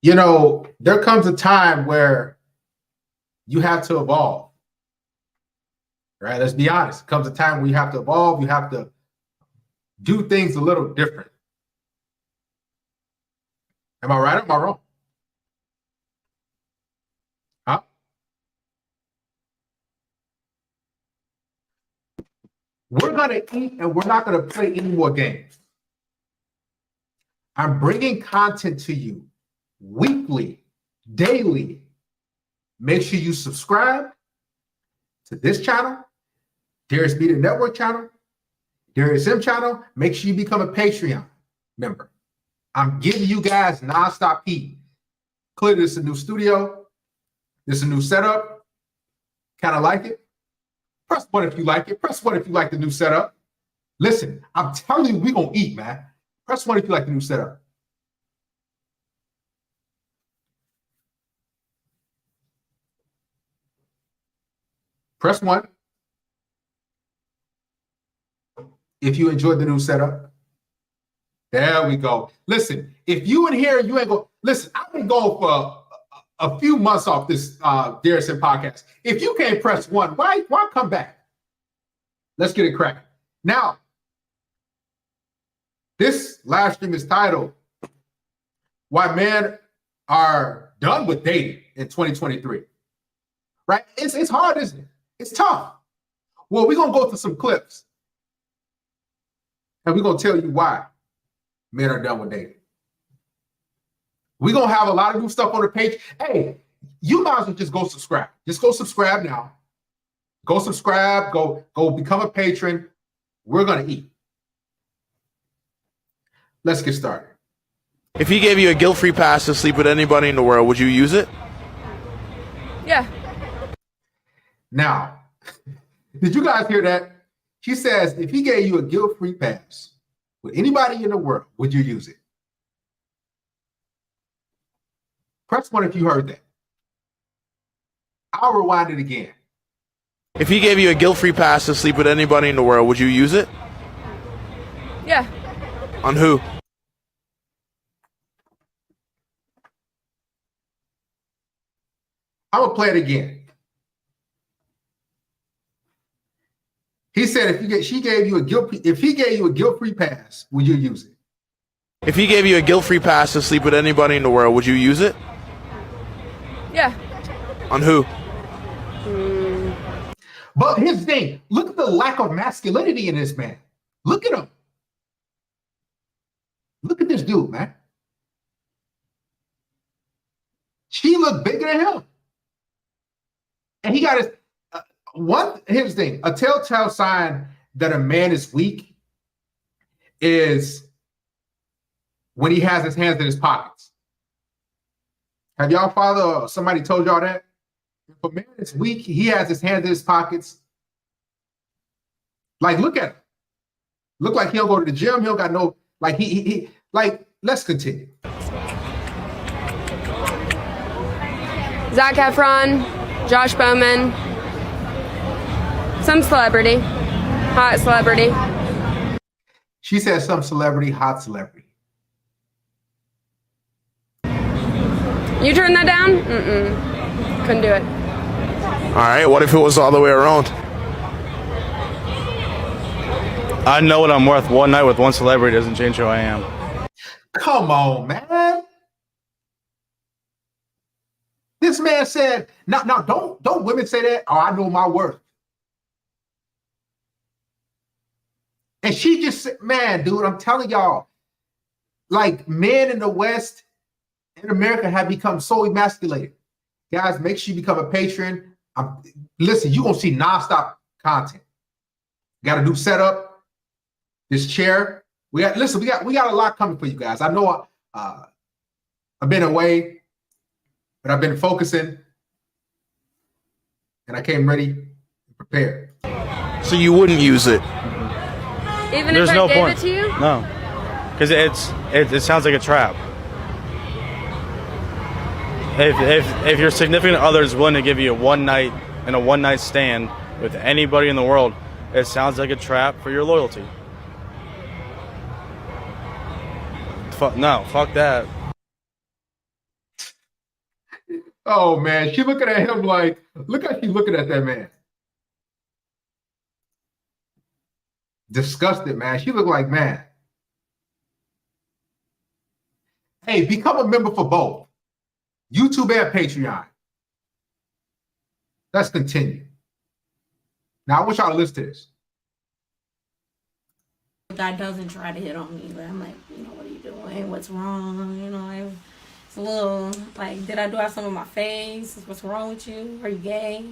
there comes a time where you have to evolve, right? Let's be honest. Comes a time where you have to evolve. You have to do things a little different. Am I right or am I wrong? Huh? We're going to eat and we're not going to play any more games. I'm bringing content to you weekly, daily. Make sure you subscribe to this channel, Darius Media Network channel, Darius M channel. Make sure you become a Patreon member. I'm giving you guys nonstop heat. Clearly, this is a new studio. This is a new setup. Kind of like it. Press 1 if you like it. Press 1 if you like the new setup. Listen, I'm telling you, we're going to eat, man. Press 1 if you like the new setup. Press 1 if you enjoyed the new setup. There we go. Listen, if you in here, you ain't go. Listen, I've been going for a few months off this Darius M podcast. If you can't press 1, why come back? Let's get it cracking. Now, this live stream is titled "Why Men Are Done with Dating in 2023." Right? It's hard, isn't it? It's tough. Well, we're gonna go through some clips, and we're gonna tell you why men are done with dating. We're gonna have a lot of new stuff on the page. Hey, you might as well just go subscribe. Just go subscribe now. Go subscribe. Go become a patron. We're gonna eat. Let's get started. If he gave you a guilt-free pass to sleep with anybody in the world, would you use it? Yeah. Now, did you guys hear that? She says, if he gave you a guilt-free pass with anybody in the world, would you use it? Press 1 if you heard that. I'll rewind it again. If he gave you a guilt-free pass to sleep with anybody in the world, would you use it? Yeah. On who? I'm gonna play it again. He said, if he gave you a guilt-free pass, would you use it? If he gave you a guilt-free pass to sleep with anybody in the world, would you use it? Yeah. On who? But here's the thing. Look at the lack of masculinity in this man. Look at him. Look at this dude, man. She looked bigger than him. And he got his here's the thing. A telltale sign that a man is weak is when he has his hands in his pockets. Have y'all father or somebody told y'all that? If a man is weak, he has his hands in his pockets. Like, look at him. Look like he don't go to the gym. He don't got no, like, like, let's continue. Zac Efron, Josh Bowman, some celebrity, hot celebrity. She said some celebrity, hot celebrity. You turned that down? Mm-mm. Couldn't do it. All right, what if it was all the way around? I know what I'm worth. One night with one celebrity doesn't change who I am. Come on, man. This man said, now don't women say that? Oh, I know my worth. And she just said, man, dude, I'm telling y'all, like, men in the West, in America, have become so emasculated. Guys, make sure you become a patron. Listen, you're going to see nonstop content. Got a new setup. This chair. We got a lot coming for you guys. I know I've been away, but I've been focusing, and I came ready and prepared. So you wouldn't use it? Even There's if I no gave point. it to you? No, because it sounds like a trap. If your significant other is willing to give you a one night stand with anybody in the world, it sounds like a trap for your loyalty. No, fuck that. Oh man, she looking at him like, look how she looking at that man. Disgusted, man. She look like, man. Hey, become a member for both YouTube and Patreon. Let's continue. Now I want y'all to listen to this. Guy doesn't try to hit on me, but I'm like, what are you doing? What's wrong? It's a little like, did I do have something on my face? What's wrong with you? Are you gay?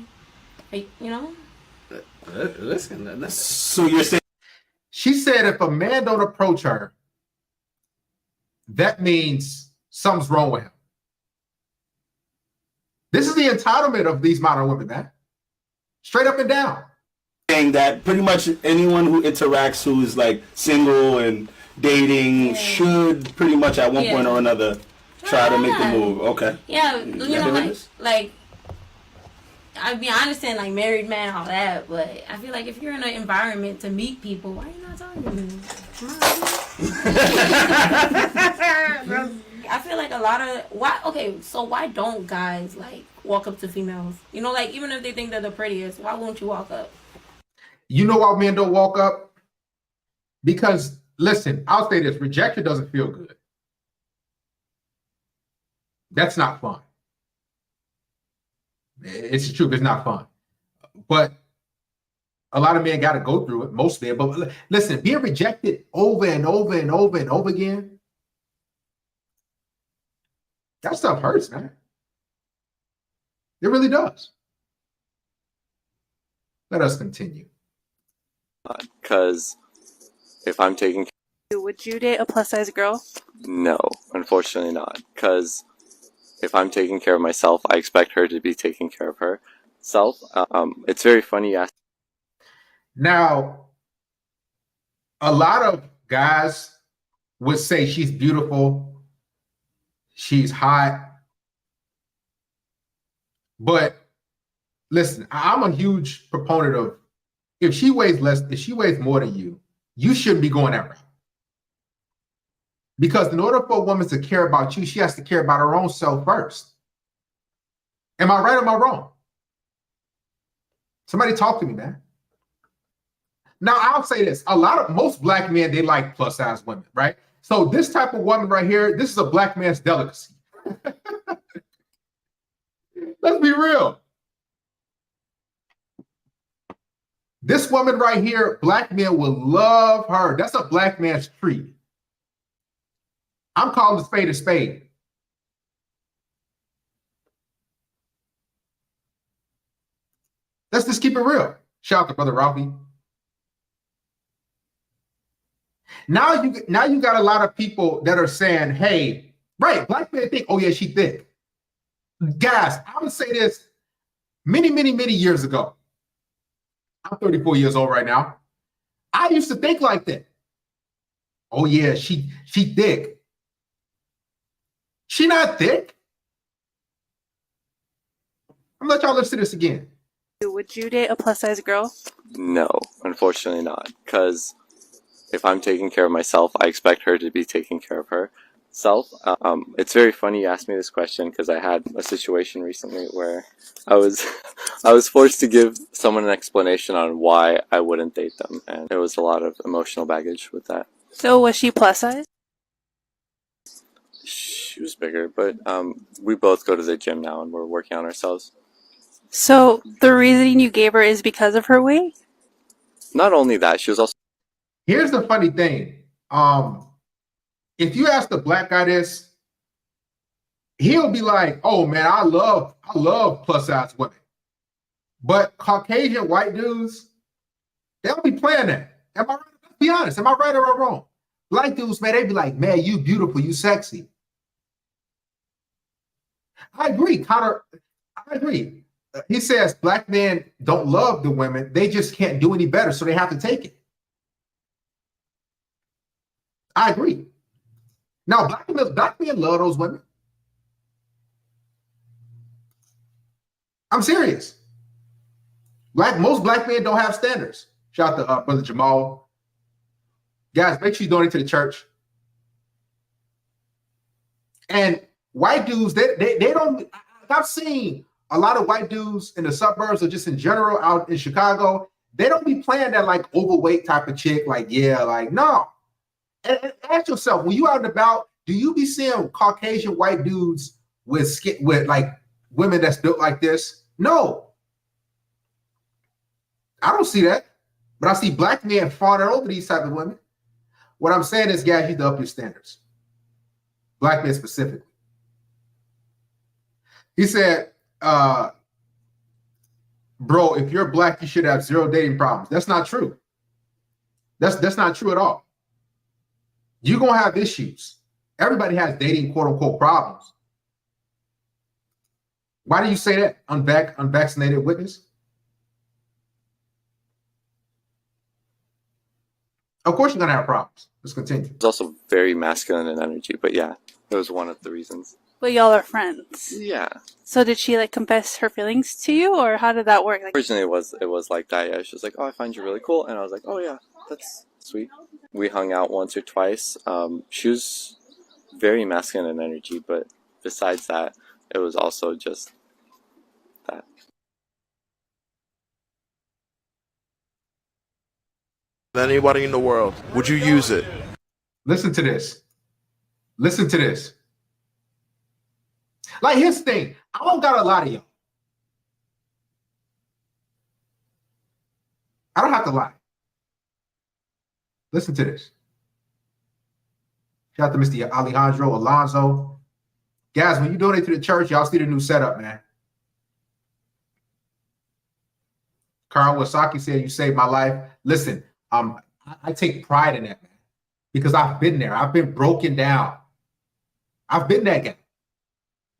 Listen, so you're saying she said if a man don't approach her, that means something's wrong with him. This is the entitlement of these modern women, man. Straight up and down. that pretty much anyone who interacts who is like single and dating should pretty much at one point or another try to make the move. Okay. Yeah, like I mean, I understand like married man, all that, but I feel like if you're in an environment to meet people, why are you not talking to me? I feel like a lot of why don't guys like walk up to females? Like even if they think they're the prettiest, why won't you walk up? You know why men don't walk up? Because listen, I'll say this: rejection doesn't feel good. That's not fun. It's the truth. It's not fun. But a lot of men got to go through it. Most men. But listen, being rejected over and over and over and over again, that stuff hurts, man. It really does. Let us continue. Because if I'm taking... Would you date a plus-size girl? No, unfortunately not. Because if I'm taking care of myself, I expect her to be taking care of herself. It's very funny. Now, a lot of guys would say she's beautiful, she's hot. But listen, I'm a huge proponent of if she weighs more than you, you shouldn't be going that route. Because in order for a woman to care about you, she has to care about her own self first. Am I right or am I wrong? Somebody talk to me, man. Now, I'll say this. Most black men, they like plus size women, right? So this type of woman right here, this is a black man's delicacy. Let's be real. This woman right here, black men will love her. That's a black man's treat. I'm calling a spade a spade. Let's just keep it real. Shout out to Brother Ralphie. Now you got a lot of people that are saying, hey, right, black men think, oh yeah, she thick. Guys, I would say this many, many, many years ago. I'm 34 years old right now. I used to think like that. Oh yeah, she thick. She not thick. I'm gonna let y'all listen to this again. Would you date a plus-size girl? No, unfortunately not. Because if I'm taking care of myself, I expect her to be taking care of herself. It's very funny you asked me this question because I had a situation recently where I was forced to give someone an explanation on why I wouldn't date them, and there was a lot of emotional baggage with that. So was she plus-size? She was bigger, but we both go to the gym now and we're working on ourselves. So the reason you gave her is because of her weight? Not only that, she was also... Here's the funny thing. If you ask the black guy this, he'll be like, oh man, I love plus size women. But Caucasian white dudes, they'll be playing that. Am I right? Let's be honest. Am I right or am I wrong? Black dudes, man, they be like, man, you beautiful, you sexy. I agree, Connor. I agree. He says black men don't love the women. They just can't do any better, so they have to take it. I agree. Now, black men love those women. I'm serious. Most black men don't have standards. Shout out to Brother Jamal. Guys, make sure you donate to the church. And white dudes, they don't. I've seen a lot of white dudes in the suburbs or just in general out in Chicago. They don't be playing that like overweight type of chick. Like, yeah, like no. And ask yourself, when you out and about, do you be seeing Caucasian white dudes with skin, with like women that's built like this? No. I don't see that. But I see black men fawning over these type of women. What I'm saying is, guys, you need to up your standards. Black men specifically. He said, bro, if you're black, you should have zero dating problems. That's not true. That's not true at all. You're going to have issues. Everybody has dating, quote unquote, problems. Why do you say that, unvaccinated witness? Of course you're going to have problems. Let's continue. It's also very masculine in energy, but yeah, it was one of the reasons. But y'all are friends. Yeah. So did she like confess her feelings to you, or how did that work? Like, Originally it was like that. Yeah, she was like, "Oh, I find you really cool," and I was like, "Oh yeah, that's sweet." We hung out once or twice. She was very masculine in energy, but besides that, it was also just that. Anybody in the world, would you use it? Listen to this. Listen to this. Like his thing, I don't got a lot of y'all. I don't have to lie. Listen to this. Shout out to Mr. Alejandro Alonso. Guys, when you donate to the church, y'all see the new setup, man. Carl Wasaki said, "You saved my life." Listen, I take pride in that, man, because I've been there. I've been broken down. I've been that guy.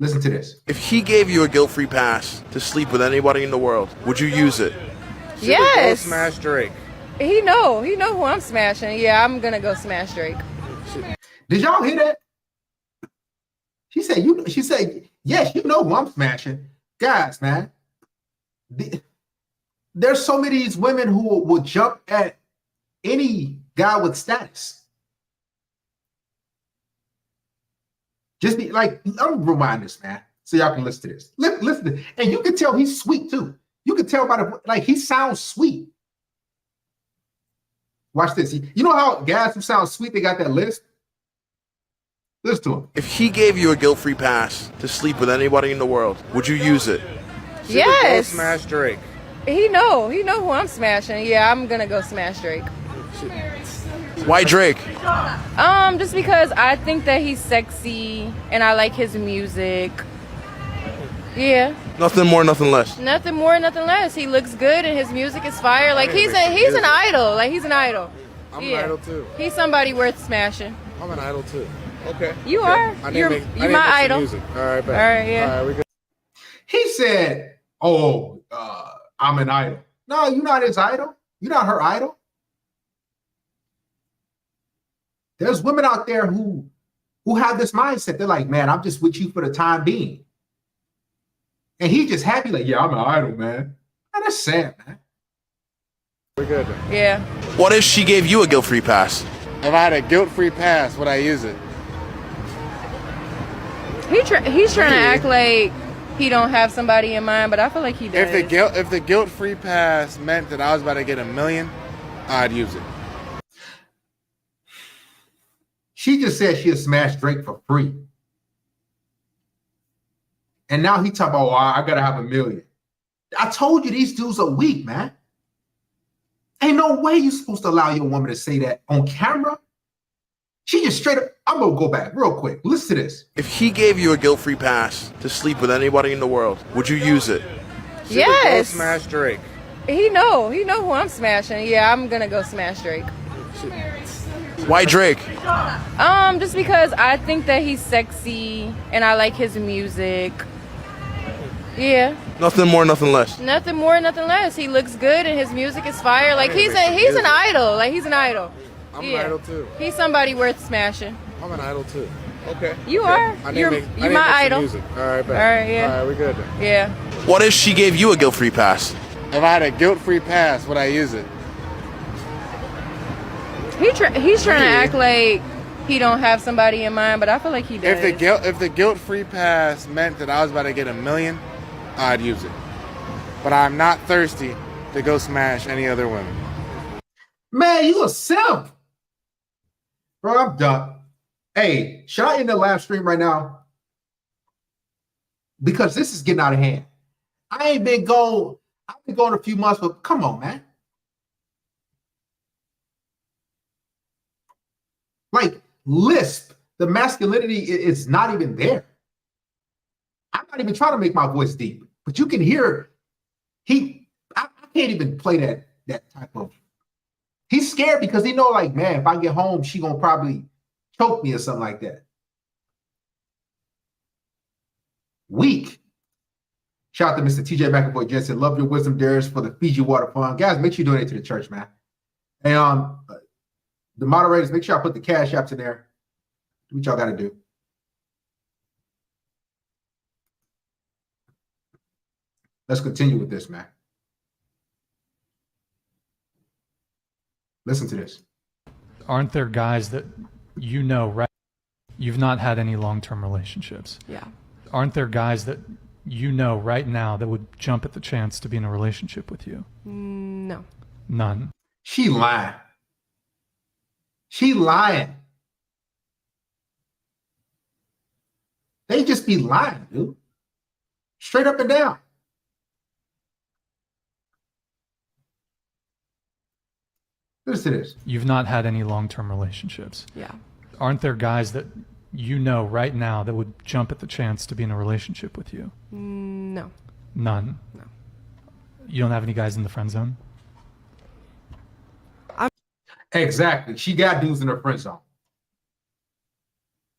Listen to this. If he gave you a guilt-free pass to sleep with anybody in the world, would you use it? Yes. Smash Drake. He know who I'm smashing. Yeah, I'm gonna go smash Drake. Did y'all hear that? She said, yes, you know who I'm smashing. Guys, man. There's so many of these women who will jump at any guy with status. Just be like, I'm gonna rewind this, man, so y'all can listen to this. Listen to this. And you can tell he's sweet too. You can tell by the, like, he sounds sweet. Watch this. You know how guys who sound sweet, they got that list? Listen to him. If he gave you a guilt-free pass to sleep with anybody in the world, would you use it? Yes. Smash Drake. He know who I'm smashing. Yeah, I'm gonna go smash Drake. Why Drake? Just because I think that he's sexy and I like his music. Yeah. Nothing more, nothing less. Nothing more, nothing less. He looks good and his music is fire. Like he's an idol. Like he's an idol. I'm an idol too. He's somebody worth smashing. I'm an idol too. Okay. You are. You're my idol. Music. All right, bet. All right, yeah. All right, we good. He said, "Oh, I'm an idol." No, you're not his idol. You're not her idol. There's women out there who have this mindset. They're like, "Man, I'm just with you for the time being." And he's just happy, like, "Yeah, I'm an idol, man." Man, that's sad, man. We're good. Yeah. What if she gave you a guilt-free pass? If I had a guilt-free pass, would I use it? He's trying to act like he don't have somebody in mind, but I feel like he does. If the guilt-free pass meant that I was about to get $1 million, I'd use it. She just said she'll smash Drake for free. And now he talking about, "Oh, I gotta have $1 million." I told you these dudes are weak, man. Ain't no way you're supposed to allow your woman to say that on camera. She just straight up, I'm gonna go back real quick. Listen to this. If he gave you a guilt-free pass to sleep with anybody in the world, would you use it? Yes. Smash Drake. He know who I'm smashing. Yeah, I'm gonna go smash Drake. Why Drake? Just because I think that he's sexy and I like his music. Yeah. Nothing more, nothing less. Nothing more, nothing less. He looks good and his music is fire. Like he's an idol. Like he's an idol. I'm an idol too. He's somebody worth smashing. I'm an idol too. Okay. You are. You're my idol. Music. All right, bet. All right, yeah. All right, we're good. Yeah. What if she gave you a guilt-free pass? If I had a guilt-free pass, would I use it? He's trying to act like he don't have somebody in mind, but I feel like he does. If the guilt-free pass meant that I was about to get $1 million, I'd use it. But I'm not thirsty to go smash any other women. Man, you a simp. Bro, I'm done. Hey, should I end the live stream right now? Because this is getting out of hand. I've been gone a few months, but come on, man. Like, lisp, the masculinity is not even there. I'm not even trying to make my voice deep, but you can hear I can't even play that type of. He's scared because he know, like, man, if I get home, she gonna probably choke me or something like that. Weak. Shout out to Mr. TJ McAvoy Jensen. Love your wisdom, Darius, for the Fiji Water Fund. Guys, make sure you donate to the church, man. And the moderators, make sure I put the cash apps in there. Do what y'all got to do. Let's continue with this, man. Listen to this. Aren't there guys that you know, right? You've not had any long-term relationships. Yeah. Aren't there guys that you know right now that would jump at the chance to be in a relationship with you? No. None. She lying. She lying. They just be lying, dude. Straight up and down. Listen to this. You've not had any long-term relationships. Yeah. Aren't there guys that you know right now that would jump at the chance to be in a relationship with you? No. None. No. You don't have any guys in the friend zone? Exactly. She got dudes in her friend zone.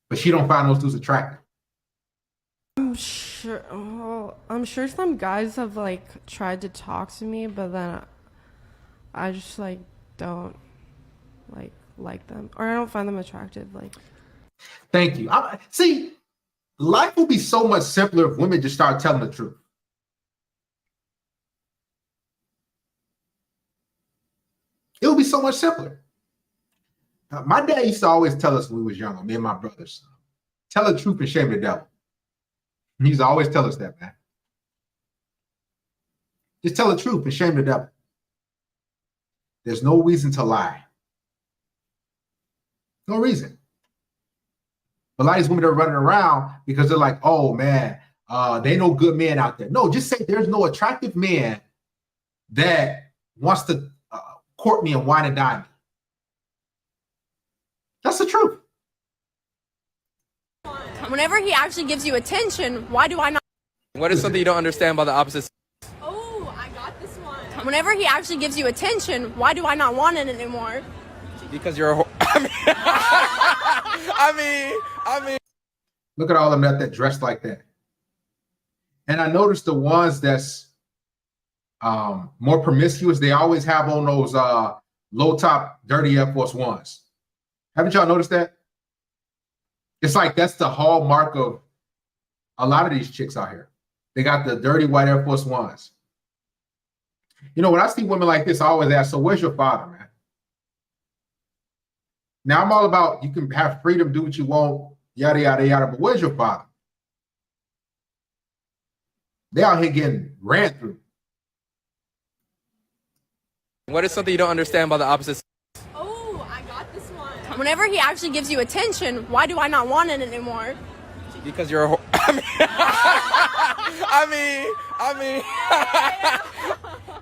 But she don't find those dudes attractive. I'm sure some guys have like tried to talk to me, but then I just like don't like them, or I don't find them attractive. Like, thank you. See, life will be so much simpler if women just start telling the truth. It would be so much simpler. My dad used to always tell us when we was younger, me and my brothers, tell the truth and shame the devil. He used to always tell us that, man. Just tell the truth and shame the devil. There's no reason to lie. No reason. But a lot of these women are running around because they're like, oh, man, they know good men out there. No, just say there's no attractive man that wants to court me and wine and dine me. That's the truth. Whenever he actually gives you attention, why do I not? What is something you don't understand about the opposite sex? Oh, I got this one. Whenever he actually gives you attention, why do I not want it anymore? Because you're a whore. I mean. Look at all of them that dressed like that. And I noticed the ones that's more promiscuous, they always have on those low top dirty Air Force Ones. Haven't y'all noticed that? It's like that's the hallmark of a lot of these chicks out here. They got the dirty white Air Force Ones. You know, when I see women like this, I always ask, so where's your father, man? Now, I'm all about you can have freedom, do what you want, yada, yada, yada, but where's your father? They out here getting ran through. What is something you don't understand about the opposite sex? Oh, I got this one. Whenever he actually gives you attention, why do I not want it anymore? Because you're a whore.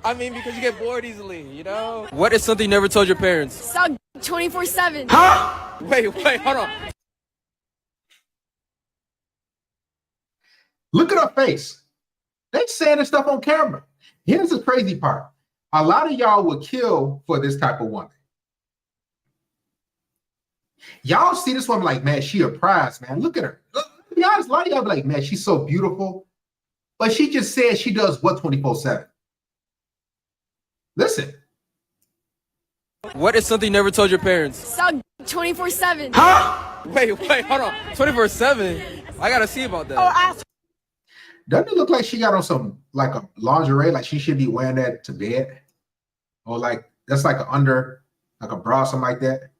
I mean, because you get bored easily, you know? What is something you never told your parents? Suck 24/7. Huh? Wait, hold on. Look at her face. They saying this stuff on camera. Here's the crazy part. A lot of y'all would kill for this type of woman. Y'all see this woman like, man, she a prize, man. Look at her. To be honest, a lot of y'all be like, man, she's so beautiful. But she just said she does what 24/7. Listen. What is something you never told your parents? Suck 24/7. Huh? Wait, hold on. 24/7? I gotta see about that. Oh, doesn't it look like she got on some like a lingerie, like she should be wearing that to bed? Or like that's like a under, like a bra, something like that.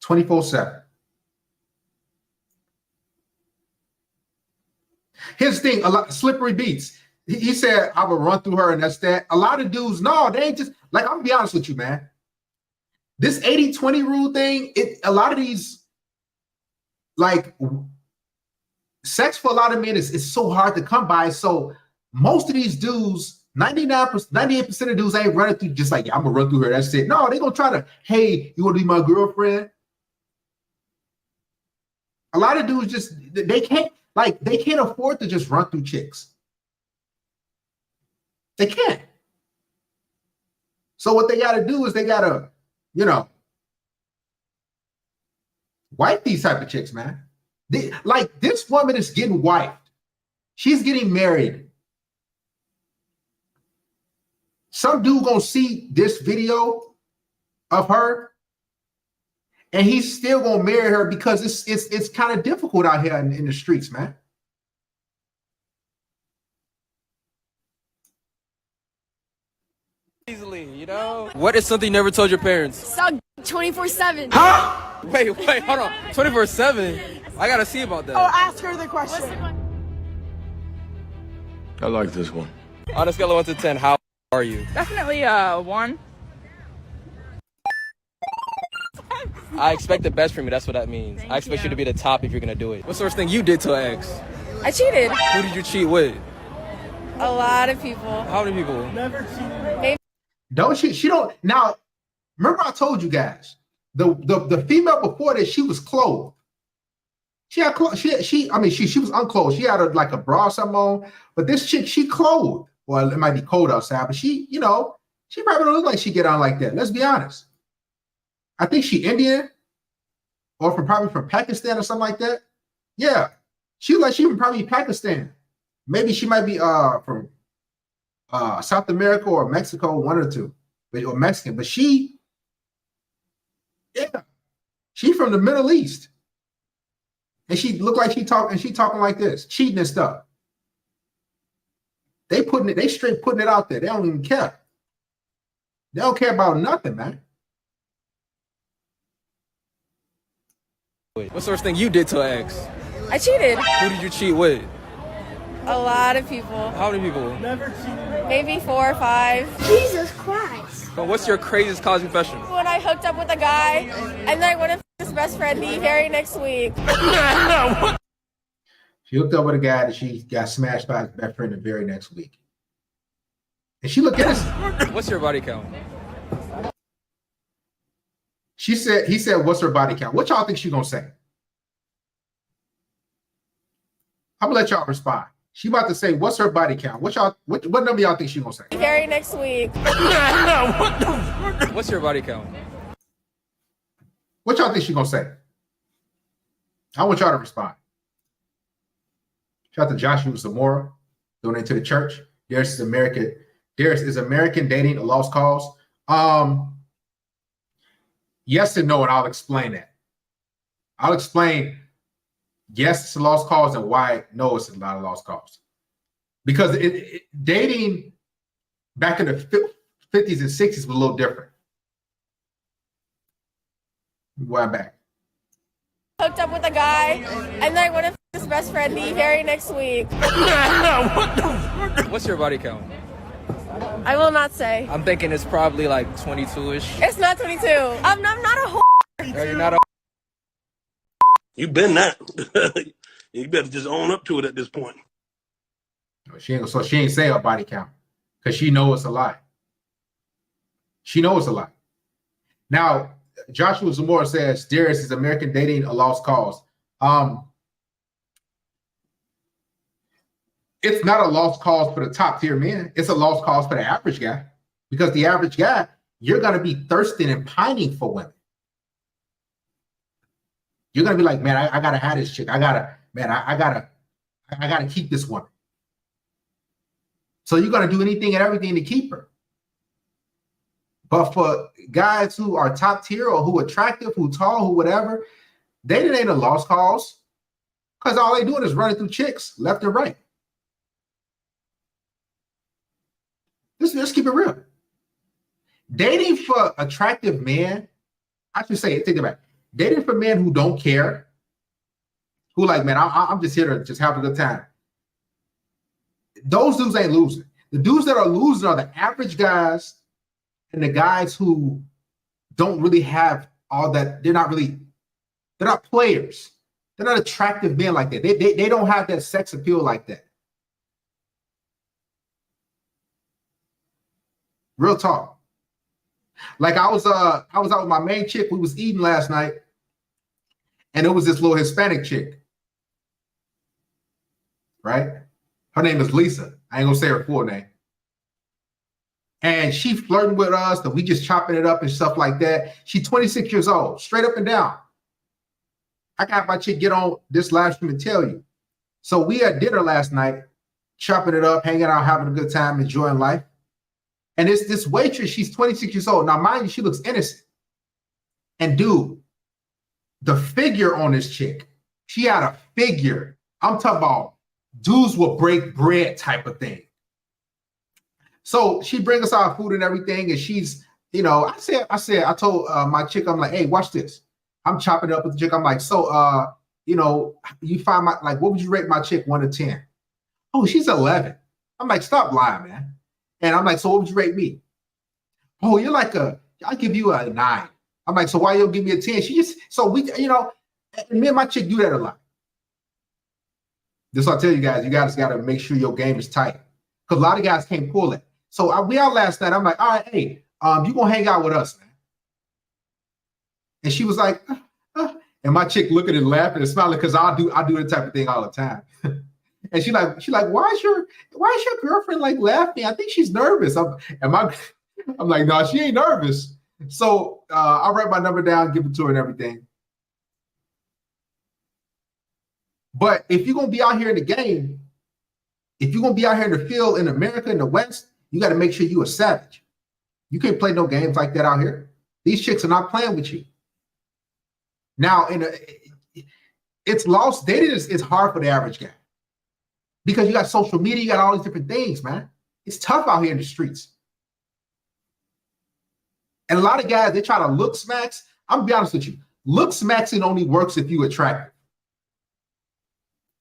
24/7. Here's the thing, a lot slippery beats. He said I would run through her and that's that. A lot of dudes, no, they ain't just like, I'm gonna be honest with you, man. This 80-20 rule thing, a lot of these, like, sex for a lot of men is so hard to come by. So most of these dudes, 98% of dudes ain't running through just like, yeah, I'm gonna run through her, that's it. No, they're gonna try to, hey, you wanna be my girlfriend? A lot of dudes just, they can't afford to just run through chicks. They can't. So what they gotta do is they gotta, wipe these type of chicks, man. Like this woman is getting wiped. She's getting married. Some dude gonna see this video of her and he's still gonna marry her because it's kind of difficult out here in the streets, man. Easily, What is something you never told your parents? Suck 24/7. Huh? Wait, hold on. 24/7? I gotta see about that. Oh, ask her the question. I like this one. On a scale of 1 to 10, how are you? Definitely 1. I expect the best from you, that's what that means. I expect you to be the top if you're gonna do it. What's the worst thing you did to an ex? I cheated. Who did you cheat with? A lot of people. How many people? Never cheated. Don't she don't now remember I told you guys the female before this, she was clothed. She had clothes, she was unclothed. She had like a bra or something on, but this chick, she clothed. Well, it might be cold outside, but she probably don't look like she get on like that. Let's be honest. I think she Indian or probably from Pakistan or something like that. Yeah. She would probably be Pakistan. Maybe she might be from South America or Mexico, one or two, or Mexican. But she from the Middle East. And she looked like she talking like this, cheating and stuff. They straight putting it out there. They don't even care. They don't care about nothing, man. What's the worst thing you did to an ex? I cheated. Who did you cheat with? A lot of people. How many people? Never cheated. Maybe 4 or 5. Jesus Christ. But what's your craziest college confession? When I hooked up with a guy, and then I went to his best friend the very next week. She hooked up with a guy that she got smashed by his best friend the very next week. And she looked at us. What's your body count? He said, what's her body count? What y'all think she gonna say? I'm gonna let y'all respond. She about to say, what's her body count? What number y'all think she gonna say? The very next week. What's your body count? What y'all think she gonna say? I want y'all to respond. Shout out to Joshua Zamora, donating to the church. Darius is American dating a lost cause? Yes and no, and I'll explain that. I'll explain yes, it's a lost cause and why no, it's not a lost cause. Because dating back in the 50s and 60s was a little different. Way back. Hooked up with a guy, and then I went to his best friend the very next week. What's your body count? I will not say. I'm thinking it's probably like 22-ish. It's not 22. I'm not a whore. You're not a. You've been that. You better just own up to it at this point. She ain't say her body count because she knows it's a lie. She knows it's a lie. Now, Joshua Zamora says Darius is American dating a lost cause. It's not a lost cause for the top tier men. It's a lost cause for the average guy, because the average guy, you're going to be thirsting and pining for women. You're going to be like, man, I got to have this chick. I got to keep this woman. So you're going to do anything and everything to keep her. But for guys who are top tier or who attractive, who tall, who whatever, dating ain't a lost cause, because all they doing is running through chicks left and right. Let's keep it real. Dating for attractive men, I should say, think about it. dating for men who don't care, who like, man, I'm just here to just have a good time. Those dudes ain't losing. The dudes that are losing are the average guys and the guys who don't really have all that. They're not players. They're not attractive men like that. They don't have that sex appeal like that. Real talk. Like I was out with my main chick. We was eating last night, and it was this little Hispanic chick. Right? Her name is Lisa. I ain't gonna say her full name. And she flirting with us, and we just chopping it up and stuff like that. She's 26 years old, straight up and down. I got my chick get on this live stream and tell you. So we had dinner last night, chopping it up, hanging out, having a good time, enjoying life. And it's this waitress, she's 26 years old. Now, mind you, she looks innocent. And dude, the figure on this chick, she had a figure. I'm talking about dudes will break bread type of thing. So she brings us our food and everything, and she's, you know, I told my chick, I'm like, hey, watch this. I'm chopping it up with the chick. I'm like, so, you know, you find my, like, what would you rate my chick 1 to 10? Oh, she's 11. I'm like, stop lying, man. And I'm like, so what would you rate me? Oh, you're like I'll give you a 9. I'm like, so why you don't give me a 10? She just, so we, you know, me and my chick do that a lot. This I'll tell you guys got to make sure your game is tight. Because a lot of guys can't pull it. So we out last night. I'm like, all right, hey, you gonna hang out with us, man. And she was like, and my chick looking and laughing and smiling because I do that type of thing all the time. And she like, why is your girlfriend like laughing? I think she's nervous. I'm like, no, she ain't nervous. So I'll write my number down, give it to her and everything. But if you're gonna be out here in the game, if you're gonna be out here in the field in America, in the West, you got to make sure you a savage. You can't play no games like that out here. These chicks are not playing with you. Now, it's lost. Dating is hard for the average guy because you got social media, you got all these different things, man. It's tough out here in the streets. And a lot of guys, they try to look smacks. I'm gonna be honest with you. Look smacks, it only works if you attractive.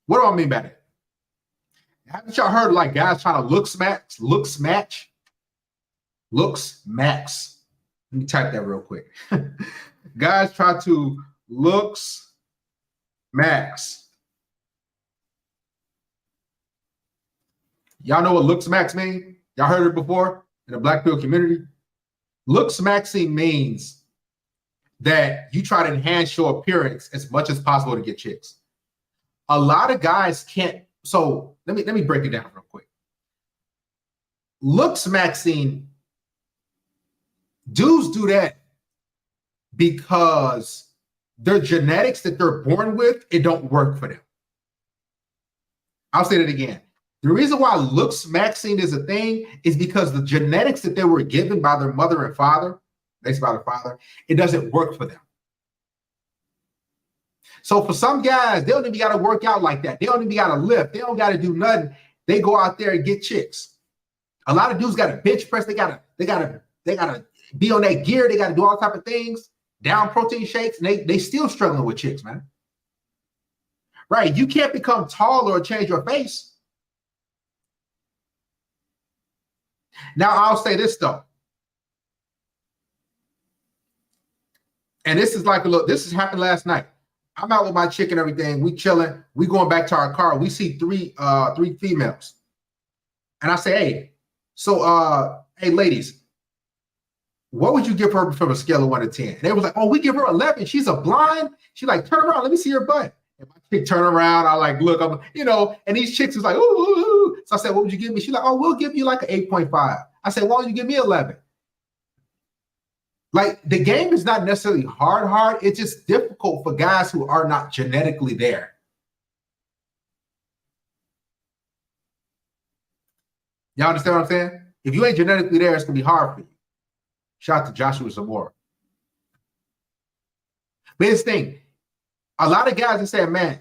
What do I mean by that? Haven't y'all heard like guys trying to looks match? Looks max. Let me type that real quick. Guys try to looks max. Y'all know what looks max mean? Y'all heard it before in the Blackfield community? Looks maxing means that you try to enhance your appearance as much as possible to get chicks. A lot of guys can't. So let me break it down real quick. Looks maxing, dudes do that because their genetics that they're born with, it don't work for them. I'll say that again. The reason why looks maxing is a thing is because the genetics that they were given by their mother and father, based by their father, it doesn't work for them. So for some guys, they don't even got to work out like that. They don't even got to lift. They don't got to do nothing. They go out there and get chicks. A lot of dudes got to bench press. They gotta be on that gear. They got to do all type of things, down protein shakes, and they still struggling with chicks, man. Right? You can't become taller or change your face. Now I'll say this though, and this is like this has happened last night. I'm out with my chick and everything. We chilling. We going back to our car. We see three females. And I say, hey, so, hey, ladies, what would you give her from a scale of 1 to 10? And they was like, oh, we give her 11. She's a blind. She like, turn around. Let me see her butt. And my chick turn around. I like, look, and these chicks was like, ooh, ooh, ooh. So I said, what would you give me? She's like, oh, we'll give you like an 8.5. I said, why don't you give me 11? Like, the game is not necessarily hard. It's just difficult for guys who are not genetically there. Y'all understand what I'm saying? If you ain't genetically there, it's going to be hard for you. Shout out to Joshua Zamora. But here's the thing. A lot of guys are saying, man,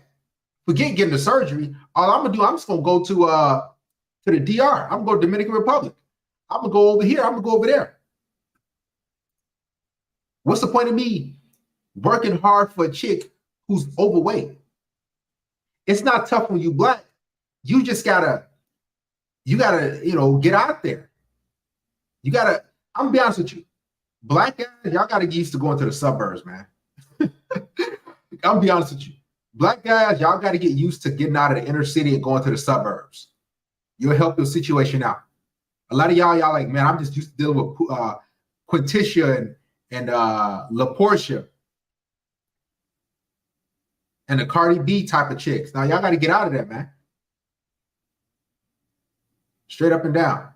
forget getting the surgery. All I'm going to do, I'm just going to go to the DR. I'm going to go to Dominican Republic. I'm going to go over here. I'm going to go over there. What's the point of me working hard for a chick who's overweight. It's not tough when you black. You just gotta, get out there. I'm gonna be honest with you. Black guys, y'all gotta get used to going to the suburbs, man. I'm gonna be honest with you. Black guys, y'all gotta get used to getting out of the inner city and going to the suburbs. You'll help your situation out. A lot of y'all like, man, I'm just used to dealing with Quintisha and LaPortia and the Cardi B type of chicks. Now y'all got to get out of that, man. Straight up and down.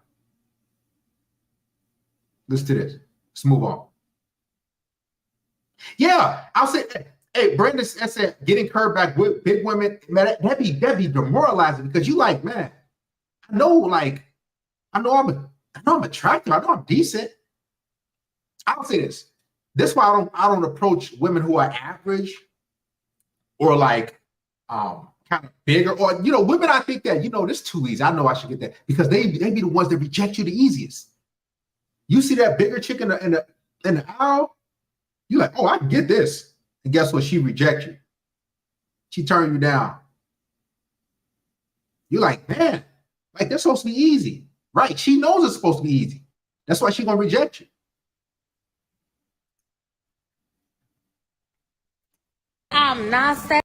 Listen to this. Let's move on. Yeah, I'll say, hey, Brandon said getting curved back with big women, man, that'd be demoralizing because you like, man, I know I'm attractive. I know I'm decent. I'll say this. This is why I don't approach women who are average or like kind of bigger or women. I think that this too easy. I know I should get that because they be the ones that reject you the easiest. You see that bigger chick in the aisle, you're like, oh, I can get this, and guess what? She rejects you. She turns you down. You're like, man, like that's supposed to be easy, right? She knows it's supposed to be easy. That's why she's gonna reject you. I'm not satisfied.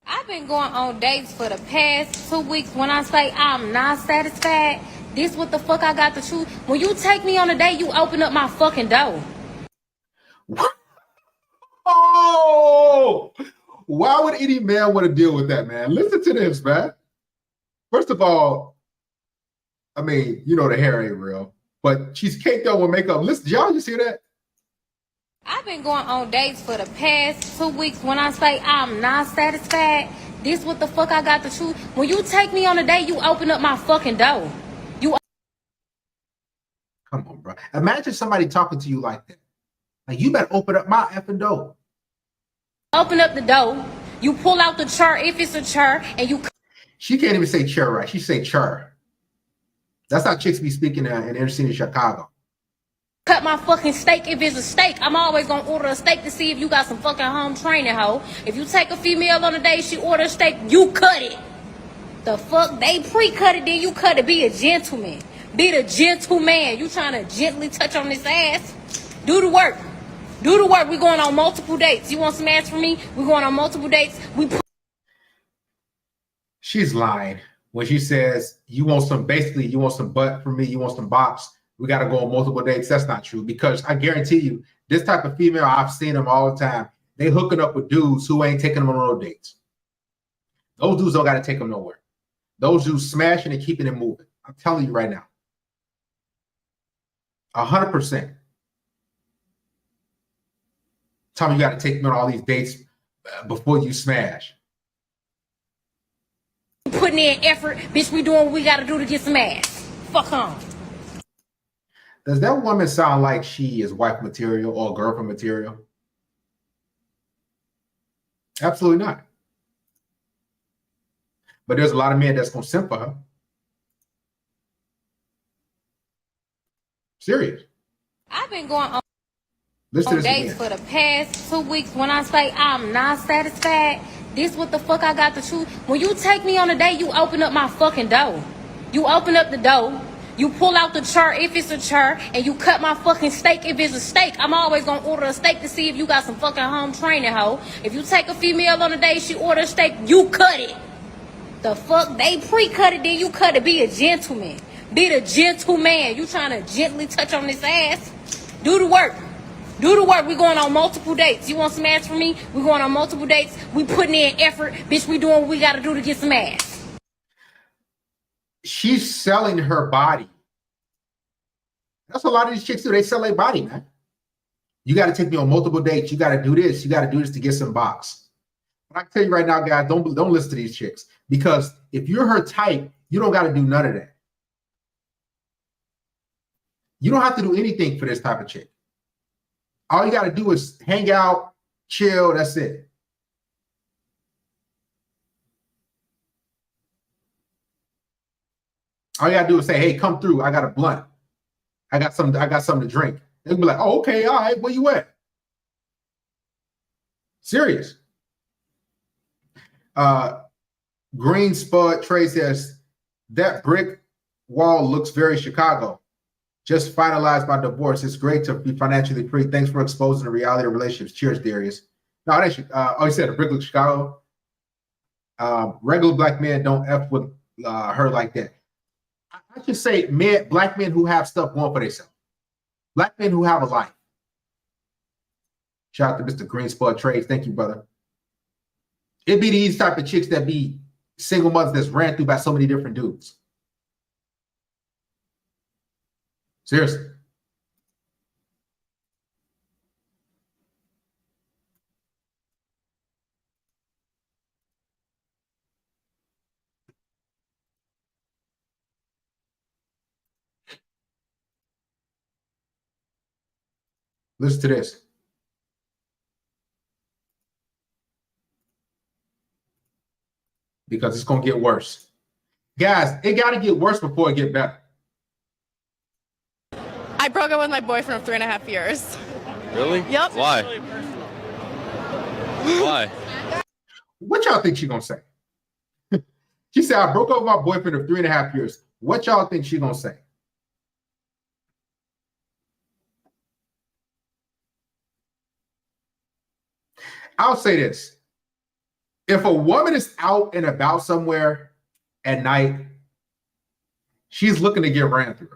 I've been going on dates for the past 2 weeks. When I say I'm not satisfied, this what the fuck I got to choose. When you take me on a date, you open up my fucking door. Oh, why would any man want to deal with that, man? Listen to this, man. First of all, I mean, the hair ain't real, but she's caked up with makeup. Listen, y'all just hear that? I've been going on dates for the past 2 weeks. When I say I'm not satisfied, this what the fuck I got to choose. When you take me on a date, you open up my fucking door. Come on, bro. Imagine somebody talking to you like that. Like, you better open up my effing door. Open up the door. You pull out the chair if it's a chair, and you. She can't even say chair right. She say chair. That's how chicks be speaking in inner city Chicago. Cut my fucking steak if it's a steak. I'm always gonna order a steak to see if you got some fucking home training, hoe. If you take a female on a date, she order a steak, you cut it. The fuck? They pre-cut it, then you cut it. Be a gentleman. Be the gentleman. You trying to gently touch on this ass? Do the work. Do the work. We going on multiple dates. You want some ass from me? We going on multiple dates. She's lying when she says you want some butt from me, you want some box. We got to go on multiple dates. That's not true because I guarantee you, this type of female, I've seen them all the time. They hooking up with dudes who ain't taking them on no dates. Those dudes don't got to take them nowhere. Those dudes smashing and keeping it moving. I'm telling you right now. 100%. Tell me you got to take me on all these dates before you smash. Putting in effort, bitch. We doing what we got to do to get some ass. Fuck on. Does that woman sound like she is wife material or girlfriend material? Absolutely not. But there's a lot of men that's going to simp for her. Serious. I've been going on dates again for the past 2 weeks. When I say I'm not satisfied, this what the fuck I got to choose. When you take me on a date, you open up my fucking door. You open up the door. You pull out the chair if it's a chair, and you cut my fucking steak if it's a steak. I'm always gonna order a steak to see if you got some fucking home training, hoe. If you take a female on a date, she order a steak, you cut it. The fuck? They pre-cut it, then you cut it. Be a gentleman. Be the gentleman. You trying to gently touch on this ass? Do the work. Do the work. We going on multiple dates. You want some ass from me? We going on multiple dates. We putting in effort. Bitch, we doing what we got to do to get some ass. She's selling her body. That's what a lot of these chicks do. They sell their body, man. You got to take me on multiple dates. You got to do this. You got to do this to get some box. But I can tell you right now, guys, don't listen to these chicks. Because if you're her type, you don't got to do none of that. You don't have to do anything for this type of chick. All you got to do is hang out, chill. That's it. All you got to do is say, hey, come through. I got a blunt. I got something to drink. They'll be like, oh, okay, all right, where you at? Serious. Green Spud Trey says that brick wall looks very Chicago. Just finalized my divorce. It's great to be financially free. Thanks for exposing the reality of relationships. Cheers, Darius. No, that's he said a brick looks Chicago. Regular black men don't F with her like that. I should say black men who have stuff going for themselves. Black men who have a life. Shout out to Mr. Green Spud Trades. Thank you, brother. It'd be these type of chicks that be single mothers that's ran through by so many different dudes. Seriously. Listen to this. Because it's going to get worse. Guys, it got to get worse before it get better. I broke up with my boyfriend of 3.5 years. Really? Yep. Why? Why? What y'all think she going to say? She said, I broke up with my boyfriend of 3.5 years. What y'all think she going to say? I'll say this. If a woman is out and about somewhere at night, she's looking to get ran through.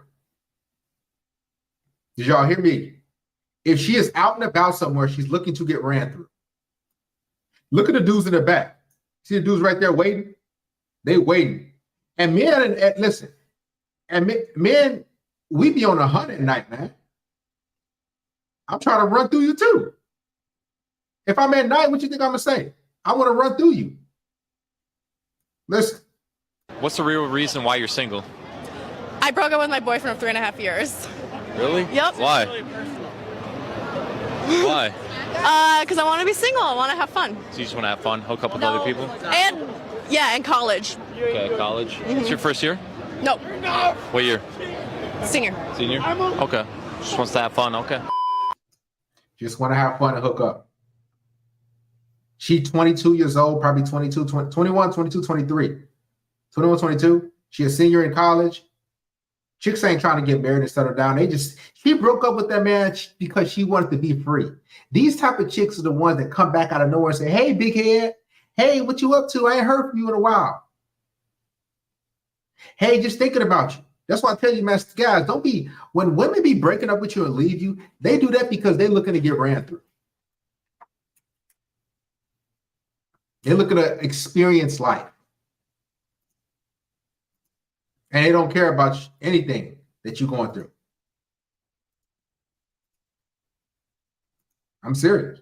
Did y'all hear me? If she is out and about somewhere, she's looking to get ran through. Look at the dudes in the back. See the dudes right there waiting? They waiting. And men, listen, and men, we be on a hunt at night, man. I'm trying to run through you too. If I'm at night, what you think I'm going to say? I want to run through you. Listen. What's the real reason why you're single? I broke up with my boyfriend of 3.5 years. Really? Yep. Why? Why? Because I want to be single. I want to have fun. So you just want to have fun, hook up with other people? And, yeah, in college. Okay, college. Mm-hmm. It's your first year? No. What year? Senior. Senior? Okay. Just wants to have fun, okay. Just want to have fun and hook up. She 22 years old, probably 22, 21, 22, 23. 21, 22. She a senior in college. Chicks ain't trying to get married and settle down. She broke up with that man because she wanted to be free. These type of chicks are the ones that come back out of nowhere and say, hey, big head. Hey, what you up to? I ain't heard from you in a while. Hey, just thinking about you. That's why I tell you, man, guys, when women be breaking up with you and leave you, they do that because they're looking to get ran through. They're looking to experience life. And they don't care about anything that you're going through. I'm serious.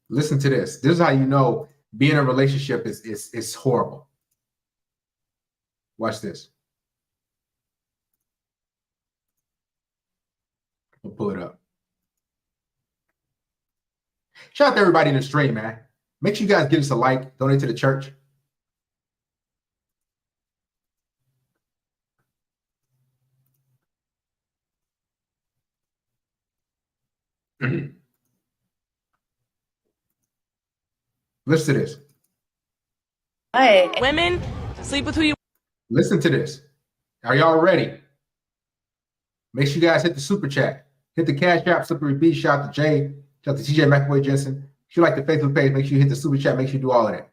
Listen to this. This is how you know being in a relationship is horrible. Watch this. We'll pull it up. Shout out to everybody in the stream, man. Make sure you guys give us a like, donate to the church. Listen to this. Hey, women sleep with who you. Listen to this. Are y'all ready? Make sure you guys hit the super chat. Hit the Cash App, Slippery B. Shout out to Jay. Shout out to TJ McAvoy Jensen. If you like the Facebook page, make sure you hit the super chat. Make sure you do all of that.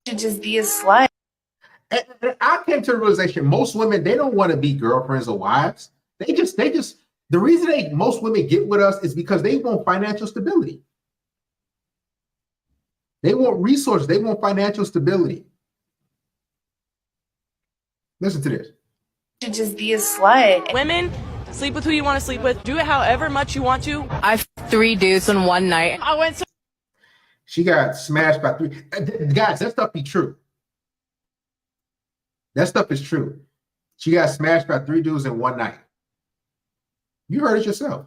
Should just be a slut. And I came to the realization most women, they don't want to be girlfriends or wives. They just the reason most women get with us is because they want financial stability. They want resources. They want financial stability. Listen to this. Should just be a slut. Women sleep with who you want to sleep with. Do it however much you want to. I've 3 dudes in one night. I went to. She got smashed by 3. Guys, that stuff be true. That stuff is true. She got smashed by 3 dudes in one night. You heard it yourself.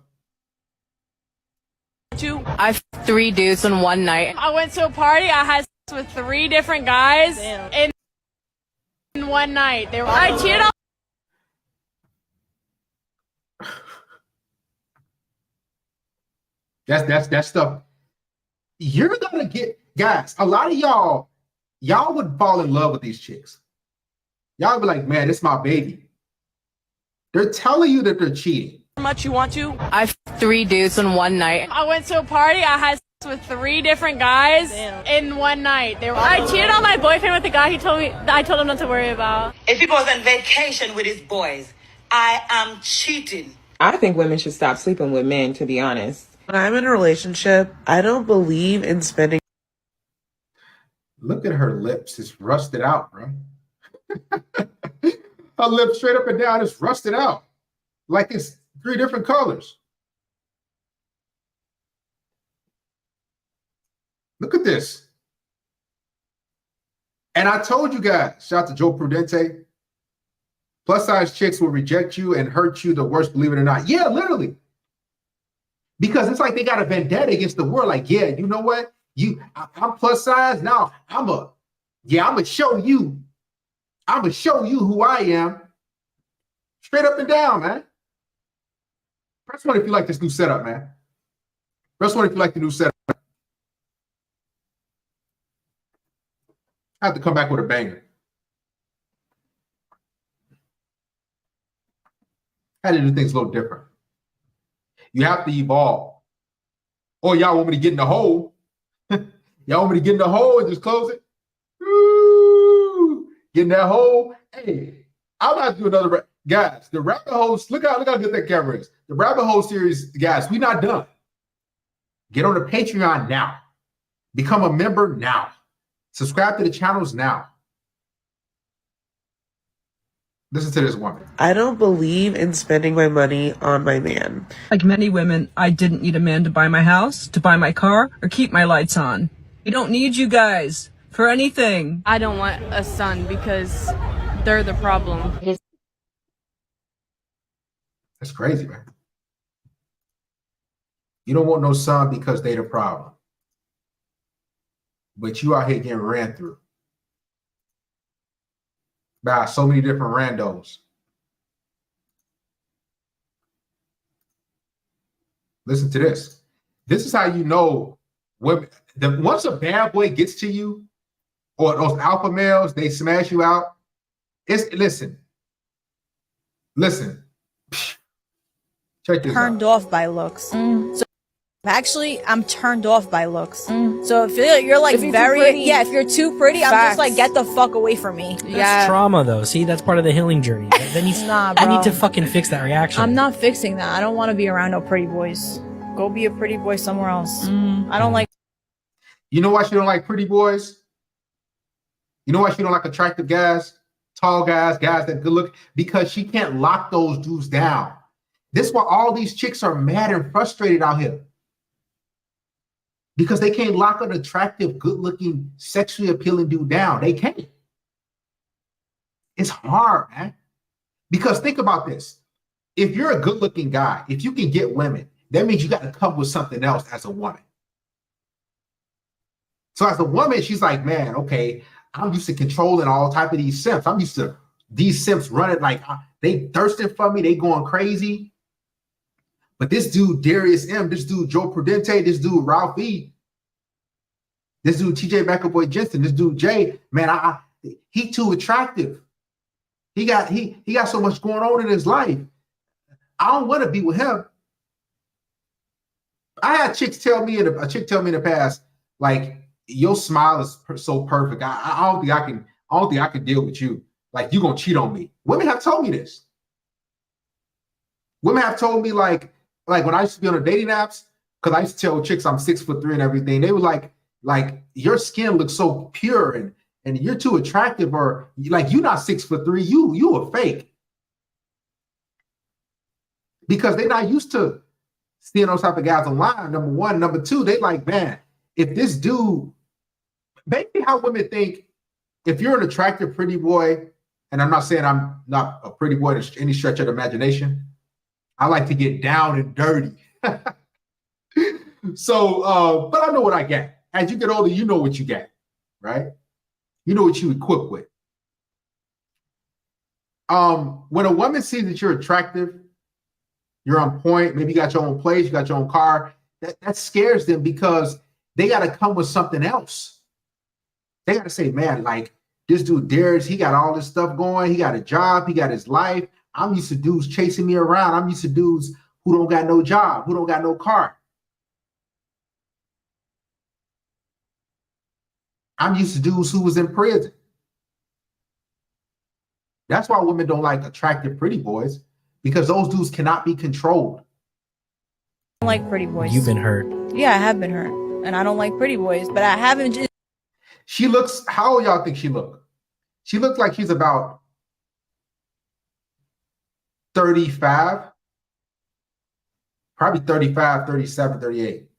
I've 3 dudes in one night. I went to a party. I had sex with 3 different guys in one night. I cheated on. That stuff. You're gonna get, guys, a lot of y'all would fall in love with these chicks. Y'all be like, man, it's my baby. They're telling you that they're cheating. How much you want to? I f- 3 dudes in one night. I went to a party. I had sex with 3 different guys in one night. I cheated on my boyfriend with the guy I told him not to worry about. If he goes on vacation with his boys, I am cheating. I think women should stop sleeping with men, to be honest. When I'm in a relationship, I don't believe in spending. Look at her lips. It's rusted out, bro. Her lips straight up and down is rusted out. Like it's 3 different colors. Look at this. And I told you guys, shout out to Joe Prudente, plus size chicks will reject you and hurt you the worst, believe it or not. Yeah, literally. Because it's like they got a vendetta against the world. Like, yeah, you know what? I'm plus size. Now I'm gonna show you who I am. Straight up and down, man. Press 1 if you like this new setup, man. Press 1 if you like the new setup. I have to come back with a banger. I had to do things a little different. You have to evolve. Or y'all want me to get in the hole. Y'all want me to get in the hole and just close it? Woo! Get in that hole. Hey, I'm about to do another. Guys, the rabbit hole, look how good that camera is. The rabbit hole series, guys, we're not done. Get on the Patreon now. Become a member now. Subscribe to the channels now. Listen to this woman. I don't believe in spending my money on my man. Like many women, I didn't need a man to buy my house, to buy my car, or keep my lights on. We don't need you guys for anything. I don't want a son because they're the problem. That's crazy, man. You don't want no son because they the problem. But you out here getting ran through by so many different randos. Listen to this. This is how you know once a bad boy gets to you, or those alpha males, they smash you out. Listen. Check this Turned out. off by looks. So actually, I'm turned off by looks. So if you're like if you're too pretty, I'm just like, get the fuck away from me. That's trauma, though. See, that's part of the healing journey. That needs, Nah, bro. I need to fucking fix that reaction. I'm not fixing that. I don't want to be around no pretty boys. Go be a pretty boy somewhere else. I don't like. You know why she don't like pretty boys? You know why she don't like attractive guys, tall guys that good look? Because she can't lock those dudes down. This is why all these chicks are mad and frustrated out here. Because they can't lock an attractive, good-looking, sexually appealing dude down. They can't. It's hard, man. Because think about this. If you're a good-looking guy, if you can get women, that means you got to come with something else as a woman. So as a woman, she's like, man, okay, I'm used to controlling all type of these simps. I'm used to these simps running like they thirsting for me. They going crazy. But this dude, Darius M., this dude, Joe Prudente, this dude, Ralph E., this dude, TJ McAvoy Jensen, this dude, Jay, man, he too attractive. He got so much going on in his life. I don't want to be with him. I had chicks tell me in the past, like, your smile is so perfect. I don't think I can deal with you. Like, you gonna cheat on me. Women have told me this. Women have told me like when I used to be on the dating apps, because I used to tell chicks I'm 6'3" and everything, they were like your skin looks so pure and you're too attractive, or like you're not 6'3", you a fake. Because they're not used to seeing those type of guys online, number one. Number two, they like, man, if this dude, maybe how women think, if you're an attractive pretty boy, and I'm not saying I'm not a pretty boy to any stretch of the imagination, I like to get down and dirty. So, but I know what I get. As you get older, you know what you get, right? You know what you equip with. When a woman sees that you're attractive, you're on point, maybe you got your own place, you got your own car, That scares them because they got to come with something else. They got to say, man, like this dude Darius, he got all this stuff going. He got a job. He got his life. I'm used to dudes chasing me around. I'm used to dudes who don't got no job, who don't got no car. I'm used to dudes who was in prison. That's why women don't like attractive, pretty boys, because those dudes cannot be controlled. I don't like pretty boys. You've been hurt. Yeah, I have been hurt. And I don't like pretty boys, but I haven't just. She looks, how old y'all think she look? She looks like she's about 35. Probably 35, 37, 38.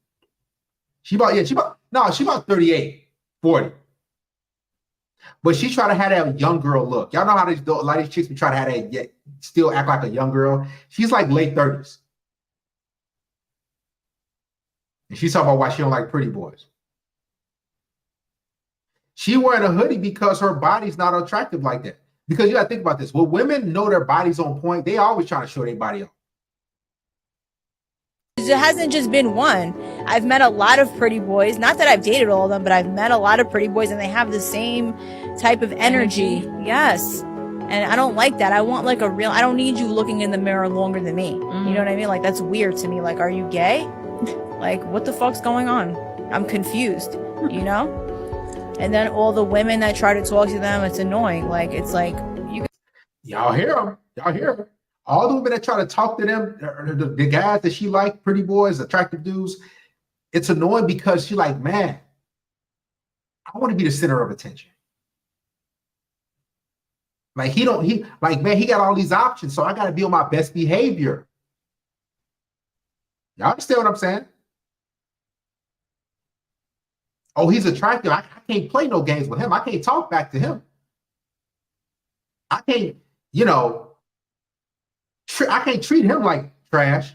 She about 38, 40. But she try to have that young girl look. Y'all know how a lot of these chicks be trying to have that, yet still act like a young girl. She's like late 30s. And she's talking about why she don't like pretty boys. She wearing a hoodie because her body's not attractive like that. Because you gotta think about this. When women know their body's on point, they always trying to show their body off. It hasn't just been one. I've met a lot of pretty boys. Not that I've dated all of them, but I've met a lot of pretty boys and they have the same type of energy. Yes. And I don't like that. I want like a real, I don't need you looking in the mirror longer than me. You know what I mean? Like that's weird to me. Like, are you gay? Like, what the fuck's going on? I'm confused, you know? And then all the women that try to talk to them, it's annoying. Like, it's like, y'all hear them. Y'all hear them. All the women that try to talk to them, the guys that she like, pretty boys, attractive dudes, it's annoying because she like, man, I want to be the center of attention. Like man, he got all these options, so I got to be on my best behavior. Y'all understand what I'm saying? Oh, he's attractive. I can't play no games with him. I can't talk back to him. I can't, I can't treat him like trash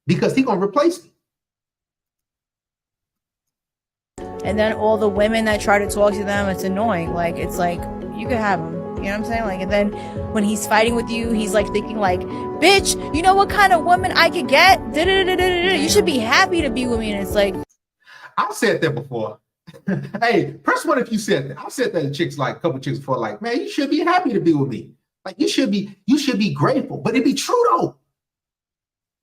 because he's going to replace me. and then all the women that try to talk to them, it's annoying. Like, it's like, you could have him. You know what I'm saying? Like, and then when he's fighting with you, he's like thinking like, bitch, you know what kind of woman I could get? You should be happy to be with me. And it's like, I've said that before. Hey, press one if you said that. I've said that to chicks, like a couple chicks before, like, man, you should be happy to be with me. Like, you should be grateful. But it'd be true though.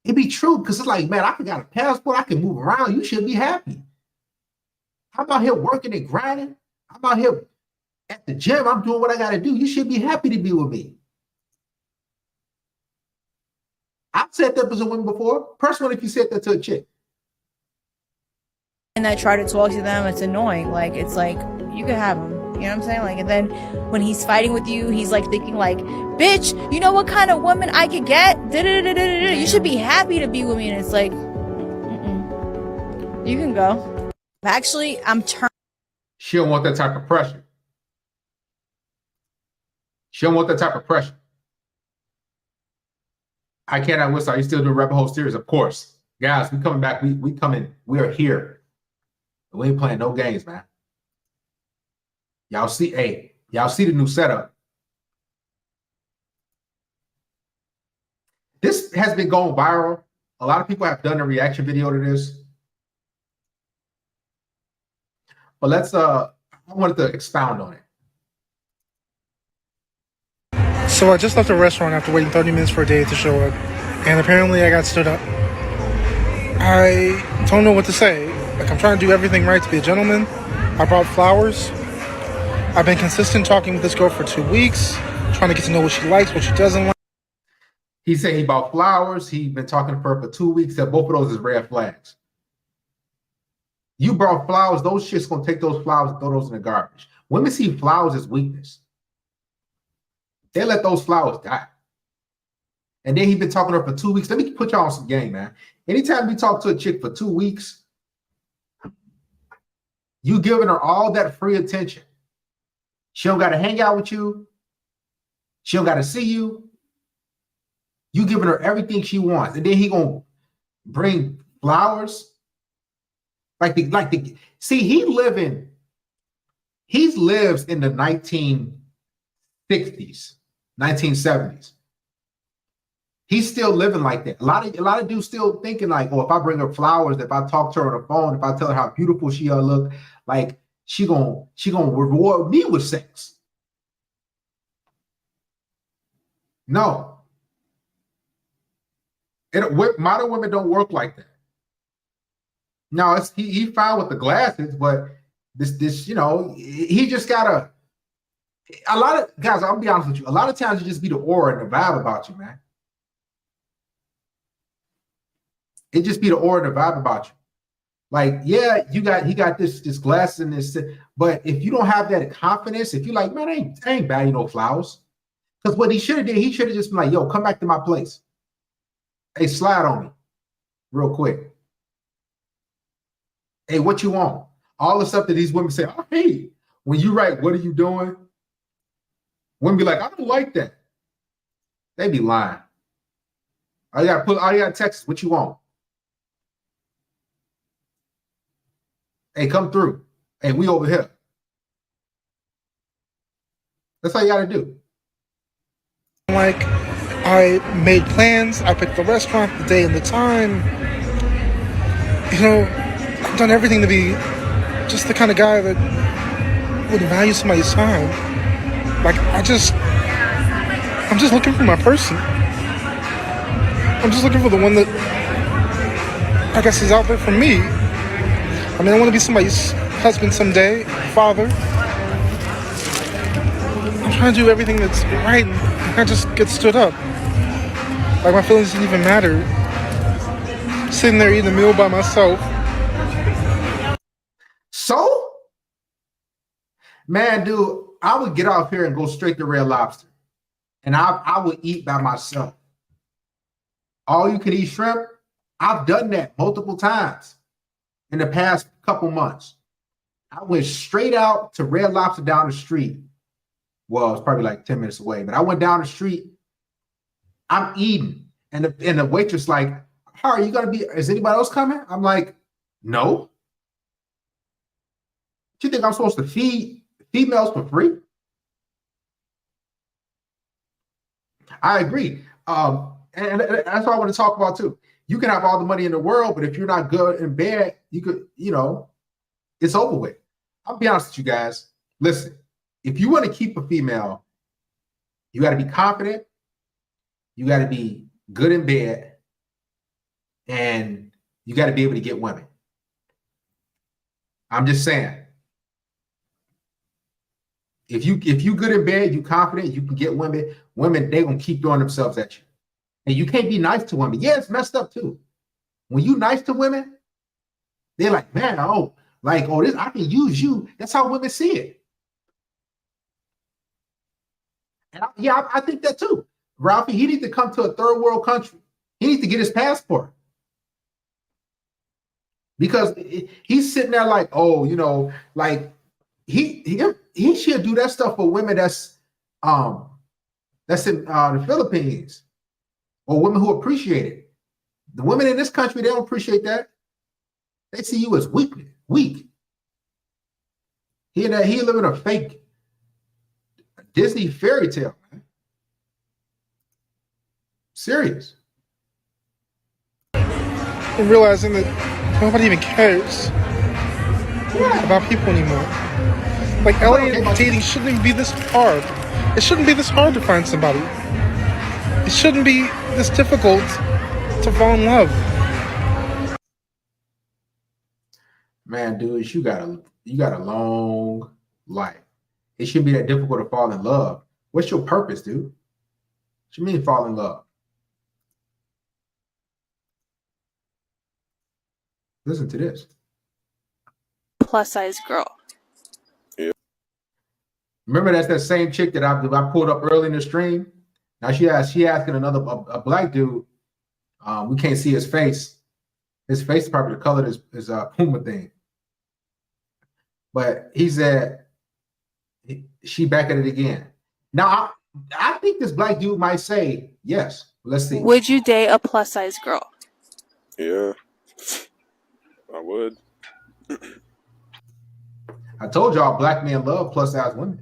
It'd be true because it's like, man, I got a passport, I can move around. You should be happy. I'm out here working and grinding. I'm out here at the gym. I'm doing what I got to do. You should be happy to be with me. I've said that to women before. Press one if you said that to a chick. and I try to talk to them, it's annoying. Like, it's like, you could have him. You know what I'm saying? Like, and then when he's fighting with you, he's like thinking like, bitch, you know what kind of woman I could get? You should be happy to be with me. And it's like, you can go. Actually, I'm turned. She don't want that type of pressure. She don't want that type of pressure. I cannot whistle. Are you still doing Rabbit Hole series? Of course. Guys, we coming back. We coming. We are here. We ain't playing no games, man. Y'all see, hey, y'all see the new setup. This has been going viral. A lot of people have done a reaction video to this. But let's I wanted to expound on it. So I just left the restaurant after waiting 30 minutes for a date to show up, and apparently I got stood up. I don't know what to say. Like, I'm trying to do everything right to be a gentleman. I brought flowers. I've been consistent talking with this girl for 2 weeks, trying to get to know what she likes, what she doesn't like. He said he bought flowers. He's been talking to her for 2 weeks. That both of those is red flags. You brought flowers. Those shit's gonna take those flowers and throw those in the garbage. Women see flowers as weakness. They let those flowers die. And then he's been talking to her for 2 weeks. Let me put y'all on some game, man. Anytime you talk to a chick for 2 weeks, you giving her all that free attention. She don't got to hang out with you. She don't got to see you. You giving her everything she wants. And then he gonna bring flowers. See, he lives in the 1960s, 1970s. He's still living like that. A lot of dudes still thinking like, oh, if I bring her flowers, if I talk to her on the phone, if I tell her how beautiful she look, like she gonna reward me with sex. No. Modern women don't work like that. No, he fine with the glasses, but this, you know, he just gotta. A lot of guys, I'll be honest with you. A lot of times you just be the aura and the vibe about you, man. It just be the aura and the vibe about you. Like, yeah, he got this glasses and this, but if you don't have that confidence, if you're like, man, I ain't buying no flowers. Because what he should have did, he should have just been like, yo, come back to my place. Hey, slide on me real quick. Hey, what you want? All the stuff that these women say, oh, hey, when you write, what are you doing? Women be like, I don't like that. They be lying. All you gotta text, what you want? Hey, come through. Hey, we over here. That's all you gotta do. Like, I made plans, I picked the restaurant, the day and the time. You know, I've done everything to be just the kind of guy that would value somebody's time. Like, I'm just looking for my person. I'm just looking for the one that I guess is out there for me. I mean, I want to be somebody's husband someday, father. I'm trying to do everything that's right, and I just get stood up. Like, my feelings didn't even matter. Sitting there eating a meal by myself. So? Man, dude, I would get off here and go straight to Red Lobster. And I would eat by myself. All you can eat shrimp, I've done that multiple times in the past couple months. I went straight out to Red Lobster down the street. Well, it's probably like 10 minutes away, but I went down the street. I'm eating. And the waitress like, how are you going to be? Is anybody else coming? I'm like, no. You think I'm supposed to feed females for free? I agree. And that's what I want to talk about too. You can have all the money in the world, but if you're not good in bed, you could, you know, it's over with. I'll be honest with you guys. Listen, if you want to keep a female, you got to be confident. You got to be good in bed, and you got to be able to get women. I'm just saying. If you good in bed, you confident, you can get women. Women, they gonna keep throwing themselves at you. And you can't be nice to women. Yeah, it's messed up too. When you nice to women, they're like, man, this, I can use you. That's how women see it. And I think that too. Ralphie, he needs to come to a third world country. He needs to get his passport. Because he's sitting there like, oh, you know, like he should do that stuff for women that's in the Philippines, or women who appreciate it. The women in this country, they don't appreciate that. They see you as weak. He living a fake Disney fairy tale, man. Serious. And realizing that nobody even cares about people anymore. Like, alien dating shouldn't even be this hard. It shouldn't be this hard to find somebody. It shouldn't be this difficult to fall in love. Man, dude, you got a long life. It shouldn't be that difficult to fall in love. What's your purpose, dude? What you mean fall in love? Listen to this. Plus size girl. Remember, that's that same chick that I pulled up early in the stream. Now she asking a black dude. We can't see his face. His face is probably the color of his Puma thing. But he said she back at it again. Now I think this black dude might say yes. Let's see. Would you date a plus size girl? Yeah, I would. I told y'all black men love plus size women.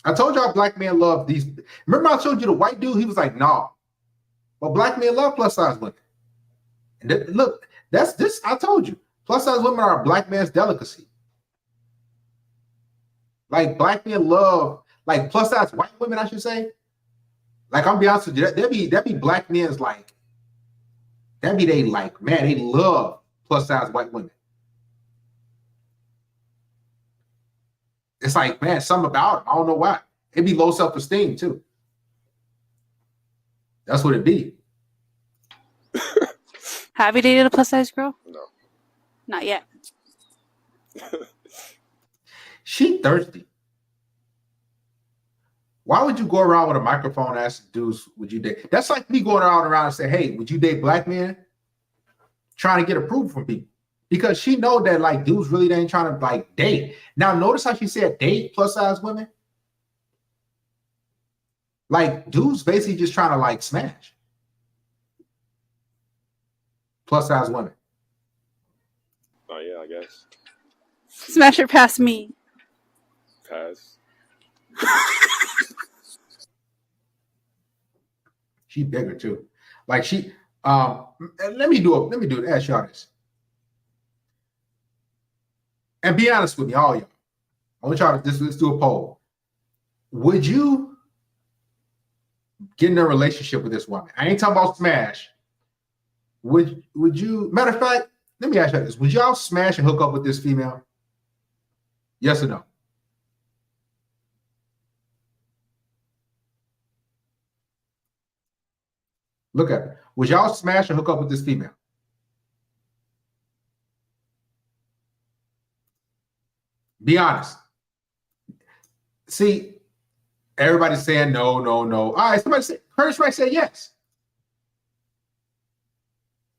I told y'all black men love these. Remember I showed you the white dude? He was like, nah. But black men love plus size women. And look, that's this. I told you, plus size women are a black man's delicacy. Like black men love, like plus size white women, I should say. Like I'm be honest with you, that be black men's like, that be they like, man, they love plus size white women. It's like, man, something about them. I don't know why. It be low self-esteem too. That's what it be. Have you dated a plus size girl? No. Not yet. She thirsty. Why would you go around with a microphone asking dudes, would you date? That's like me going around and say, hey, would you date black men? Trying to get approval from people. Because she know that like dudes really ain't trying to like date. Now notice how she said date plus size women. Like dudes basically just trying to like smash. Plus size women. Oh yeah, I guess. Smash her past me. Pass. She bigger too. Like she let me do it. Ask y'all this. And be honest with me, all y'all. I want y'all to let's do a poll. Would you get in a relationship with this woman? I ain't talking about smash. Would you, matter of fact, let me ask you this. Would y'all smash and hook up with this female? Yes or no? Look at it. Would y'all smash and hook up with this female? Be honest. See, everybody's saying no, no, no. All right, somebody say yes.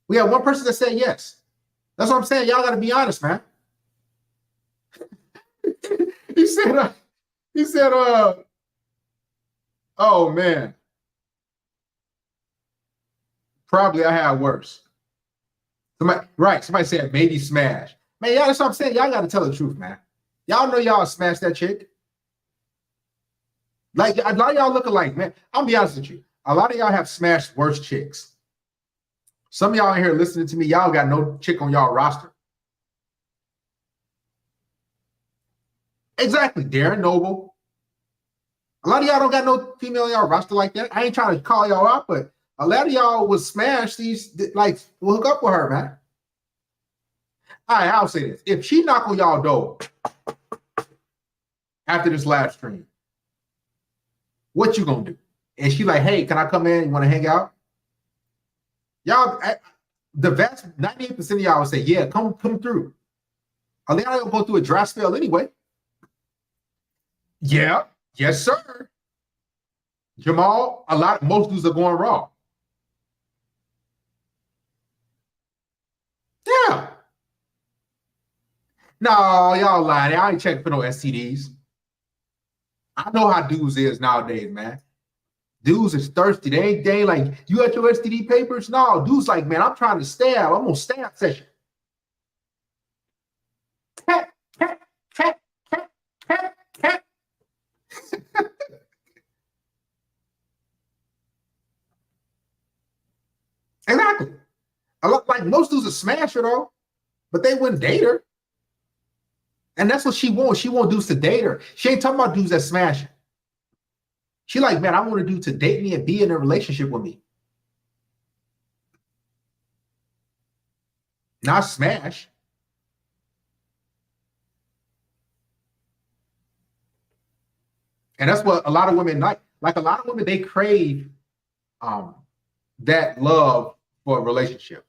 We have one person that said yes. That's what I'm saying. Y'all got to be honest, man. he said, oh man. Probably I had worse. Somebody said maybe smash. Man, y'all, that's what I'm saying. Y'all got to tell the truth, man. Y'all know y'all smashed that chick. Like, a lot of y'all look alike, man. I'll be honest with you. A lot of y'all have smashed worse chicks. Some of y'all in here listening to me, y'all got no chick on y'all roster. Exactly, Darren Noble. A lot of y'all don't got no female on y'all roster like that. I ain't trying to call y'all out, but a lot of y'all would smash these, like, we'll hook up with her, man. All right, I'll say this. If she knock on y'all door after this live stream, what you gonna do? And she like, hey, can I come in? You want to hang out? Y'all, the vast 98% of y'all would say, yeah, come through. A lot of y'all go through a dry spell anyway. Yeah, yes, sir. Jamal, most dudes are going raw. Yeah. No, y'all lying. I ain't checking for no STDs. I know how dudes is nowadays, man. Dudes is thirsty. They ain't like, you got your STD papers? No, dudes like, man, I'm trying to stab. I'm on stab session. Cat. Exactly. A lot, like most dudes are smasher though, but they wouldn't date her. And that's what she wants. She want dudes to date her. She ain't talking about dudes that smash her. She like, man, I want a dude to date me and be in a relationship with me. Not smash. And that's what a lot of women like. Like a lot of women, they crave that love for a relationship.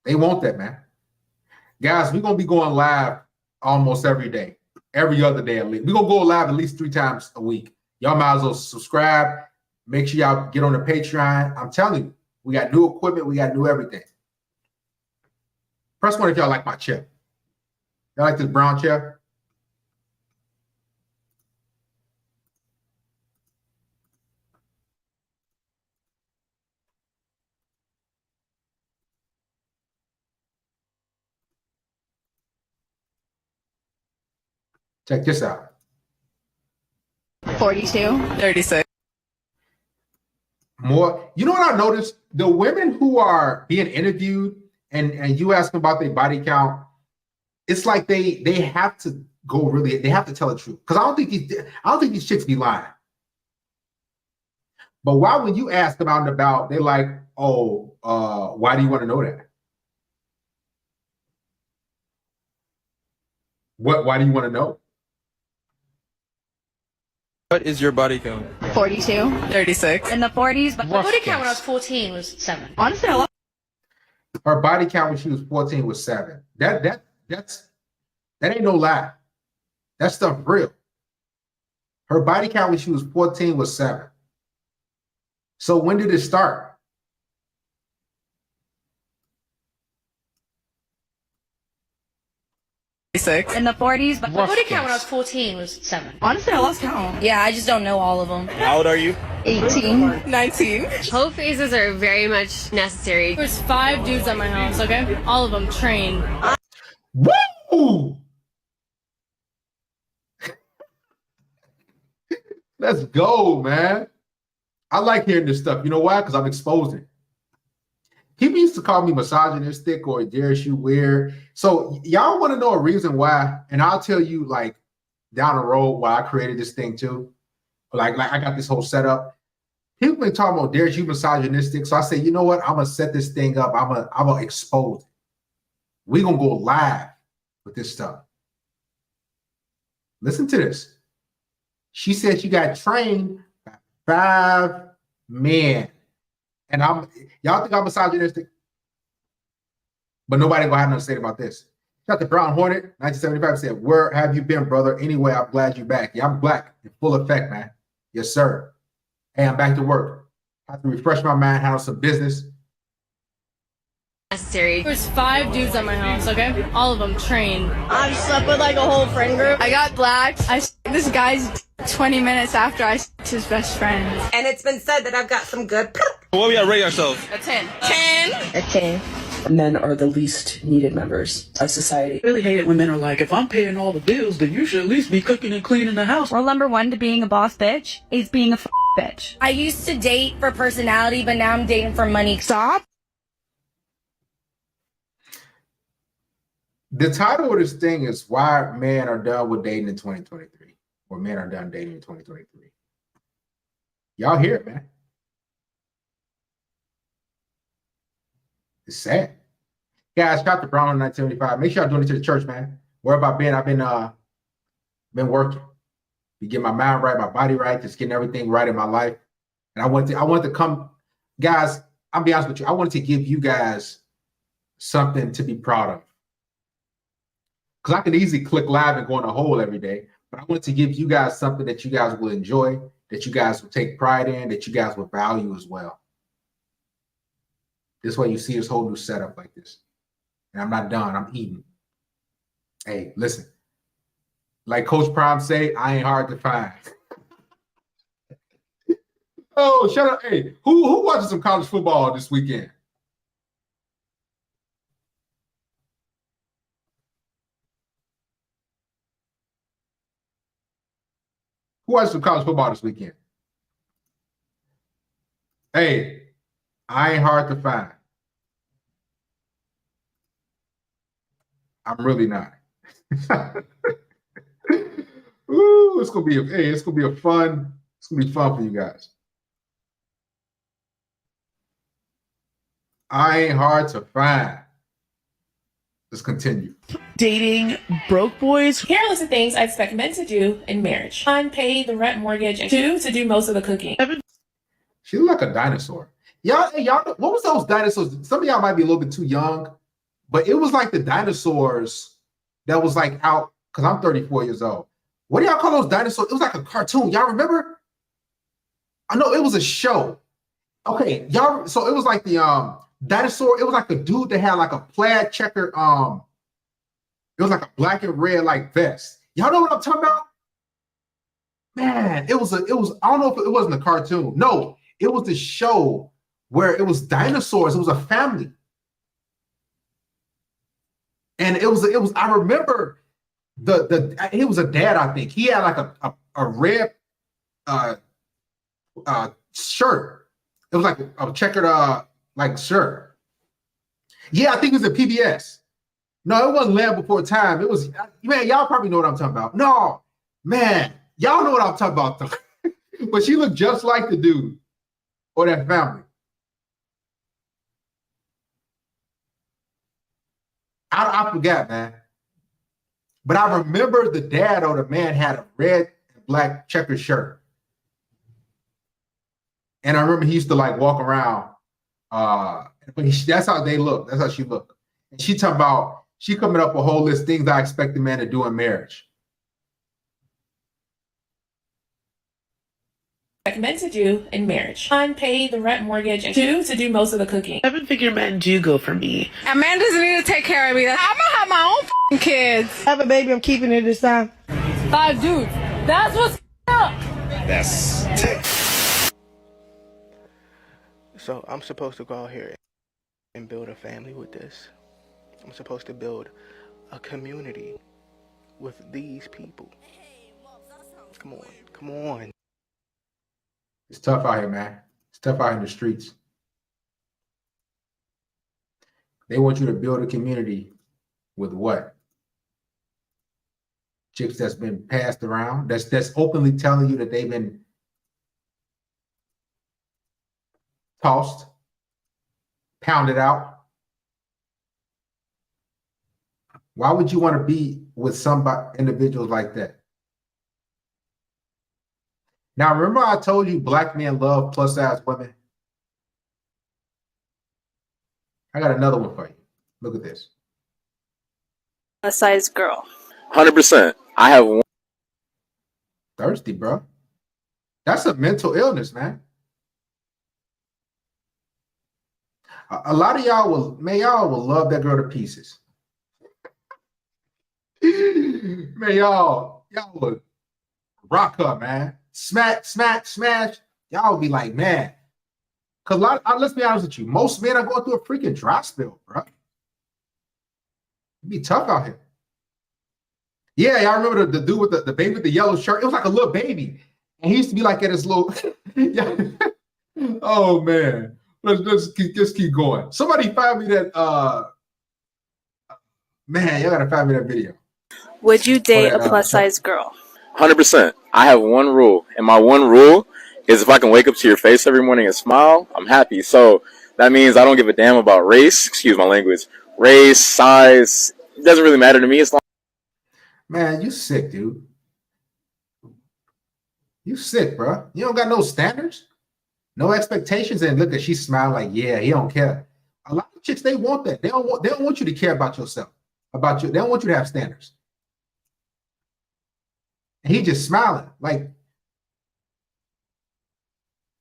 They want that, man. Guys, we're going to be going live almost every day. Every other day at least. We're going to go live at least 3 times a week. Y'all might as well subscribe. Make sure y'all get on the Patreon. I'm telling you, we got new equipment. We got new everything. Press 1 if y'all like my chair. Y'all like this brown chair? Check this out. 42. 36. More. You know what I noticed? The women who are being interviewed and you ask them about their body count, it's like they have to go really. They have to tell the truth because I don't think these chicks be lying. But why when you ask them out and about, they're like, "Oh, why do you want to know that? Why do you want to know?" What is your body count? 42. 36. In the 40s, but Rough body count when I guess. was 14 was 7. Honestly, I love Her body count when she was 14 was 7. That ain't no lie. That stuff real. Her body count when she was 14 was 7. So when did it start? In the 40s, but Rough body count when I was guess. 14 was 7. Honestly, I lost count. Yeah, I just don't know all of them. How old are you? 18. 19. Hoe phases are very much necessary. There's 5 dudes at my house, okay? All of them trained. Woo! Let's go, man. I like hearing this stuff. You know why? Because I'm exposing. People used to call me misogynistic or Darius, you weird. So y'all want to know a reason why? And I'll tell you like down the road why I created this thing too. Like I got this whole setup. People been talking about Darius, you misogynistic. So I say, you know what? I'm gonna set this thing up. I'm gonna expose it. We're gonna go live with this stuff. Listen to this. She said she got trained by 5 men. And y'all think I'm misogynistic? But nobody gonna have nothing to say about this. Got the Brown Hornet, 1975 said, "Where have you been, brother? Anyway, I'm glad you're back." Yeah, I'm black in full effect, man. Yes, sir. Hey, I'm back to work. Have to refresh my mind, handle some business. Necessary. There's 5 dudes at my house, okay? All of them trained. I've slept with like a whole friend group. I got blacked. This guy's 20 minutes after I his best friend. And it's been said that I've got some good. What we gotta rate ourselves? A 10. 10. A 10. Men are the least needed members of society. I really hate it when men are like, if I'm paying all the bills, then you should at least be cooking and cleaning the house. Rule number 1 to being a boss bitch is being a bitch. I used to date for personality, but now I'm dating for money. Stop. The title of this thing is why men are done with dating in 2023, or men are done dating in 2023. Y'all hear it, man. It's sad. Guys, shout out to Brown on 1975. Make sure y'all donate to the church, man. Where have I been? I've been working. Be getting my mind right, my body right, just getting everything right in my life. And I wanted to come, guys, I'll be honest with you. I wanted to give you guys something to be proud of. Because I can easily click live and go in a hole every day. But I wanted to give you guys something that you guys will enjoy, that you guys will take pride in, that you guys will value as well. This way you see this whole new setup like this. And I'm not done. I'm eating. Hey, listen. Like Coach Prime say, I ain't hard to find. Oh, shut up. Hey, who watches some college football this weekend? Who watched some college football this weekend? Hey, I ain't hard to find. I'm really not. Ooh, it's gonna be fun for you guys. I ain't hard to find. Let's continue. Dating broke boys. Here are a list of things I expect men to do in marriage. 1, pay the rent, mortgage, and 2, to do most of the cooking. She look like a dinosaur. Y'all, what was those dinosaurs? Some of y'all might be a little bit too young, but it was like the dinosaurs that was like out, because I'm 34 years old. What do y'all call those dinosaurs? It was like a cartoon. Y'all remember? I know it was a show. Okay, y'all, so it was like the dinosaur, it was like a dude that had like a plaid checker, it was like a black and red like vest. Y'all know what I'm talking about? Man, it was I don't know if it wasn't a cartoon. No, it was the show where it was dinosaurs. It was a family. And it was I remember he was a dad, I think. He had like a red shirt. It was like a checkered like shirt. Yeah, I think it was a PBS. No, it wasn't Land Before Time. It was, man, y'all probably know what I'm talking about. No, man, y'all know what I'm talking about though. But she looked just like the dude or that family. I forgot, man. But I remember the dad or the man had a red and black checkered shirt. And I remember he used to like walk around. That's how they look. That's how she looked. And she talking about, she coming up with a whole list of things I expect a man to do in marriage. Recommend to do in marriage. 1, pay the rent, mortgage, and 2, to do most of the cooking. 7-figure men do go for me. A man doesn't need to take care of me. I'm gonna have my own kids. I have a baby, I'm keeping it this time. 5 dudes. That's what's up. That's so I'm supposed to go out here and build a family with this. I'm supposed to build a community with these people. Come on, come on. It's tough out here, man. It's tough out in the streets. They want you to build a community with what? Chicks that's been passed around, that's openly telling you that they've been tossed, pounded out. Why would you want to be with somebody, individuals like that? Now, remember I told you black men love plus size women? I got another one for you. Look at this. Plus size girl. 100%. I have one. Thirsty, bro. That's a mental illness, man. A lot of y'all will love that girl to pieces. Man, y'all would rock her, man. Smack, smack, smash. Y'all would be like, man. Because let's be honest with you, most men are going through a freaking dry spell, bro. It'd be tough out here. Yeah, y'all remember the dude with the baby with the yellow shirt? It was like a little baby. And he used to be like at his little... Oh, man. Let's just keep going. Somebody find me that... Man, y'all got to find me that video. Would you date a plus size girl? 100%. I have one rule. And my one rule is if I can wake up to your face every morning and smile, I'm happy. So that means I don't give a damn about race. Excuse my language. Race, size. It doesn't really matter to me as long. Man, you sick, dude. You sick, bro. You don't got no standards, no expectations, and look at she smile like, yeah, he don't care. A lot of chicks, they want that. They don't want you to care about yourself, about you. They don't want you to have standards. And he just smiling like,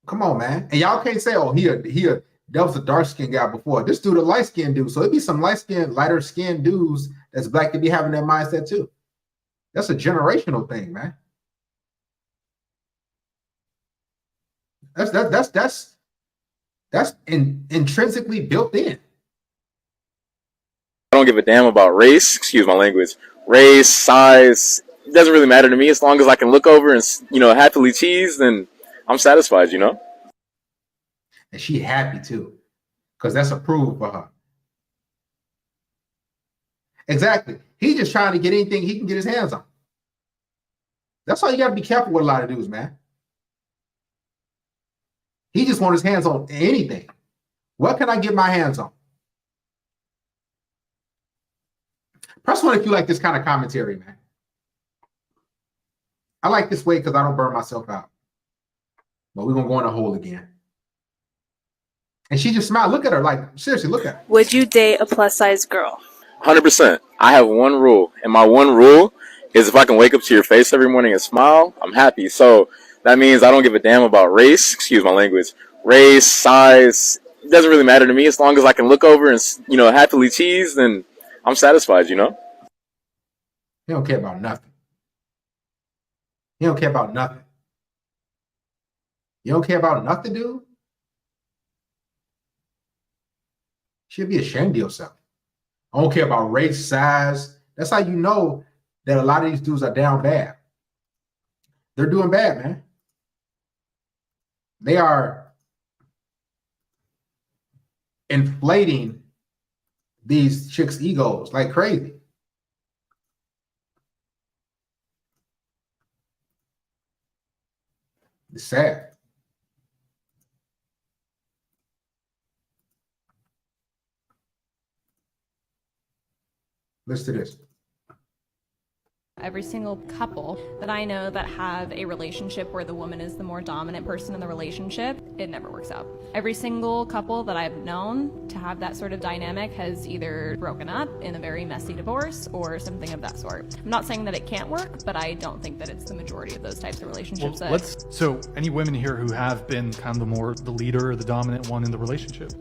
come on, man. And y'all can't say, oh, that was a dark skinned guy before. This dude a light skinned dude. So it'd be some lighter skinned dudes that's black to be having that mindset too. That's a generational thing, man. That's intrinsically built in. I don't give a damn about race. Excuse my language. Race, size. It doesn't really matter to me as long as I can look over and, happily cheese, then I'm satisfied, And she happy too, because that's approved for her. Exactly. He's just trying to get anything he can get his hands on. That's why you got to be careful with a lot of dudes, man. He just wants his hands on anything. What can I get my hands on? Press 1 if you like this kind of commentary, man. I like this way because I don't burn myself out. But we're going to go in a hole again. And she just smiled. Look at her. Like, seriously, look at her. Would you date a plus size girl? 100%. I have one rule. And my one rule is if I can wake up to your face every morning and smile, I'm happy. So that means I don't give a damn about race. Excuse my language. Race, size. It doesn't really matter to me as long as I can look over and, happily cheese, then I'm satisfied, He don't care about nothing. He don't care about nothing. You don't care about nothing, dude? You should be ashamed of yourself. I don't care about race, size. That's how you know that a lot of these dudes are down bad. They're doing bad, man. They are inflating these chicks' egos like crazy. It's sad. Listen to this. Every single couple that I know that have a relationship where the woman is the more dominant person in the relationship, it never works out. Every single couple that I've known to have that sort of dynamic has either broken up in a very messy divorce or something of that sort. I'm not saying that it can't work, but I don't think that it's the majority of those types of relationships. Well, so any women here who have been kind of the leader or the dominant one in the relationship?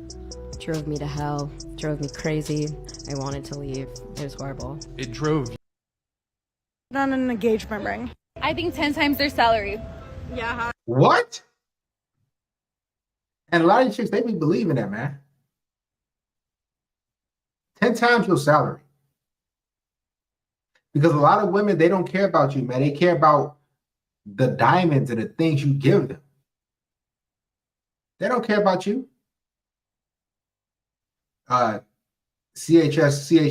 Drove me to hell, drove me crazy. I wanted to leave. It was horrible. It drove on an engagement ring. I think 10 times their salary. Yeah. What? And a lot of chicks, they be believing that, man. 10 times your salary. Because a lot of women, they don't care about you, man. They care about the diamonds and the things you give them. They don't care about you. CH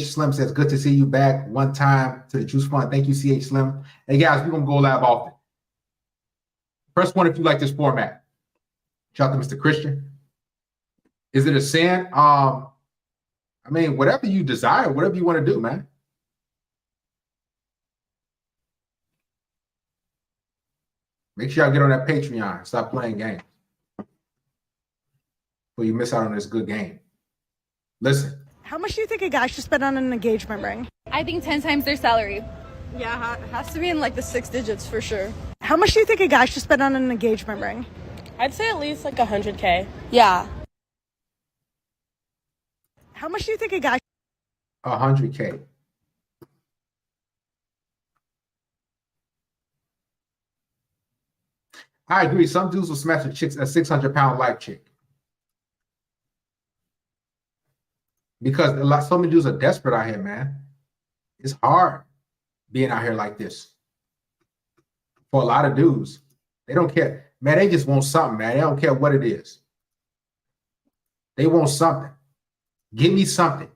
Slim says, good to see you back one time to the Juice Fund. Thank you, CH Slim. Hey, guys, we're going to go live often. Press 1 if you like this format. Shout out to Mr. Christian. Is it a sin? I mean, whatever you desire, whatever you want to do, man. Make sure y'all get on that Patreon. Stop playing games. Before you miss out on this good game. Listen. How much do you think a guy should spend on an engagement ring? I think 10 times their salary. Yeah, it has to be in like the 6 digits for sure. How much do you think a guy should spend on an engagement ring? I'd say at least like 100K. Yeah. How much do you think a guy 100K. I agree. Some dudes will smash a 600-pound life chick. Because so many dudes are desperate out here, man. It's hard being out here like this. For a lot of dudes, they don't care. Man, they just want something, man. They don't care what it is. They want something. Give me something.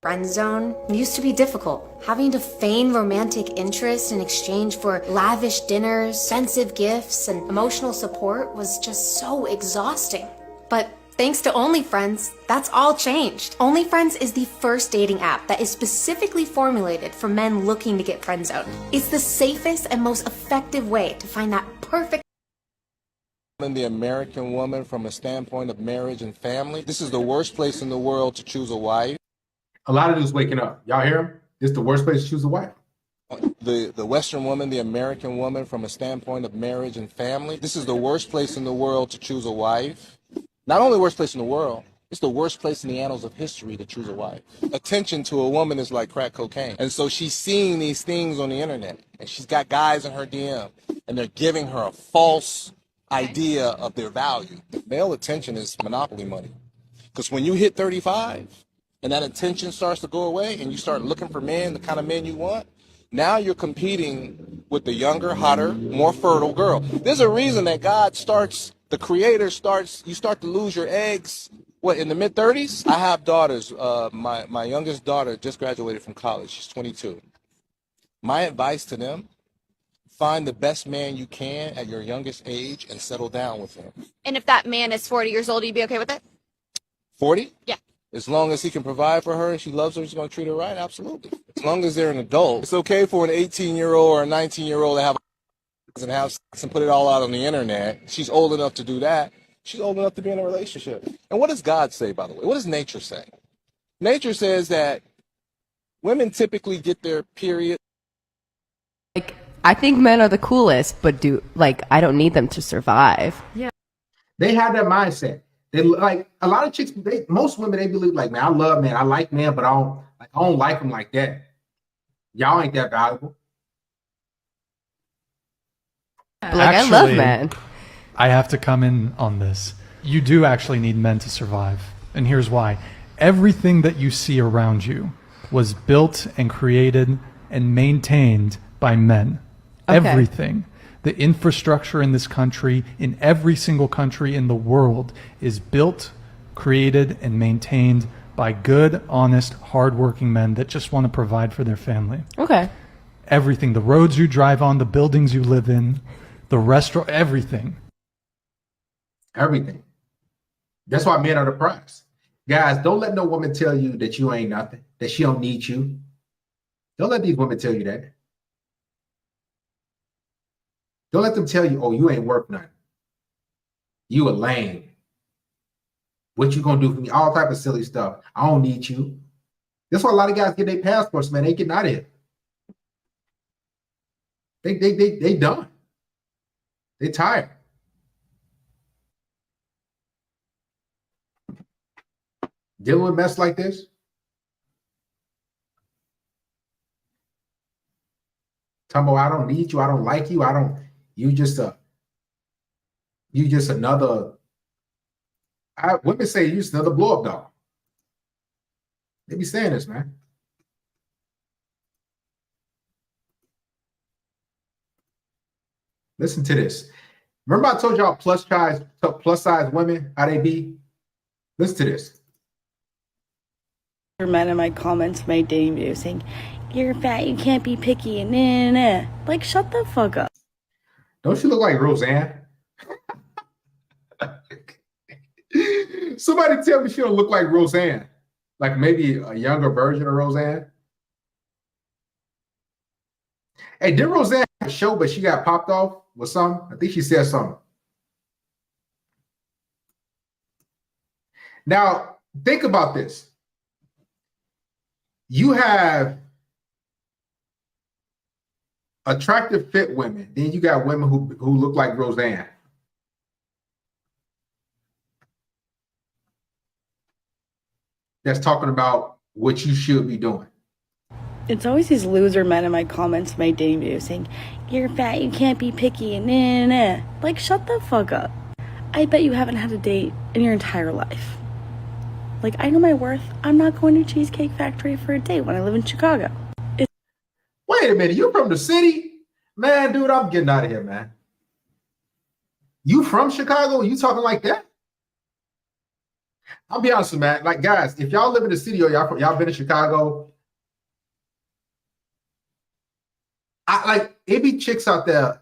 Friend zone used to be difficult. Having to feign romantic interest in exchange for lavish dinners, expensive gifts, and emotional support was just so exhausting. But thanks to OnlyFriends, that's all changed. OnlyFriends is the first dating app that is specifically formulated for men looking to get friend zoned. It's the safest and most effective way to find that perfect The American woman from a standpoint of marriage and family. This is the worst place in the world to choose a wife. A lot of dudes waking up. Y'all hear them? It's the worst place to choose a wife. The Western woman, the American woman from a standpoint of marriage and family. This is the worst place in the world to choose a wife. Not only the worst place in the world, it's the worst place in the annals of history to choose a wife. Attention to a woman is like crack cocaine. And so she's seeing these things on the internet. And she's got guys in her DM. And they're giving her a false idea of their value. Male attention is monopoly money. Because when you hit 35, and that attention starts to go away, and you start looking for men, the kind of men you want, now you're competing with the younger, hotter, more fertile girl. There's a reason that God starts, the Creator starts, you start to lose your eggs, in the mid-30s? I have daughters. My youngest daughter just graduated from college. She's 22. My advice to them, find the best man you can at your youngest age and settle down with him. And if that man is 40 years old, you'd be okay with it? 40? Yeah. As long as he can provide for her and she loves her, he's going to treat her right, absolutely. As long as they're an adult. It's okay for an 18-year-old or a 19-year-old to have sex and put it all out on the internet. She's old enough to do that. She's old enough to be in a relationship. And what does God say, by the way? What does nature say? Nature says that women typically get their period. I think men are the coolest, but I don't need them to survive. Yeah. They have that mindset. They like a lot of chicks. Most women, they believe like, man, I love men, I like men, but I don't like them like that. Y'all ain't that valuable. Actually, I love men. I have to come in on this. You do actually need men to survive. And here's why. Everything that you see around you was built and created and maintained by men. Okay. Everything. The infrastructure in this country, in every single country in the world, is built, created, and maintained by good, honest, hardworking men that just want to provide for their family. Okay. Everything. The roads you drive on, the buildings you live in, the restaurant, everything. Everything. That's why men are the prize. Guys, don't let no woman tell you that you ain't nothing, that she don't need you. Don't let these women tell you that. Don't let them tell you, oh, you ain't worth nothing. You a lame. What you gonna do for me? All type of silly stuff. I don't need you. That's why a lot of guys get their passports, man. They getting out of here. They done. They tired. Dealing with mess like this. Tumbo, I don't need you. I don't like you. You just another. Women say you just another blow up dog. They be saying this, man. Listen to this. Remember I told y'all plus size women, how they be? Listen to this. Men in my comments, my dating video saying, "You're fat, you can't be picky," and nah. Like, shut the fuck up. Don't you look like Roseanne? Somebody tell me she don't look like Roseanne. Like maybe a younger version of Roseanne. Hey, did Roseanne have a show, but she got popped off with something? I think she said something. Now, think about this. You have attractive, fit women. Then you got women who look like Roseanne. That's talking about what you should be doing. It's always these loser men in my comments, my dating video saying, "You're fat, you can't be picky," and nah. Like, shut the fuck up. I bet you haven't had a date in your entire life. Like, I know my worth. I'm not going to Cheesecake Factory for a date when I live in Chicago. Wait a minute, you from the city? Man, dude, I'm getting out of here, man. You from Chicago? You talking like that? I'll be honest with you, man. Like, guys, if y'all live in the city or y'all been in Chicago, it be chicks out there.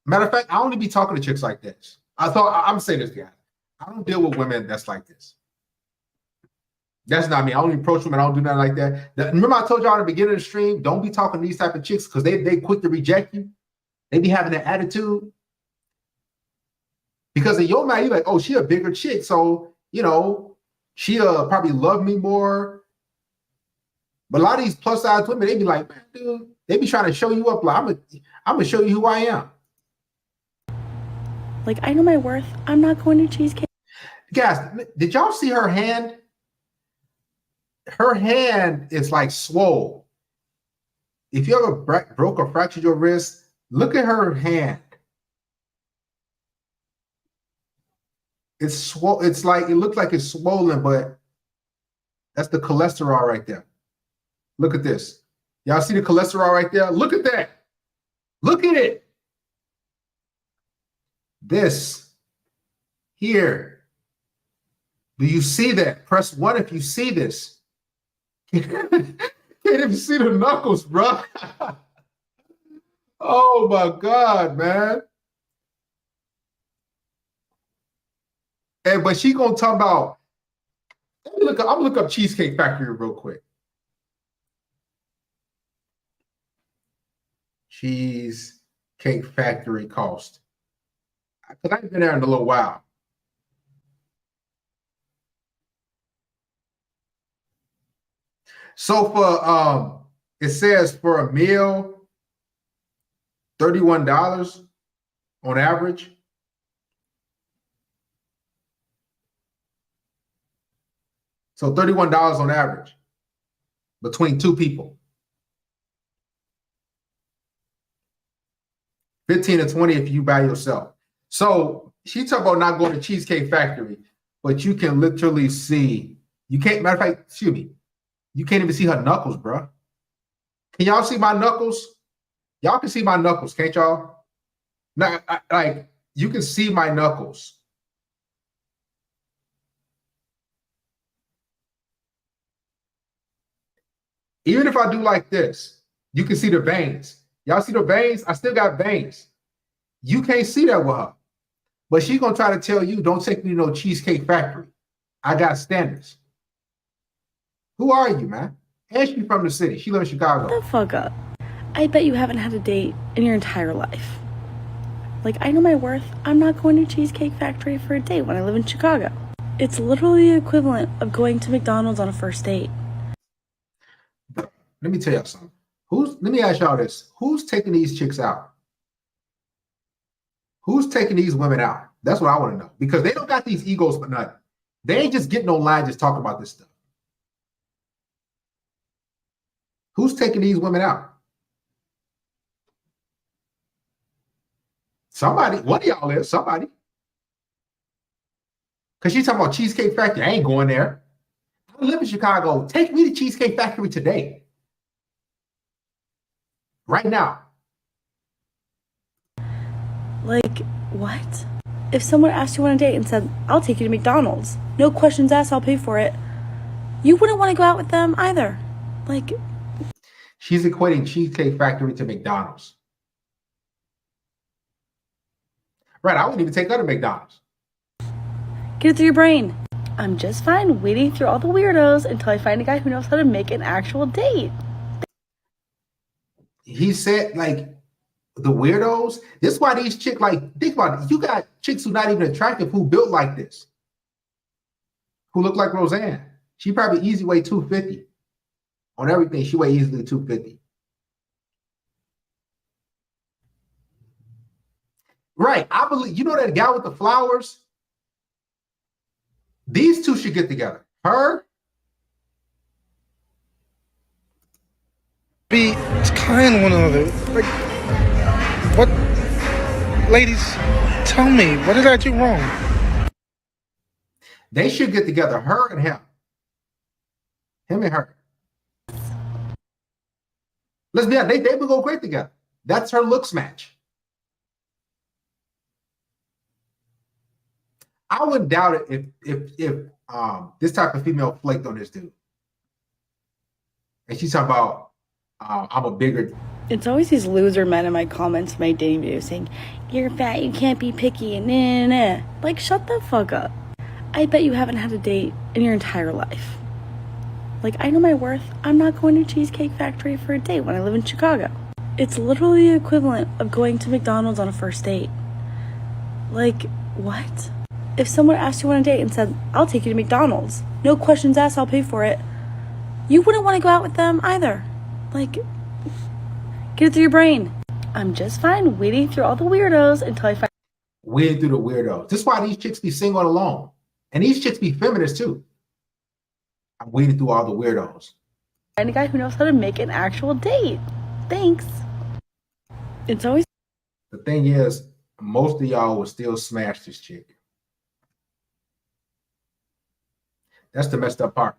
Matter of fact, I only be talking to chicks like this. I'm gonna say this, guy. I don't deal with women that's like this. That's not me. I only approach women. I don't do nothing like that. Remember I told y'all in the beginning of the stream, don't be talking to these type of chicks because they quick to reject you. They be having that attitude. Because in your mind, you're like, oh, she a bigger chick. So, she'll probably love me more. But a lot of these plus size women, they be like, man, dude, they be trying to show you up. Like, I'm gonna show you who I am. Like, I know my worth. I'm not going to Cheesecake. Guys, did y'all see her hand? Her hand is like swole. If you ever broke or fractured your wrist, look at her hand. It's swollen. It's like it looks like it's swollen, but that's the cholesterol right there. Look at this. Y'all see the cholesterol right there? Look at that. Look at it. This here. Do you see that? Press 1 if you see this. Can't even see the knuckles, bro. Oh my God, man. But she gonna talk about. I'm gonna look up Cheesecake Factory real quick. Cheesecake Factory cost. Because I've been there in a little while. So for it says for a meal, $31 on average. So $31 on average between two people. 15 to 20 if you by yourself. So She talking about not going to Cheesecake Factory, but you can literally see. You can't. Matter of fact, excuse me. You can't even see her knuckles, bro. Can y'all see my knuckles? Y'all can see my knuckles, can't y'all? Now, like you can see my knuckles. Even if I do like this, you can see the veins. Y'all see the veins? I still got veins. You can't see that with her. But she's going to try to tell you, don't take me to no Cheesecake Factory. I got standards. Who are you, man? And she's from the city. She lives in Chicago. Shut the fuck up. I bet you haven't had a date in your entire life. Like, I know my worth. I'm not going to Cheesecake Factory for a date when I live in Chicago. It's literally the equivalent of going to McDonald's on a first date. Let me tell y'all something. Let me ask y'all this. Who's taking these chicks out? Who's taking these women out? That's what I want to know. Because they don't got these egos for nothing. They ain't just getting online just talking about this stuff. Who's taking these women out? Somebody. One of y'all is. Somebody. Because she's talking about Cheesecake Factory. I ain't going there. I live in Chicago. Take me to Cheesecake Factory today. Right now. Like, what? If someone asked you on a date and said, I'll take you to McDonald's, no questions asked, I'll pay for it, you wouldn't want to go out with them either. Like, she's equating Cheesecake Factory to McDonald's. Right, I wouldn't even take her to McDonald's. Get it through your brain. I'm just fine waiting through all the weirdos until I find a guy who knows how to make an actual date. He said, like, the weirdos. This is why these chicks, like, think about it. You got chicks who not even attractive who built like this, who look like Roseanne. She probably easy weigh 250 on everything. She weigh easily 250. Right. I believe, you know that guy with the flowers? These two should get together. Her. Be kind of one another. Like, what? Ladies, tell me, what did I do wrong? They should get together. Her and him. Him and her. Let's be honest. They would go great together. That's her looks match. I wouldn't doubt it if this type of female flaked on this dude. And she's talking about I'm a bigger. It's always these loser men in my comments, my dating videos saying, you're fat, you can't be picky, and nah, nah, nah. Like, shut the fuck up. I bet you haven't had a date in your entire life. Like, I know my worth. I'm not going to Cheesecake Factory for a date when I live in Chicago. It's literally the equivalent of going to McDonald's on a first date. Like, what? If someone asked you on a date and said, I'll take you to McDonald's, no questions asked, I'll pay for it, you wouldn't want to go out with them either. Like, get it through your brain. I'm just fine waiting through all the weirdos until I find. Wade through the weirdos. This is why these chicks be single and alone. And these chicks be feminists too. I'm waiting through all the weirdos. Find a guy who knows how to make an actual date. Thanks. It's always. The thing is, most of y'all will still smash this chick. That's the messed up part.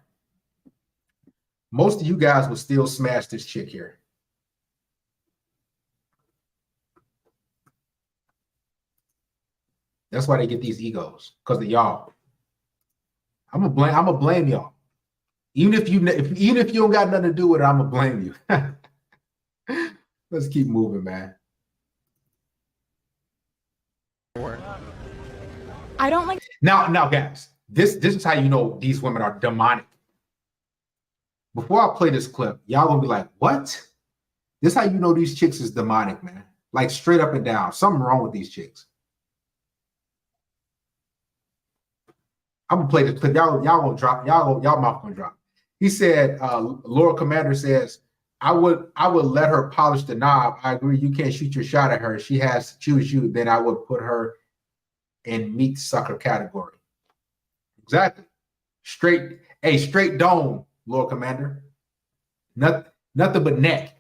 Most of you guys will still smash this chick here. That's why they get these egos, because of y'all. I'm gonna blame y'all. Even if you don't got nothing to do with it, I'm gonna blame you. Let's keep moving, man. I don't like. Now, guys, this is how you know these women are demonic. Before I play this clip, y'all gonna be like, "What?" This is how you know these chicks is demonic, man. Like straight up and down. Something wrong with these chicks. I'm gonna play this clip. Y'all gonna drop. Y'all mouth gonna drop. He said, Laura Commander says, I would let her polish the knob. I agree. You can't shoot your shot at her. She has to choose you. Then I would put her in meat sucker category. Exactly. Straight dome, Lord Commander. Nothing but neck.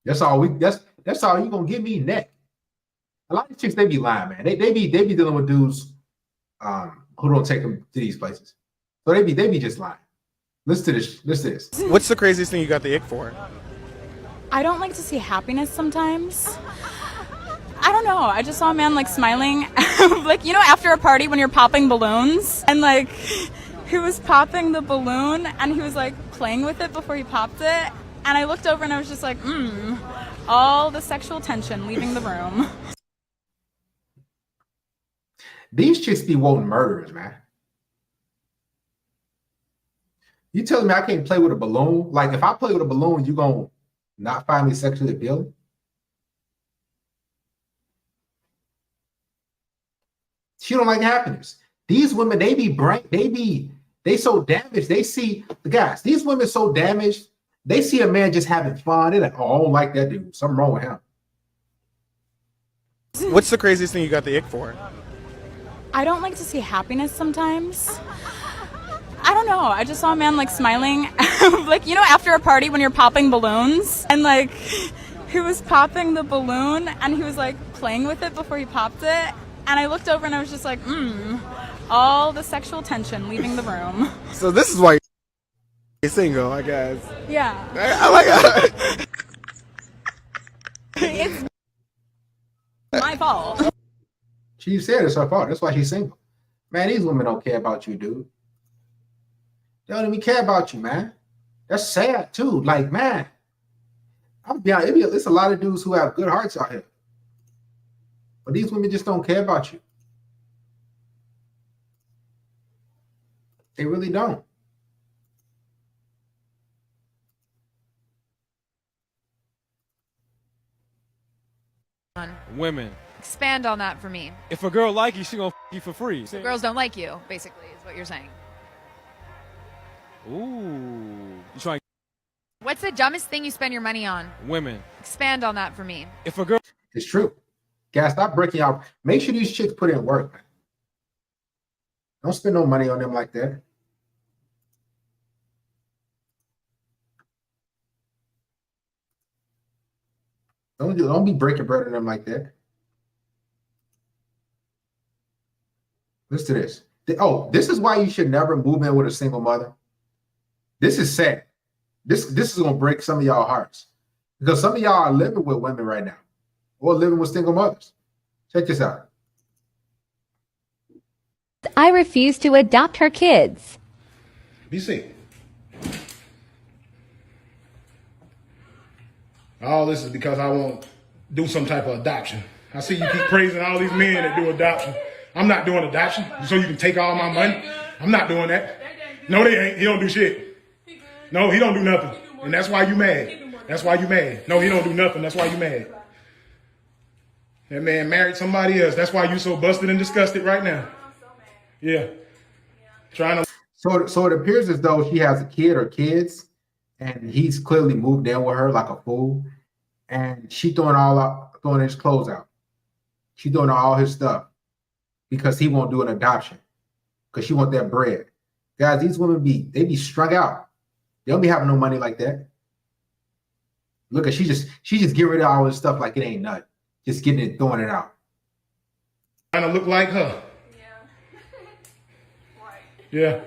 That's all you gonna give me, neck. A lot of chicks, they be lying, man. They be dealing with dudes who don't take them to these places. So they be just lying. Listen to this. What's the craziest thing you got the ick for? I don't like to see happiness sometimes. I don't know. I just saw a man like smiling, like, you know, after a party when you're popping balloons, and like he was popping the balloon and he was like playing with it before he popped it. And I looked over and I was just like, all the sexual tension leaving the room. These chicks be wanting murderers, man. You telling me I can't play with a balloon? Like, if I play with a balloon, you gonna not find me sexually appealing? She don't like happiness. These women, they so damaged. They see the guys. These women so damaged. They see a man just having fun. They're like, oh, I don't like that dude. Something wrong with him. What's the craziest thing you got the ick for? I don't like to see happiness sometimes. I don't know. I just saw a man like smiling, like, you know, after a party when you're popping balloons, and like he was popping the balloon and he was like playing with it before he popped it. And I looked over and I was just like, all the sexual tension leaving the room. So this is why you're single, I guess. Yeah. I like that. It's my fault. She said it's her fault. That's why she's single. Man, these women don't care about you, dude. They don't even care about you, man. That's sad, too. Like, man, I'll be honest, it's a lot of dudes who have good hearts out here. But these women just don't care about you. They really don't. Women. Expand on that for me. If a girl like you, she gonna f you for free. So girls don't like you, basically, is what you're saying. Ooh. You trying? What's the dumbest thing you spend your money on? Women. Expand on that for me. If a girl. It's true. Guys, stop breaking out. Make sure these chicks put in work, man. Don't spend no money on them like that. Don't be breaking bread on them like that. Listen to this. This is why you should never move in with a single mother. This is sad. This is gonna break some of y'all hearts, because some of y'all are living with women right now, or living with single mothers. Check this out. I refuse to adopt her kids. BC. All this is because I won't do some type of adoption. I see you keep praising all these men that do adoption. I'm not doing adoption, so you can take all my money. I'm not doing that. No, they ain't. He don't do shit. No, he don't do nothing. And that's why you mad. That's why you mad. No, he don't do nothing. That's why you mad. That man married somebody else. That's why you so busted and disgusted right now. Yeah. Trying to. So it appears as though she has a kid or kids, and he's clearly moved in with her like a fool, and she throwing his clothes out. She throwing all his stuff because he won't do an adoption, because she want that bread. Guys, these women they be strung out. They don't be having no money like that. Look at she just getting rid of all this stuff like it ain't nothing. Just getting it, throwing it out. Trying to look like her. Yeah.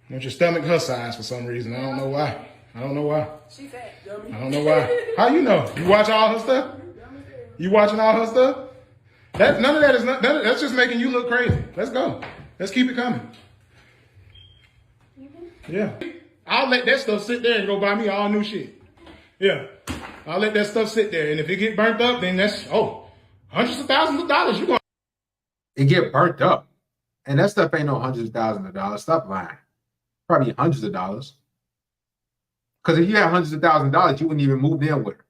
Want your stomach her size for some reason. I don't know why. I don't know why. She said, I don't know why. How you know? You watch all her stuff? You watching all her stuff? None of that is that's just making you look crazy. Let's go. Let's keep it coming. Yeah. I'll let that stuff sit there and go buy me all new shit. Yeah. I'll let that stuff sit there. And if it get burnt up, then that's hundreds of thousands of dollars. You going it get burnt up. And that stuff ain't no hundreds of thousands of dollars. Stop lying. Probably hundreds of dollars. Because if you had hundreds of thousands of dollars, you wouldn't even move in with her.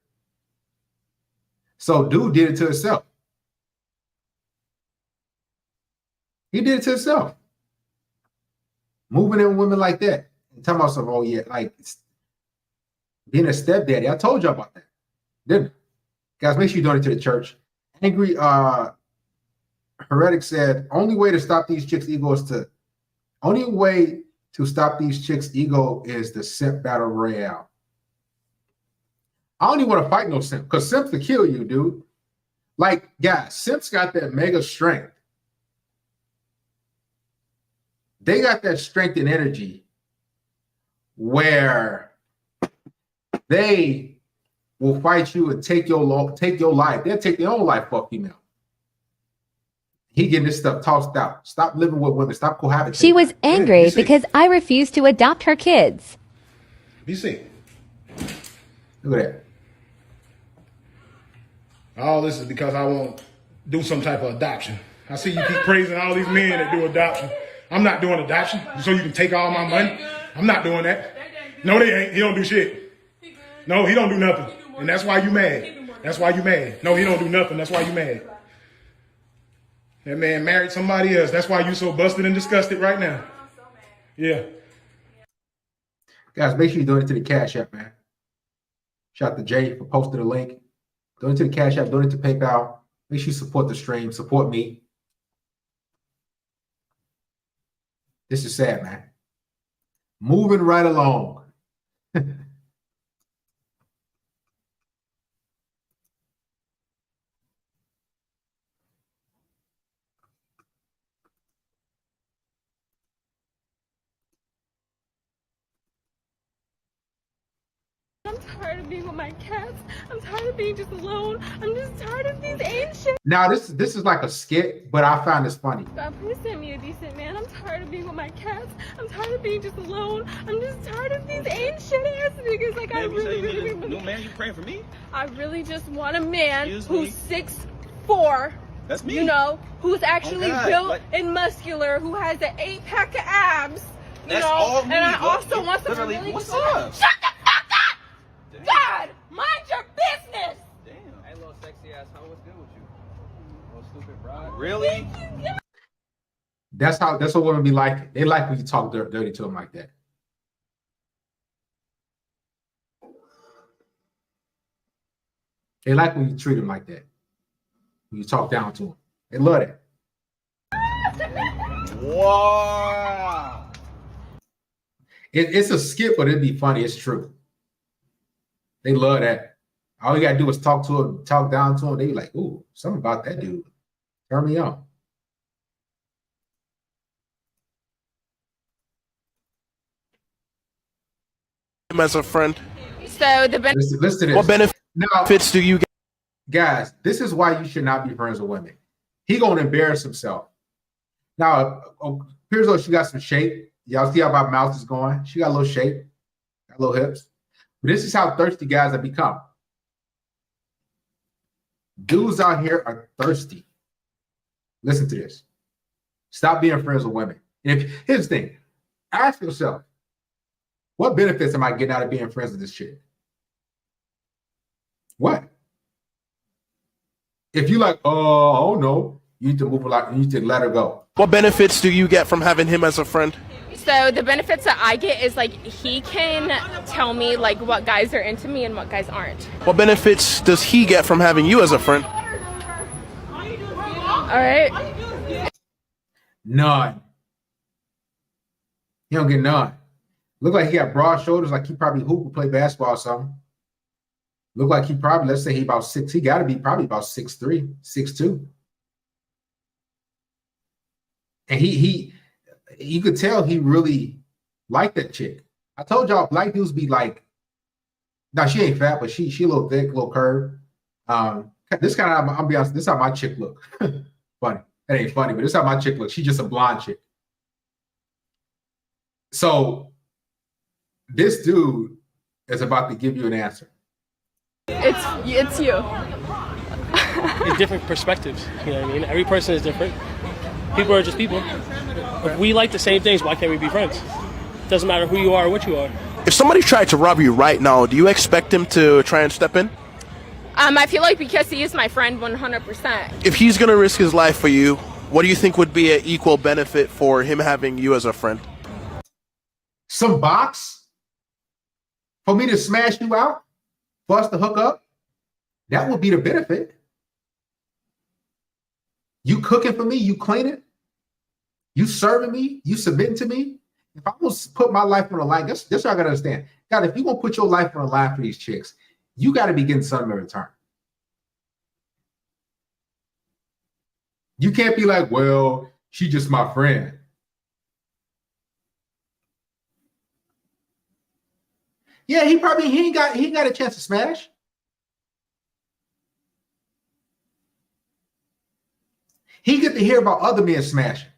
So dude did it to himself. He did it to himself. Moving in with women like that. And talking about some, like being a stepdaddy. I told you about that. Didn't I? Guys, make sure you donate to the church. Angry Heretic said, only way to stop these chicks' ego is the simp battle royale. I don't even want to fight no simp because simps will kill you, dude. Like, guys, simps got that mega strength. They got that strength and energy where they will fight you and take your life. They'll take their own life, fuck female. He getting this stuff tossed out. Stop living with women. Stop cohabitating. She was angry because I refused to adopt her kids. Be sick. Look at that. All this is because I won't do some type of adoption. I see you keep praising all these men that do adoption. I'm not doing adoption so you can take all my money. I'm not doing that. No, they ain't. He don't do shit. No, he don't do nothing. And that's why you mad. That's why you mad. No, he don't do nothing. That's why you mad. That man married somebody else. That's why you so busted and disgusted right now. Yeah. Guys, make sure you donate to the Cash App, man. Shout out to Jay for posting the link. Donate to the Cash App, donate to PayPal. Make sure you support the stream, support me. This is sad, man. Moving right along. I'm tired of being with my cats. I'm tired of being just alone. I'm just tired of these ancient. Now, this is like a skit, but I found this funny. God, please send me a decent man. I'm tired of being with my cats. I'm tired of being just alone. I'm just tired of these ancient ass niggas. Like, I really No man, you praying for me? I really just want a man who's 6'4". That's me. You know, who's actually God, built like- and muscular, who has an 8-pack of abs. You That's know, all and me. I What- also want some literally, really what's good- up? Shut the fuck up! God, mind your business. Damn. Hey, little sexy ass, how was good with you? Little stupid bride. Really? That's what women be like. They like when you talk dirty to them like that. They like when you treat them like that. When you talk down to them. They love that. Wow. It's a skit, but it'd be funny. It's true. They love that. All you gotta do is talk to him, talk down to him. They be like, ooh, something about that dude. Turn me on. Him as a friend. So the Listen to this. What benefits do you get? Guys, this is why you should not be friends with women. He gonna embarrass himself. Now, here's though she got some shape. Y'all see how my mouth is going? She got a little shape, got little hips. But this is how thirsty guys have become. Dudes out here are thirsty. Listen to this. Stop being friends with women. And here's the thing. Ask yourself, what benefits am I getting out of being friends with this chick? What? If you like, oh, I don't know, you need to move like you need to let her go. What benefits do you get from having him as a friend? So the benefits that I get is like he can tell me like what guys are into me and what guys aren't. What benefits does he get from having you as a friend? All right. None. He don't get none. Look like he got broad shoulders, like he probably hoop or play basketball or something. Look like he probably, let's say he about 6. He got to be probably about 6'3", 6'2". And you could tell he really liked that chick. I told y'all black dudes be like, now she ain't fat, but she a little thick, a little curved. This kind of, I'll be honest, this is how my chick look. Funny. That ain't funny, but this is how my chick looks. She's just a blonde chick. So this dude is about to give you an answer. It's you. It's different perspectives. You know what I mean? Every person is different. People are just people. If we like the same things, why can't we be friends? Doesn't matter who you are or what you are. If somebody tried to rob you right now, do you expect him to try and step in? I feel like because he is my friend 100%. If he's going to risk his life for you, what do you think would be an equal benefit for him having you as a friend? Some box for me to smash you out, for us to hook up, that would be the benefit. You cooking for me, you cleaning, you serving me, you submitting to me. If I was put my life on the line, this I gotta understand. God, if you're gonna put your life on the line for these chicks, you got to be getting something in return. You can't be like, well, she's just my friend. Yeah, he ain't got a chance to smash. He get to hear about other men smashing.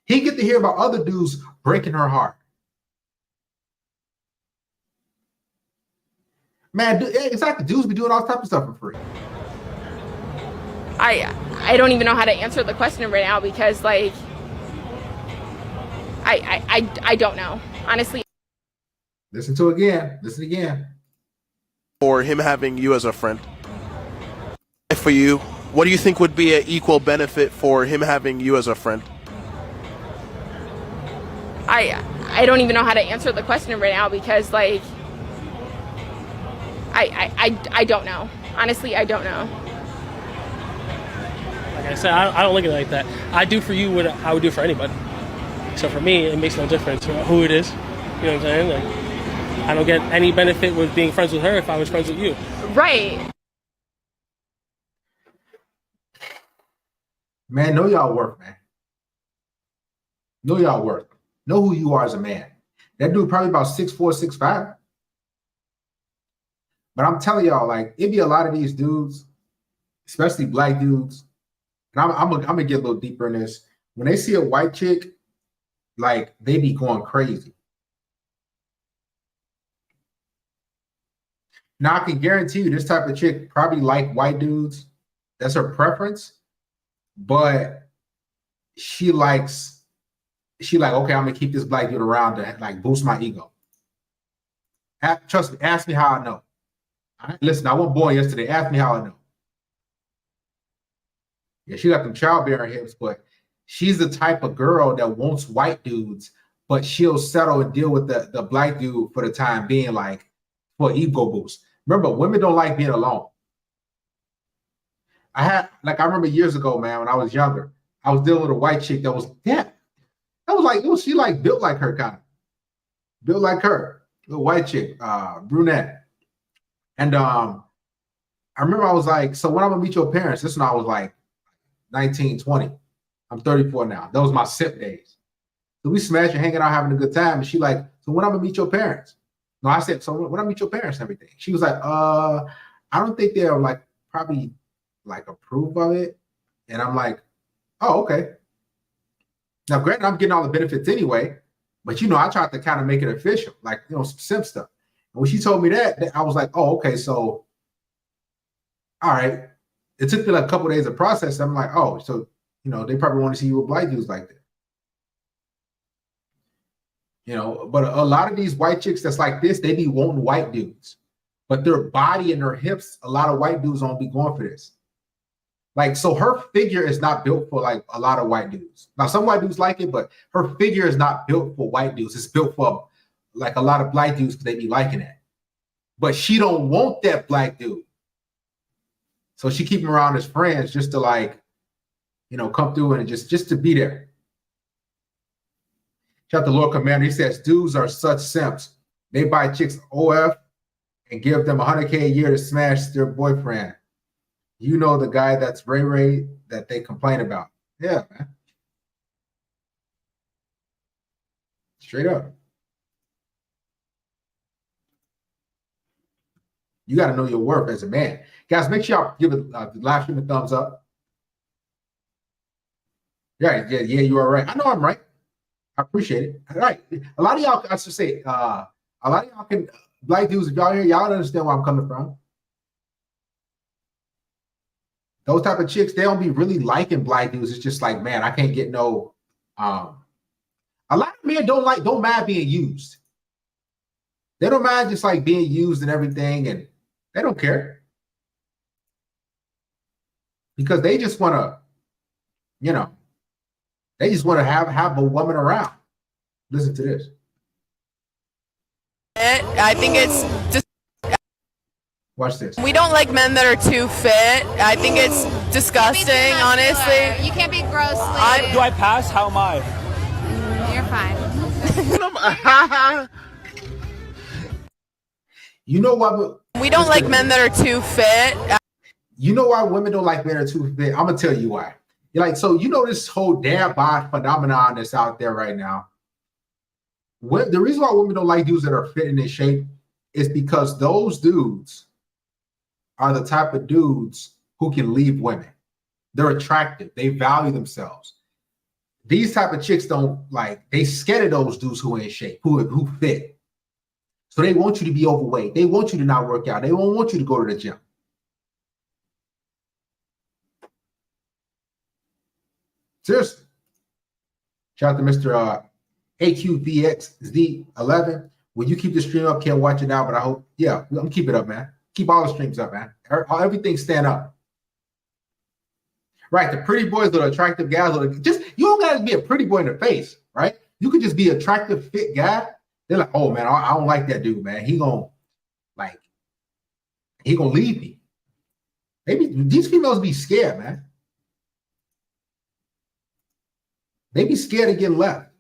He get to hear about other dudes breaking her heart. Man, exactly. Dudes be doing all type of stuff for free. I don't even know how to answer the question right now because like I don't know. Honestly. Listen to it again. Listen again. For him having you as a friend. For you, what do you think would be an equal benefit for him having you as a friend? I don't even know how to answer the question right now because like I don't know. Honestly, I don't know. Like I said, I don't look at it like that. I do for you what I would do for anybody. So for me, it makes no difference who it is. You know what I'm saying? Like, I don't get any benefit with being friends with her if I was friends with you. Right. Man, know y'all worth, man. Know y'all worth. Know who you are as a man. That dude probably about 6'4", 6'5". But I'm telling y'all, like, it be a lot of these dudes, especially black dudes, and I'm gonna get a little deeper in this. When they see a white chick, like, they be going crazy. Now, I can guarantee you this type of chick probably like white dudes. That's her preference. But she like, okay, I'm gonna keep this black dude around to like boost my ego. Trust me, ask me how I know. All right? Listen, I wasn't born yesterday. Ask me how I know. Yeah, she got them childbearing hips, but she's the type of girl that wants white dudes, but she'll settle and deal with the black dude for the time being, like for ego boost. Remember, women don't like being alone. I remember years ago, man, when I was younger, I was dealing with a white chick that was, she like built like her kind of. Built like her. Little white chick, brunette. And I remember I was like, so when I'm gonna meet your parents, this when I was like 19, 20. I'm 34 now. Those was my simp days. So we smashing, hanging out, having a good time. And she like, so when I'm gonna meet your parents? No, I said, so when I meet your parents and everything. She was like, I don't think they're like probably like approve of it. And I'm like, oh, okay. Now, granted, I'm getting all the benefits anyway, but I tried to kind of make it official, like, some simp stuff. And when she told me that, I was like, oh, okay, so, all right. It took me like a couple of days of process. I'm like, oh, so, they probably want to see you with black dudes like that. But a lot of these white chicks that's like this, they be wanting white dudes. But their body and their hips, a lot of white dudes don't be going for this. Like, so her figure is not built for like a lot of white dudes. Now, some white dudes like it, but her figure is not built for white dudes. It's built for like a lot of black dudes because they be liking it. But she don't want that black dude. So she keep him around as friends just to like, come through and just to be there. Shout out to Lord Commander. He says, dudes are such simps. They buy chicks OF and give them $100K a year to smash their boyfriend. The guy that's Ray Ray that they complain about. Yeah, man. Straight up. You got to know your worth as a man. Guys, make sure y'all give it the live stream a thumbs up. Yeah, you are right. I know I'm right. I appreciate it. All right. A lot of y'all, I should say, a lot of y'all can, black dudes, if y'all here, y'all understand where I'm coming from. Those type of chicks, they don't be really liking black dudes. It's just like, man, I can't get no. A lot of men don't mind being used. They don't mind just like being used and everything, and they don't care because they just want to, they just want to have a woman around. Listen to this. I think it's just. Watch this. We don't like men that are too fit. I think it's disgusting, honestly. You can't be grossly. Do I pass? How am I? You're fine. You know what? We don't like men that are too fit. You know why women don't like men that are too fit? I'm gonna tell you why. You're like, so you know this whole dad bod phenomenon that's out there right now. The reason why women don't like dudes that are fit in their shape is because those dudes are the type of dudes who can leave women. They're attractive. They value themselves. These type of chicks don't like, they scared of those dudes who are in shape, who fit. So they want you to be overweight. They want you to not work out. They don't want you to go to the gym. Seriously. Shout out to Mr. AQVXZ11. When you keep the stream up, can't watch it now, but I hope, yeah, I'm keep it up, man. Keep all the streams up, man. Everything stand up. Right, the pretty boys, the attractive guys, just you don't gotta be a pretty boy in the face, right? You could just be an attractive, fit guy. They're like, oh man, I don't like that dude, man. He gonna leave me. Maybe these females be scared, man. They be scared of getting left.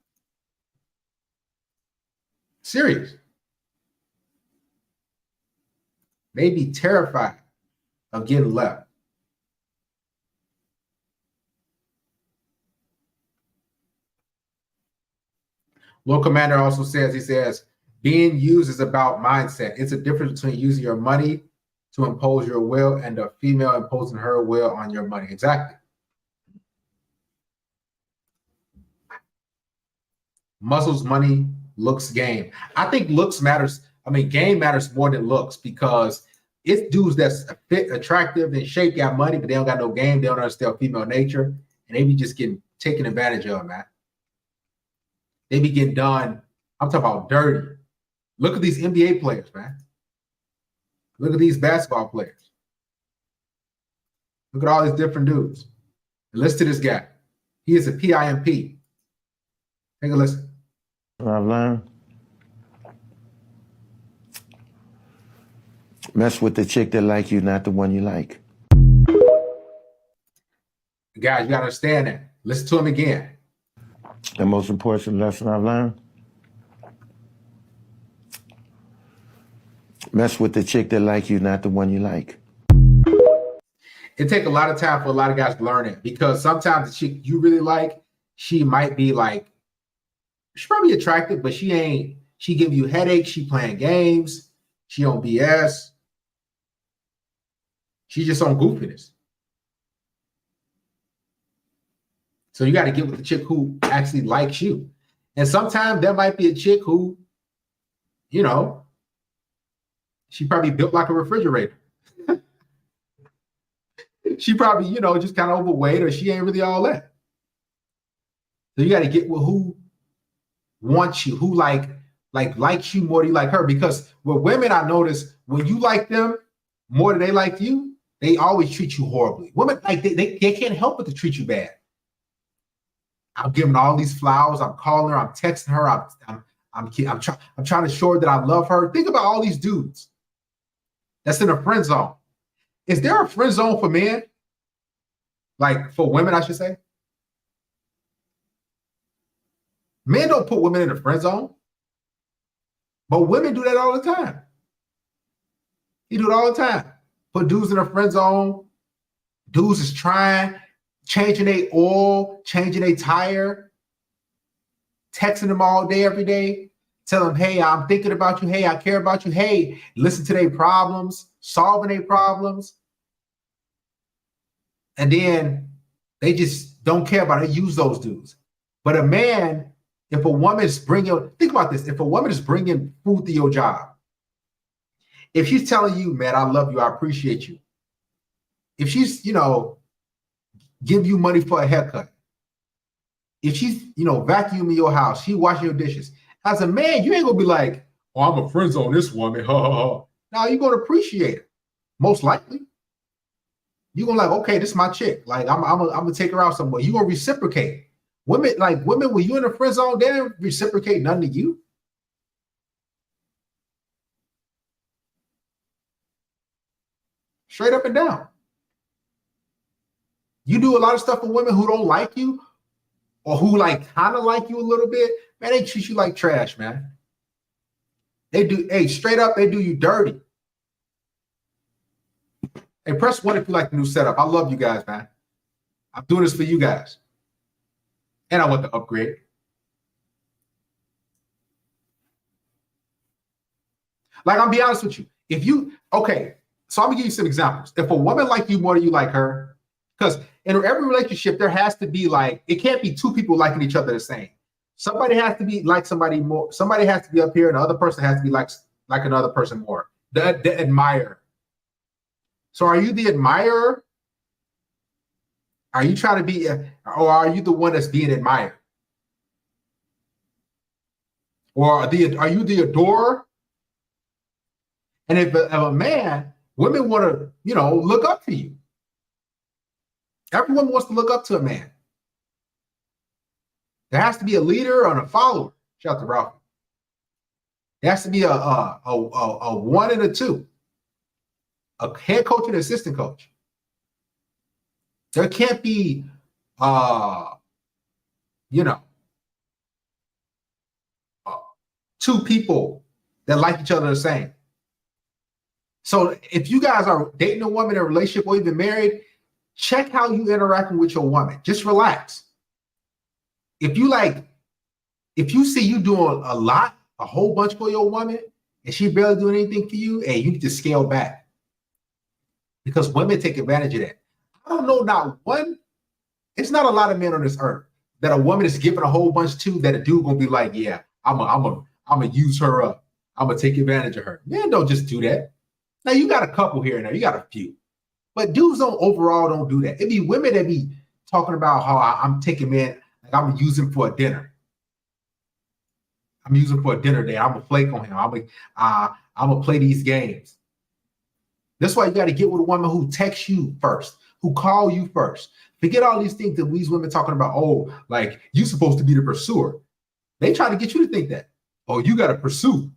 Serious. They be terrified of getting left. Lord Commander also says, he says, being used is about mindset. It's a difference between using your money to impose your will and a female imposing her will on your money. Exactly. Muscles, money, looks, game. I think looks matters. I mean, game matters more than looks because it's dudes that's fit, attractive, in shape, got money, but they don't got no game. They don't understand female nature, and they be just getting taken advantage of, man. They be getting done. I'm talking about dirty. Look at these NBA players, man. Look at these basketball players. Look at all these different dudes. And listen to this guy. He is a PIMP. Take a listen. I've learned. Mess with the chick that like you, not the one you like. Guys, you gotta understand that. Listen to him again. The most important lesson I've learned. Mess with the chick that like you, not the one you like. It takes a lot of time for a lot of guys to learn it because sometimes the chick you really like, she might be like, she's probably attractive, but she giving you headaches. She playing games. She on BS. She just on goofiness. So you got to get with the chick who actually likes you. And sometimes there might be a chick who, you know, she probably built like a refrigerator. She probably, you know, just kind of overweight or she ain't really all that. So you got to get with who wants you, who likes you more than you like her. Because with women, I notice when you like them more than they like you, they always treat you horribly. Women, like they can't help but to treat you bad. I'm giving all these flowers. I'm calling her. I'm texting her. I'm trying to show her that I love her. Think about all these dudes that's in a friend zone. Is there a friend zone for men? Like for women, I should say. Men don't put women in a friend zone, but women do that all the time. You do it all the time. Put dudes in a friend zone. Dudes is trying. Changing their oil, changing their tire, texting them all day, every day, tell them, hey, I'm thinking about you. Hey, I care about you. Hey, listen to their problems, solving their problems. And then they just don't care about it. Use those dudes. But a man, if a woman is bringing, think about this. If a woman is bringing food to your job, if she's telling you, man, I love you, I appreciate you. If she's, you know, give you money for a haircut. If she's, you know, vacuuming your house, she washing your dishes. As a man, you ain't gonna be like, oh, I'm a friend zone this woman. No, you're gonna appreciate it. Most likely. You're gonna like, okay, this is my chick. Like, I'm gonna take her out somewhere. You're gonna reciprocate. Women, when you in a friend zone, they don't reciprocate nothing to you. Straight up and down. You do a lot of stuff for women who don't like you or who like kind of like you a little bit, man, they treat you like trash, man. They do, hey, straight up, they do you dirty. Hey, press 1 if you like the new setup. I love you guys, man. I'm doing this for you guys. And I want the upgrade. Like, I'll be honest with you. If you, okay, so I'm gonna give you some examples. If a woman like you more than you like her, because in every relationship, there has to be like, it can't be two people liking each other the same. Somebody has to be like somebody more. Somebody has to be up here, and the other person has to be like another person more. The admirer. So are you the admirer? Are you trying to be, or are you the one that's being admired? Or are you the adorer? And if a man, women want to, look up to you. Everyone wants to look up to a man. There has to be a leader and a follower. Shout out to Ralphie. There has to be a 1 and a 2. A head coach and an assistant coach. There can't be, two people that like each other the same. So if you guys are dating a woman in a relationship or even married, check how you interacting with your woman. Just relax. If you see you doing a whole bunch for your woman, and she barely doing anything for you, hey, you need to scale back. Because women take advantage of that. I don't know, it's not a lot of men on this earth that a woman is giving a whole bunch to that a dude gonna be like, yeah, I'm gonna use her up. I'm gonna take advantage of her. Men don't just do that. Now you got a couple here and there, you got a few. But dudes don't do that. It be women that be talking about how I'm taking men, like I'm gonna use him for a dinner. I'm using him for a dinner day. I'm gonna flake on him. I'm gonna play these games. That's why you got to get with a woman who texts you first, who call you first. Forget all these things that these women talking about. Oh, like you supposed to be the pursuer. They try to get you to think that. Oh, you got to pursue.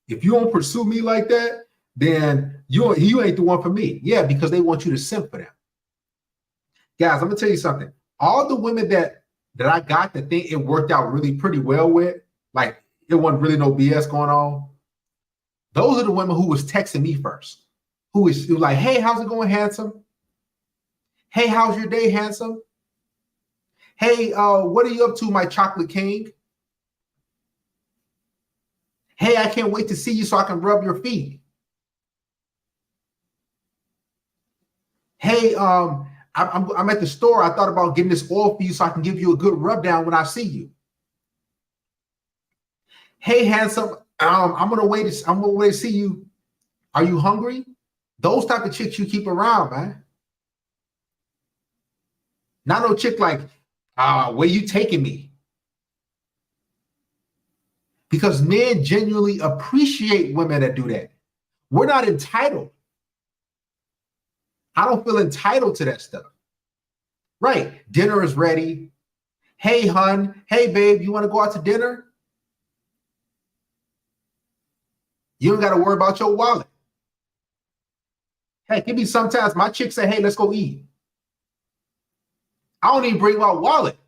If you don't pursue me like that, then you ain't the one for me. Yeah, because they want you to simp for them. Guys, I'm gonna tell you something. All the women that I got that think it worked out really pretty well with, like it wasn't really no BS going on. Those are the women who was texting me first. Who was like, hey, how's it going, handsome? Hey, how's your day, handsome? Hey, what are you up to, my chocolate king? Hey, I can't wait to see you so I can rub your feet. Hey, I'm at the store. I thought about getting this oil for you so I can give you a good rub down when I see you. Hey, handsome, I'm gonna wait to see you. Are you hungry? Those type of chicks you keep around, man. Not no chick like, where you taking me? Because men genuinely appreciate women that do that. We're not entitled. I don't feel entitled to that stuff. Right, dinner is ready. Hey, hun. Hey, babe, you want to go out to dinner? You don't got to worry about your wallet. Heck, it be sometimes my chick say, hey, let's go eat. I don't even bring my wallet.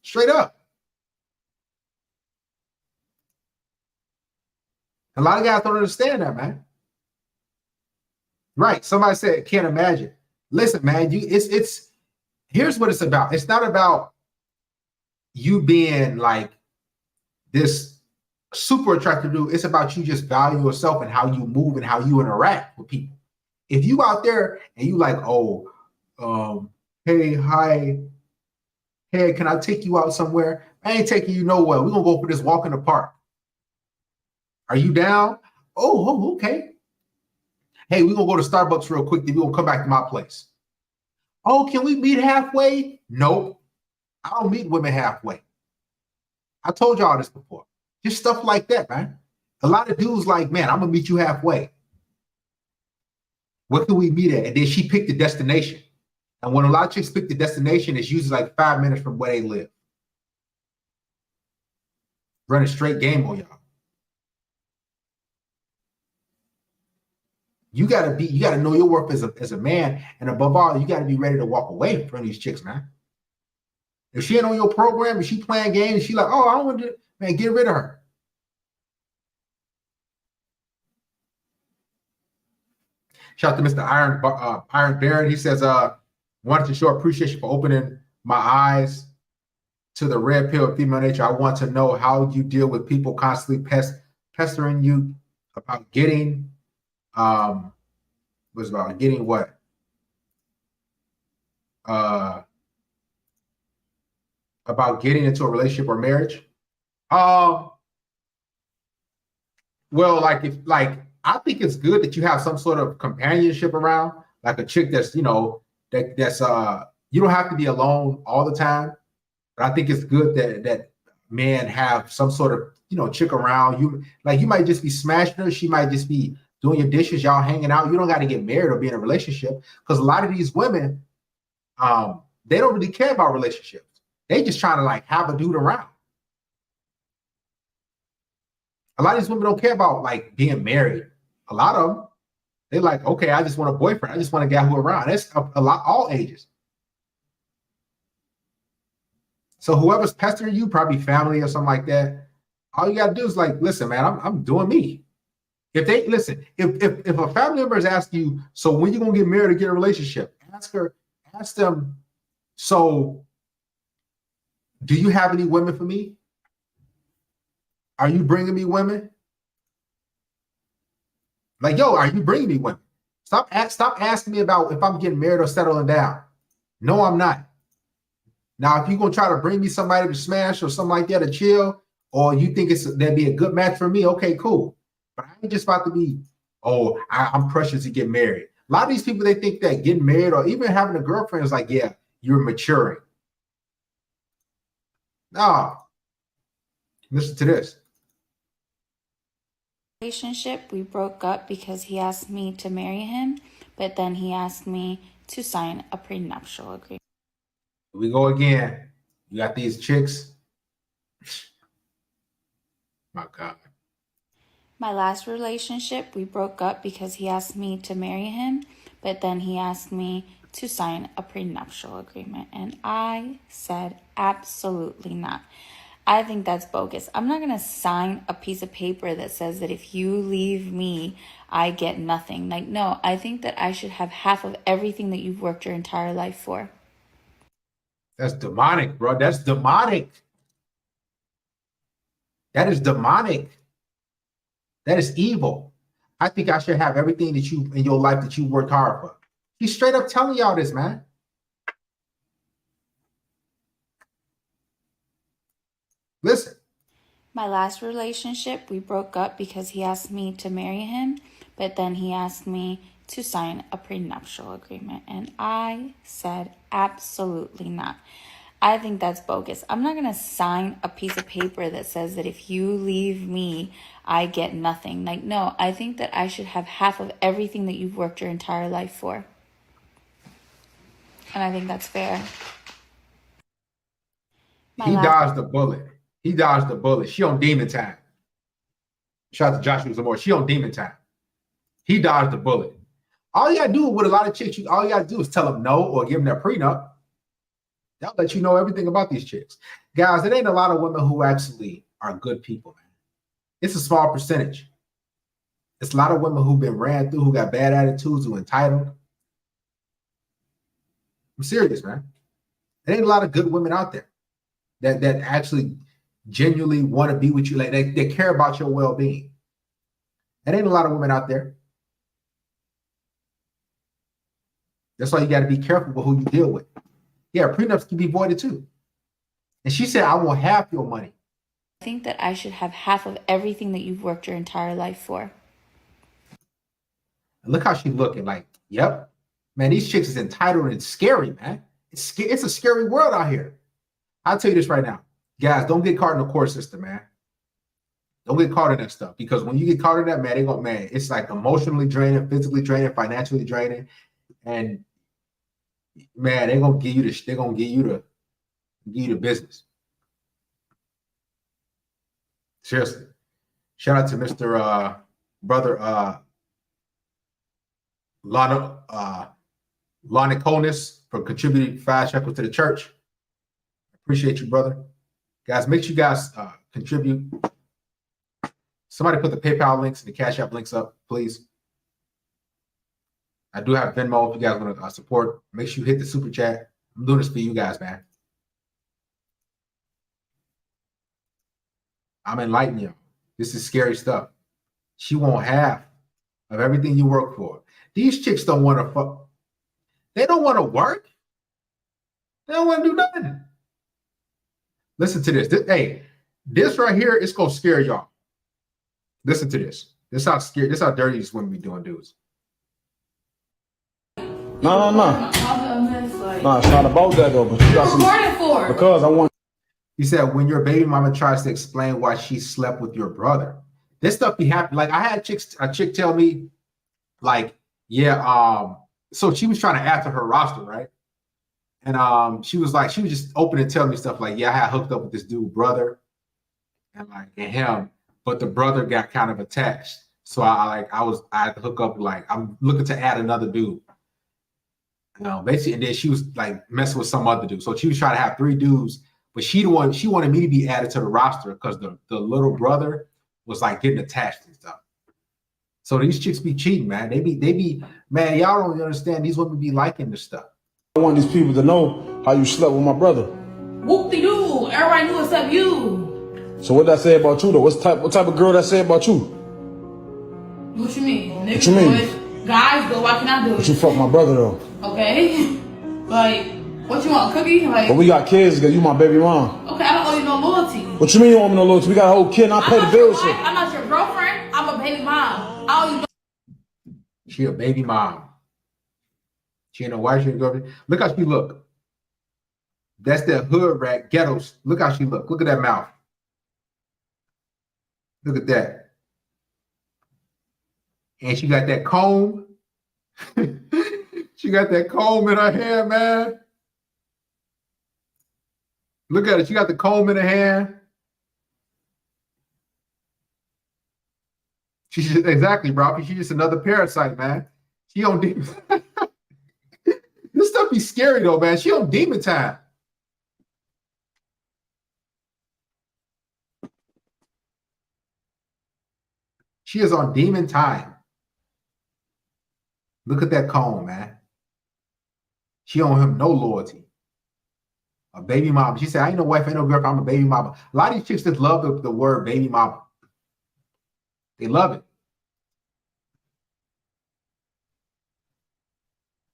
Straight up. A lot of guys don't understand that, man. Right. Somebody said, can't imagine. Listen, man, it's here's what it's about. It's not about you being like this super attractive dude. It's about you just value yourself and how you move and how you interact with people. If you out there and you like, hey, hi, hey, can I take you out somewhere? I ain't taking you nowhere. We're gonna go for this walk in the park. Are you down? Oh, okay. Hey, we're gonna go to Starbucks real quick, then we're gonna come back to my place. Oh, can we meet halfway? Nope. I don't meet women halfway. I told y'all this before. Just stuff like that, man. A lot of dudes like, man, I'm gonna meet you halfway. What can we meet at? And then she picked the destination. And when a lot of chicks pick the destination, it's usually like 5 minutes from where they live. Run a straight game on y'all. You gotta know your worth as a man, and above all, you gotta be ready to walk away from these chicks, man. If she ain't on your program and she playing games, and she like, oh, I don't want to, man, get rid of her. Shout out to Mr. Iron Baron. He says, wanted to show appreciation for opening my eyes to the red pill of female nature. I want to know how you deal with people constantly pestering you about getting, was about getting what? About getting into a relationship or marriage. Well, I think it's good that you have some sort of companionship around, like a chick that's, you know, that's you don't have to be alone all the time. But I think it's good that men have some sort of, you know, chick around. You might just be smashing her, she might just be doing your dishes, y'all hanging out. You don't got to get married or be in a relationship, because a lot of these women, they don't really care about relationships. They just trying to like have a dude around. A lot of these women don't care about like being married. A lot of them, they like, okay, I just want a boyfriend. I just want a guy who around. That's a lot, all ages. So whoever's pestering you, probably family or something like that, all you gotta do is like, listen, man, I'm doing me. If they listen, if a family member is asking you, so when you gonna get married or get a relationship, ask them, so do you have any women for me? Are you bringing me women? Like, yo, are you bringing me women? Stop asking me about if I'm getting married or settling down. No, I'm not. Now, if you're going to try to bring me somebody to smash or something like that to chill, or you think that'd be a good match for me, okay, cool. But I ain't just about to be, oh, I'm precious to get married. A lot of these people, they think that getting married or even having a girlfriend is like, yeah, you're maturing. No. Listen to this. Relationship, we broke up because he asked me to marry him, but then he asked me to sign a prenuptial agreement. Here we go again. You got these chicks. My God. My last relationship, we broke up because he asked me to marry him, but then he asked me to sign a prenuptial agreement. And I said, absolutely not. I think that's bogus. I'm not going to sign a piece of paper that says that if you leave me, I get nothing. Like, no, I think that I should have half of everything that you've worked your entire life for. That's demonic, bro. That's demonic. That is demonic. That is evil. I think I should have everything that you in your life that you worked hard for. He's straight up telling y'all this, man. Listen. My last relationship, we broke up because he asked me to marry him, but then he asked me to sign a prenuptial agreement. And I said, absolutely not. I think that's bogus. I'm not going to sign a piece of paper that says that if you leave me, I get nothing. Like, no, I think that I should have half of everything that you've worked your entire life for. And I think that's fair. He dodged the bullet. He dodged the bullet. She on demon time. Shout out to Joshua Zamora. She on demon time. He dodged the bullet. All you gotta do with a lot of chicks, all you gotta do is tell them no or give them their prenup. They'll let you know everything about these chicks. Guys, it ain't a lot of women who actually are good people, man. It's a small percentage. It's a lot of women who've been ran through, who got bad attitudes, who entitled. I'm serious, man. There ain't a lot of good women out there that actually genuinely want to be with you. Like they care about your well-being. There ain't a lot of women out there. That's why you got to be careful with who you deal with. Yeah, prenups can be voided too. And she said, I want half your money. I think that I should have half of everything that you've worked your entire life for. And look how she's looking. Like, yep. Man, these chicks is entitled and scary, man. It's a scary world out here. I'll tell you this right now. Guys, don't get caught in the court system, man. Don't get caught in that stuff. Because when you get caught in that, man, it's like emotionally draining, physically draining, financially draining. And man, they're gonna give you the business. Seriously. Shout out to Mr. Brother Lana Conis for contributing $5 shekels to the church. Appreciate you, brother. Guys, make sure you guys contribute. Somebody put the PayPal links and the Cash App links up, please. I do have Venmo if you guys want to support. Make sure you hit the super chat. I'm doing this for you guys, man. I'm enlightening you. This is scary stuff. She won't half of everything you work for. These chicks don't want to fuck. They don't want to work. They don't want to do nothing. Listen to this. Hey, this right here is gonna scare y'all. Listen to this. This how scared. This how dirty these women be doing, dudes. No. No, it's not about that though. But you got some. Because I want. He said when your baby mama tries to explain why she slept with your brother. This stuff be happening. Like I had a chick tell me, like, yeah, so she was trying to add to her roster, right? And she was just open and telling me stuff like, yeah, I had hooked up with this dude brother and him, but the brother got kind of attached. So I had to hook up, like, I'm looking to add another dude. Basically, and then she was like messing with some other dude. So she was trying to have 3 dudes, but she wanted me to be added to the roster because the little brother was like getting attached and stuff. So these chicks be cheating, man. They be, man, y'all don't understand. These women be liking this stuff. I want these people to know how you slept with my brother. Whoop-de-doo. Everybody knew except you. So what that say about you though? What type of girl that say about you? What you mean? Niggas What you mean? do it. Guys do it. Why can I do But it? you fuck my brother though. Okay. Like, what you want, a cookie? Like, But we got kids because you my baby mom. okay, I don't owe you no loyalty. What you mean you don't want me no loyalty? We got a whole kid and I pay the bills. Shit. I'm not your girlfriend. I'm a baby mom. I owe you no. She a baby mom. She ain't no wife, she ain't girlfriend. Look how she look. That's that hood rat, ghettos. Look how she look. Look at that mouth. Look at that. And she got that comb. She got that comb in her hair, man. Look at it. She got the comb in her hair. She's just, exactly, bro. She's just another parasite, man. She on demon. This stuff be scary though, man. She on demon time. She is on demon time. Look at that comb, man. She don't have no loyalty. A baby mama. She said, I ain't no wife, ain't no girlfriend, I'm a baby mama. A lot of these chicks just love the word baby mama. They love it.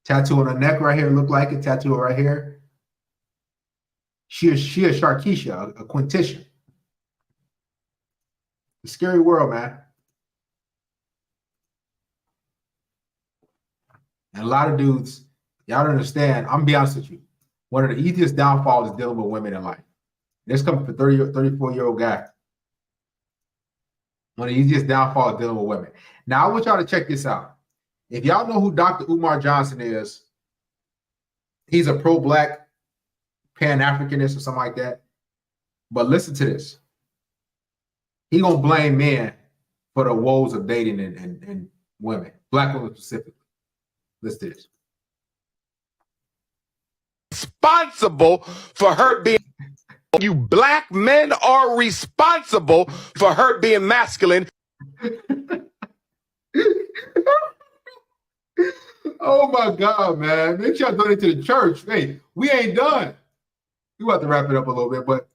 Tattoo on her neck right here, look like it. Tattoo right here. She a Sharkeisha, a Quintisha. The scary world, man. And a lot of dudes, y'all don't understand. I'm gonna be honest with you. One of the easiest downfalls is dealing with women in life. This comes from a 34-year-old guy. One of the easiest downfalls is dealing with women. Now, I want y'all to check this out. If y'all know who Dr. Umar Johnson is, he's a pro-Black Pan-Africanist or something like that. But listen to this. He gonna blame men for the woes of dating and women, Black women specifically. Listen to this. Responsible for her being. You Black men are responsible for her being masculine. Oh my God, man. Make sure y'all donate to the church. Hey, we ain't done. We about to wrap it up a little bit, but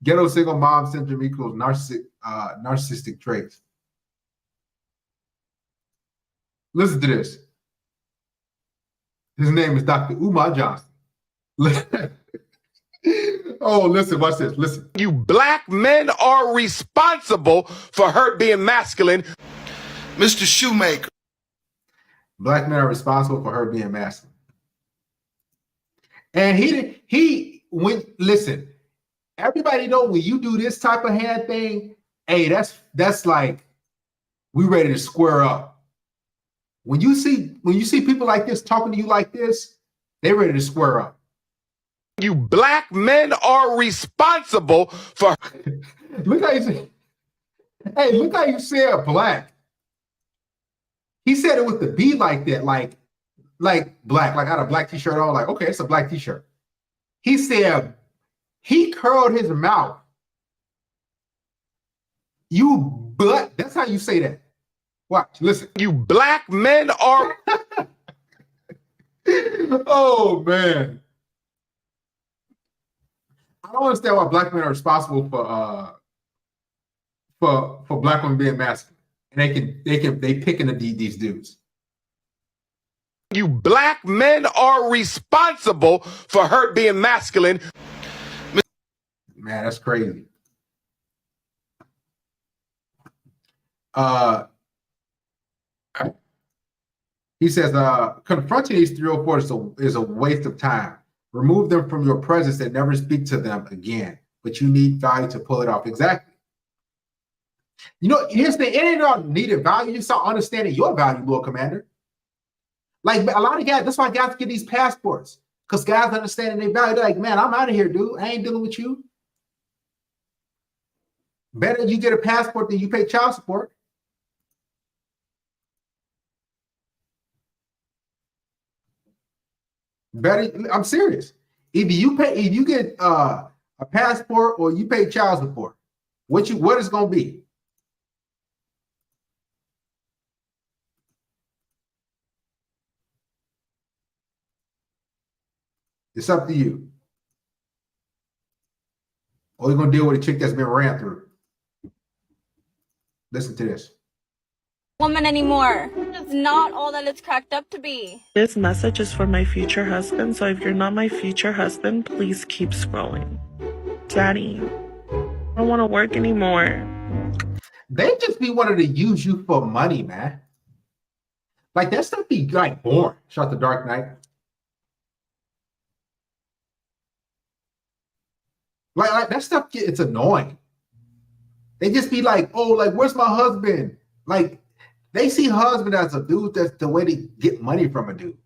ghetto single mom syndrome equals narcissistic traits. Listen to this. His name is Dr. Umar Johnson. Oh, listen, watch this. Listen. You Black men are responsible for her being masculine. Mr. Shoemaker. Black men are responsible for her being masculine. And listen, everybody know when you do this type of hand thing, hey, that's like, we ready to square up. When you see people like this talking to you like this, they ready to square up. You Black men are responsible for. Look how you say, hey, look how you said black. He said it with the B like that, like black, like I had a black t-shirt on, like, okay, it's a black t-shirt. He said He curled his mouth. That's how you say that. Watch, listen. You black men are. Oh man. I don't understand why black men are responsible for black women being masculine. And they picking these dudes. You black men are responsible for her being masculine. Man, that's crazy. He says, confronting these 304s is a waste of time. Remove them from your presence and never speak to them again. But you need value to pull it off. Exactly. You know, here's the thing. It ain't all needed value. You start understanding your value, Lord Commander. Like a lot of guys, that's why guys get these passports. Because guys understanding their value. They're like, man, I'm out of here, dude. I ain't dealing with you. Better you get a passport than you pay child support. Better, I'm serious. If you get a passport or you pay child support, what is gonna be? It's up to you. Or you're gonna deal with a chick that's been ran through. Listen to this. Woman anymore. It's not all that it's cracked up to be. This message is for my future husband, so if you're not my future husband, please keep scrolling. Daddy, I don't want to work anymore. They just be wanting to use you for money, man. Like that stuff be like boring. Shout the Dark Knight. Like that stuff, it's annoying. They just be like, oh, like, where's my husband? Like, they see husband as a dude that's the way to get money from a dude.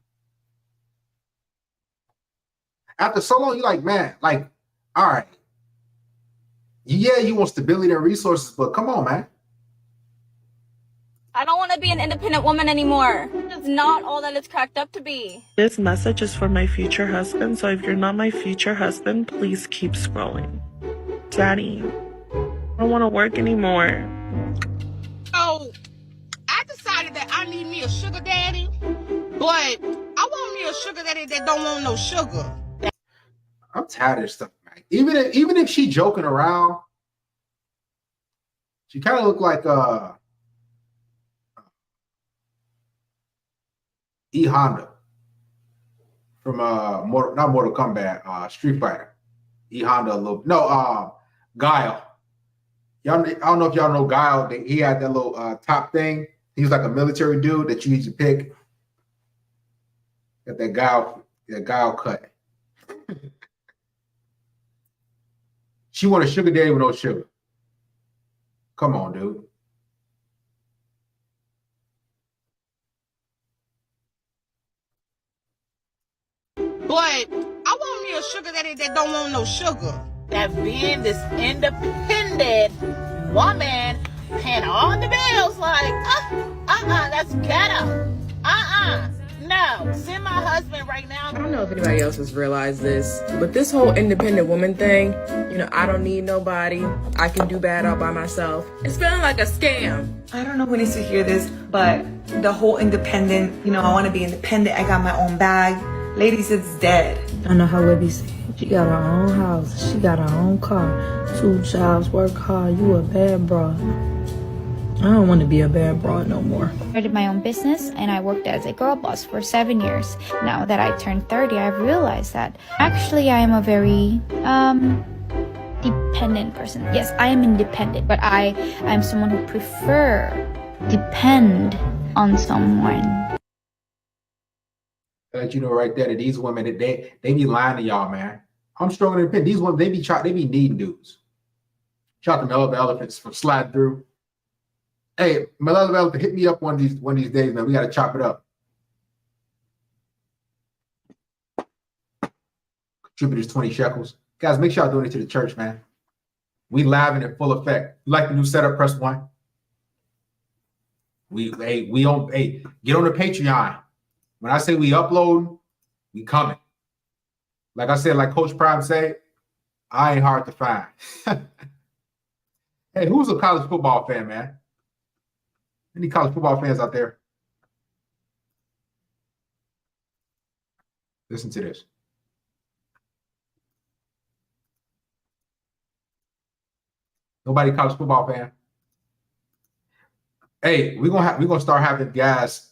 After so long, you're like, man, like, all right. Yeah, you want stability and resources, but come on, man. I don't want to be an independent woman anymore. It's not all that it's cracked up to be. This message is for my future husband, so if you're not my future husband, please keep scrolling. Daddy, I don't want to work anymore. So, I decided that I need me a sugar daddy, but I want me a sugar daddy that don't want no sugar. I'm tired of this stuff, man. Even if she joking around, she kind of look like E Honda from not Mortal Kombat, Street Fighter. E Honda a little Guile. Y'all, I don't know if y'all know Guile. He had that little top thing. He was like a military dude that you used to pick. Got that Guile cut. She want a sugar daddy with no sugar. Come on, dude. But I want me a sugar daddy that don't want no sugar. That being this independent woman paying all the bills, like, that's ghetto. No, send my husband right now. I don't know if anybody else has realized this, but this whole independent woman thing, I don't need nobody. I can do bad all by myself. It's feeling like a scam. I don't know who needs to hear this, but the whole independent, I want to be independent. I got my own bag. Ladies, it's dead. I know how Libby said. She got her own house. She got her own car. 2 jobs, work hard. You a bad broad. I don't want to be a bad broad no more. I started my own business and I worked as a girl boss for 7 years. Now that I turned 30, I've realized that actually I am a very dependent person. Yes, I am independent, but I am someone who prefer depend on someone. Let you know right there that these women, they be lying to y'all, man. I'm strong and independent. These women, they be needing dudes. Shout out to Mellow Elephants for sliding through. Hey, Mellow Elephant, hit me up one of these days, man. We got to chop it up. Contributors 20 shekels. Guys, make sure y'all donate to the church, man. We live and in full effect. You like the new setup? Press 1. Get on the Patreon. When I say we upload, we coming. Like I said, like Coach Prime said, I ain't hard to find. Hey, who's a college football fan, man? Any college football fans out there? Listen to this. Nobody college football fan? Hey, we're gonna start having guys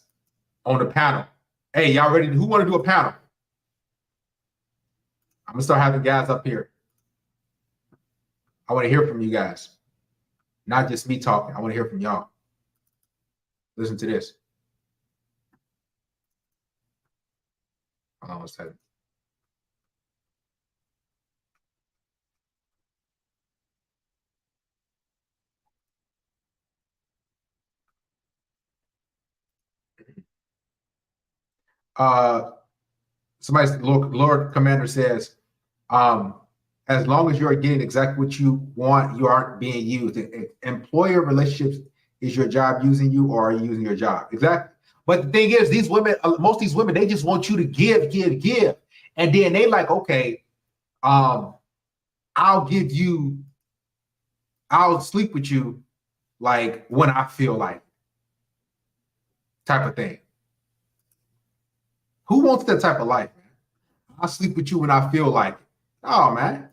on the panel. Hey, y'all ready? Who want to do a panel? I'm gonna start having guys up here. I want to hear from you guys. Not just me talking. I want to hear from y'all. Listen to this. Hold on one second. Somebody's Lord Commander says, as long as you're getting exactly what you want, you aren't being used. Employer relationships, is your job using you, or are you using your job? Exactly. But the thing is, these women, most of these women, they just want you to give. And then they like, okay, I'll sleep with you like when I feel like type of thing. Who wants that type of life, man? I'll sleep with you when I feel like it. Oh, man.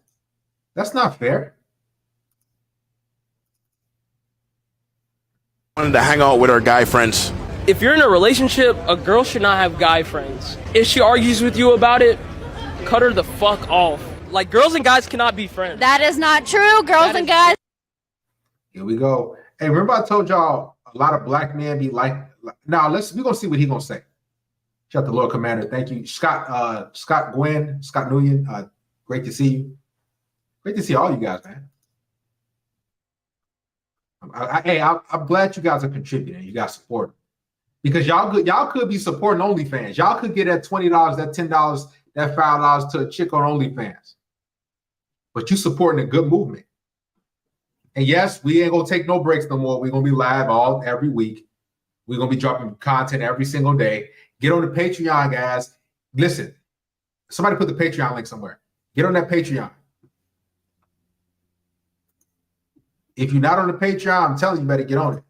That's not fair. Wanted to hang out with our guy friends. If you're in a relationship, a girl should not have guy friends. If she argues with you about it, cut her the fuck off. Like, girls and guys cannot be friends. That is not true. Girls and guys. Here we go. Hey, remember I told y'all a lot of black men be like, now we're gonna see what he gonna say. Shout out to Lord Commander. Thank you. Scott Nguyen, great to see you. Great to see all you guys, man. I'm glad you guys are contributing. You guys support, because y'all could be supporting OnlyFans. Y'all could get that $20, that $10, that $5 to a chick on OnlyFans. But you supporting a good movement. And yes, we ain't gonna take no breaks no more. We're gonna be live every week. We're gonna be dropping content every single day. Get on the Patreon, guys. Listen, somebody put the Patreon link somewhere. Get on that Patreon. If you're not on the Patreon, I'm telling you, better get on it.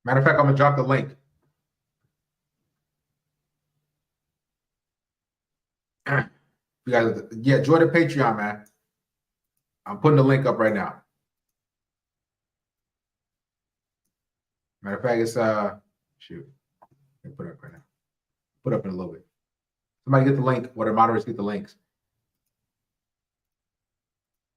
Matter of fact, I'm gonna drop the link. You guys, yeah, join the Patreon, man. I'm putting the link up right now. Matter of fact, it's shoot. Let me put it up right now. Put it up in a little bit. Somebody get the link, or the moderators get the links.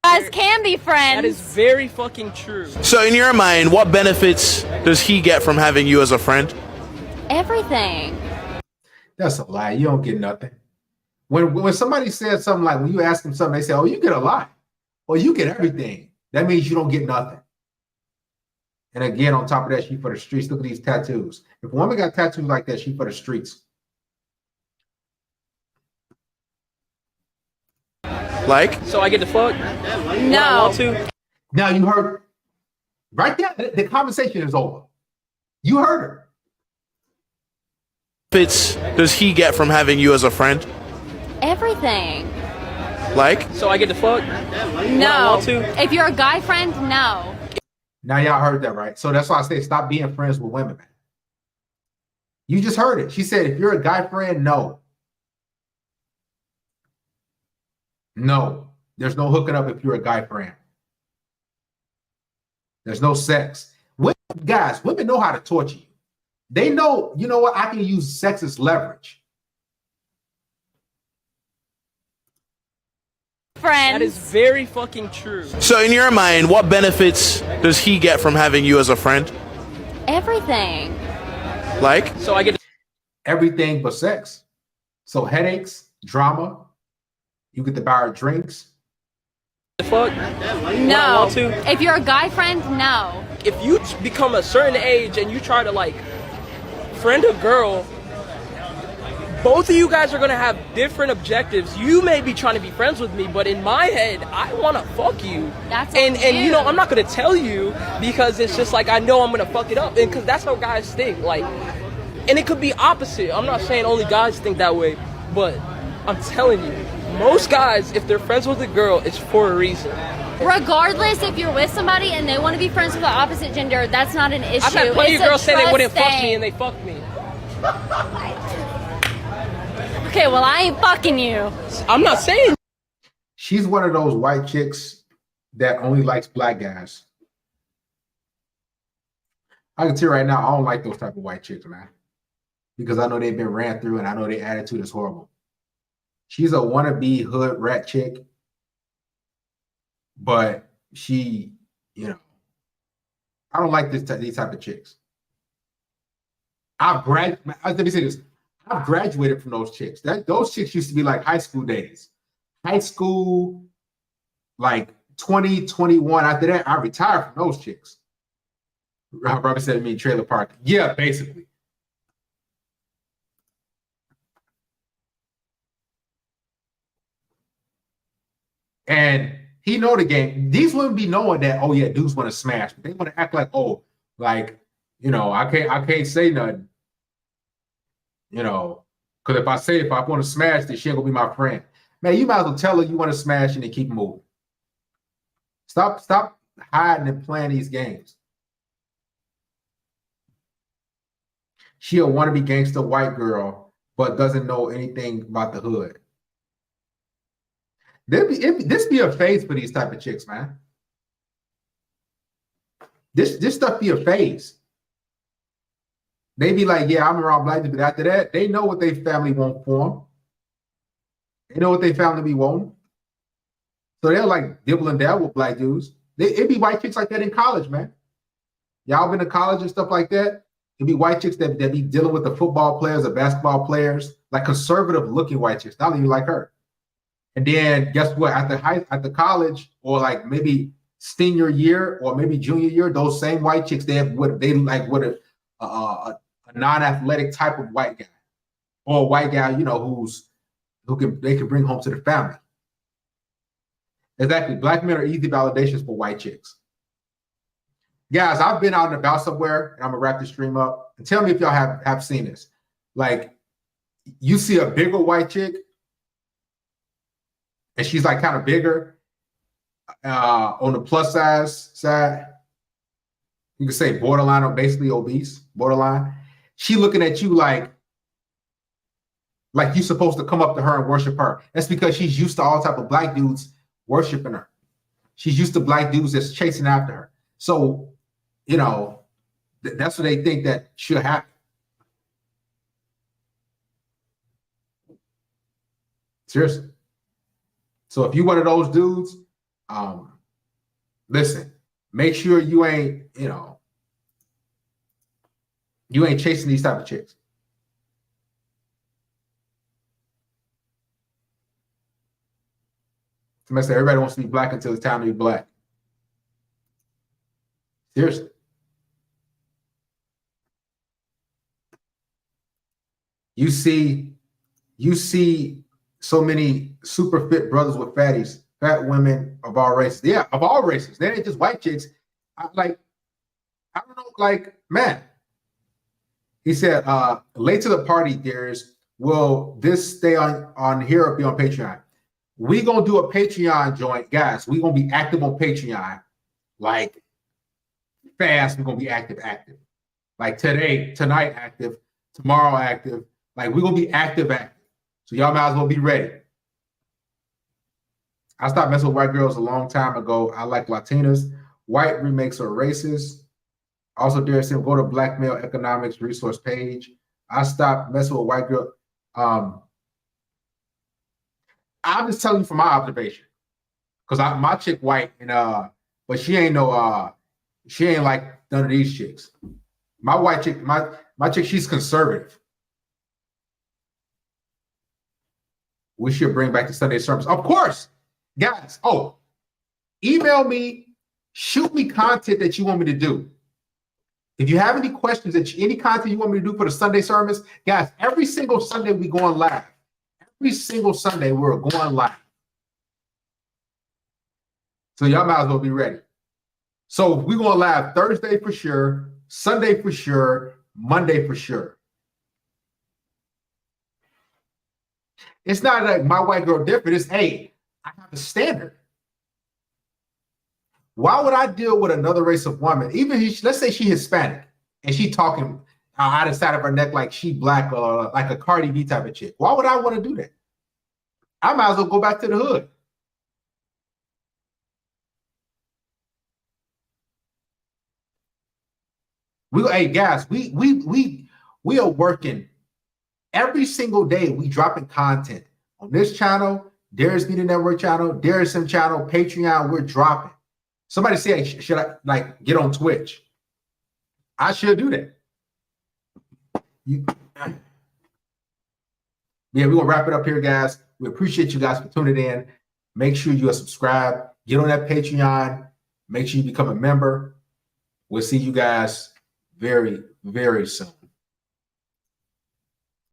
Guys can be friends. That is very fucking true. So in your mind, what benefits does he get from having you as a friend? Everything. That's a lie. You don't get nothing. When somebody says something like, when you ask them something, they say, oh, you get a lot. Well, you get everything. That means you don't get nothing. And again, on top of that, she for the streets. Look at these tattoos. If a woman got tattoos like that, she for the streets. Like? So I get to fuck? No. I want to? Now you heard, right there, the conversation is over. You heard her. Benefits does he get from having you as a friend? Everything. Like? So I get to fuck? No. I want to? If you're a guy friend, no. Now y'all heard that, right? So that's why I say stop being friends with women, man. You just heard it. She said, if you're a guy friend, no. No. There's no hooking up if you're a guy friend. There's no sex. Women know how to torture you. They know, you know what? I can use sex as leverage. Friends. That is very fucking true. So in your mind, what benefits does he get from having you as a friend? Everything. Like? So I get everything but sex. So headaches, drama. You get to buy her drinks. Fuck? No. I want to? If you're a guy friend, no. If you become a certain age and you try to like friend a girl both of you guys are gonna have different objectives. You may be trying to be friends with me, but in my head, I wanna fuck you. That's and on you know, I'm not gonna tell you because it's just like I know I'm gonna fuck it up, and because that's how guys think. Like, and it could be opposite. I'm not saying only guys think that way, but I'm telling you, most guys, if they're friends with a girl, it's for a reason. Regardless if you're with somebody and they want to be friends with the opposite gender, that's not an issue. I've had plenty It's of a girls say they wouldn't trust fuck me thing. and they fucked me. Okay, well, I ain't fucking you. I'm not saying. She's one of those white chicks that only likes black guys. I can tell you right now, I don't like those type of white chicks, man. Because I know they've been ran through and I know their attitude is horrible. She's a wannabe hood rat chick. But she, you know, I don't like these type of chicks. Let me say this. I've graduated from those chicks. Those chicks used to be like high school days. High school, like 20, 21. After that, I retired from those chicks. Robert said to me, trailer park. Yeah, basically. And he know the game. These women be knowing that, oh yeah, dudes want to smash, but they want to act like, oh, like, you know, I can't say nothing. You know, because if I want to smash this, she ain't gonna be my friend. Man, you might as well tell her you want to smash and then keep moving. Stop hiding and playing these games. She a wannabe gangster white girl, but doesn't know anything about the hood. This be a phase for these type of chicks, man. This stuff be a phase. They be like, yeah, I'm around black people. After that, they know what their family want for them. They know what their family be wanting. So they're like dibbling down with black dudes. It be white chicks like that in college, man. Y'all been to college and stuff like that. It be white chicks that be dealing with the football players, the basketball players, like conservative looking white chicks, not even like her. And then guess what? At the college, or like maybe senior year or maybe junior year, those same white chicks, they like what a non-athletic type of white guy, or a white guy, you know, they can bring home to the family. Exactly. Black men are easy validations for white chicks. Guys, I've been out and about somewhere, and I'm gonna wrap this stream up. And tell me if y'all have seen this. Like, you see a bigger white chick, and she's like kind of bigger on the plus size side. You can say borderline or basically obese, borderline. She looking at you like you're supposed to come up to her and worship her. That's because she's used to all type of black dudes worshiping her. She's used to black dudes that's chasing after her. So, you know, that's what they think that should happen. Seriously. So if you one of those dudes, listen, make sure you ain't, you know, you ain't chasing these type of chicks. Somebody say everybody wants to be black until it's time to be black. Seriously. You see so many super fit brothers with fatties, fat women of all races. Yeah, of all races. They ain't just white chicks. I don't know, like, man. He said, late to the party, dears. Will this stay on here or be on Patreon? We gonna do a Patreon joint, guys. We gonna be active on Patreon. Like, fast, we're gonna be active. Like tonight active, tomorrow active. Like, we're gonna be active. So y'all might as well be ready. I stopped messing with white girls a long time ago. I like Latinas. White remakes are racist. Also, Darius said, go to Black Male Economics resource page. I stopped messing with white girls. I'm just telling you from my observation, because my chick white, and but she ain't like none of these chicks. My white chick, my chick, she's conservative. We should bring back the Sunday service, of course, guys. Oh, email me, shoot me content that you want me to do. If you have any questions, any content you want me to do for the Sunday sermons, guys, every single Sunday we go on live. Every single Sunday we're going live. So y'all might as well be ready. So we're going live Thursday for sure, Sunday for sure, Monday for sure. It's not like my white girl different. It's, hey, I have a standard. Why would I deal with another race of woman? Even let's say she Hispanic and she talking out the side of her neck like she black or like a Cardi B type of chick. Why would I want to do that? I might as well go back to the hood. Hey guys, we are working every single day. We dropping content on this channel, Darius Media Network channel, Darius M channel, Patreon. We're dropping. Somebody say, hey, should I like get on Twitch? I should do that. Yeah, we're gonna wrap it up here, guys. We appreciate you guys for tuning in. Make sure you are subscribed. Get on that Patreon. Make sure you become a member. We'll see you guys very, very soon.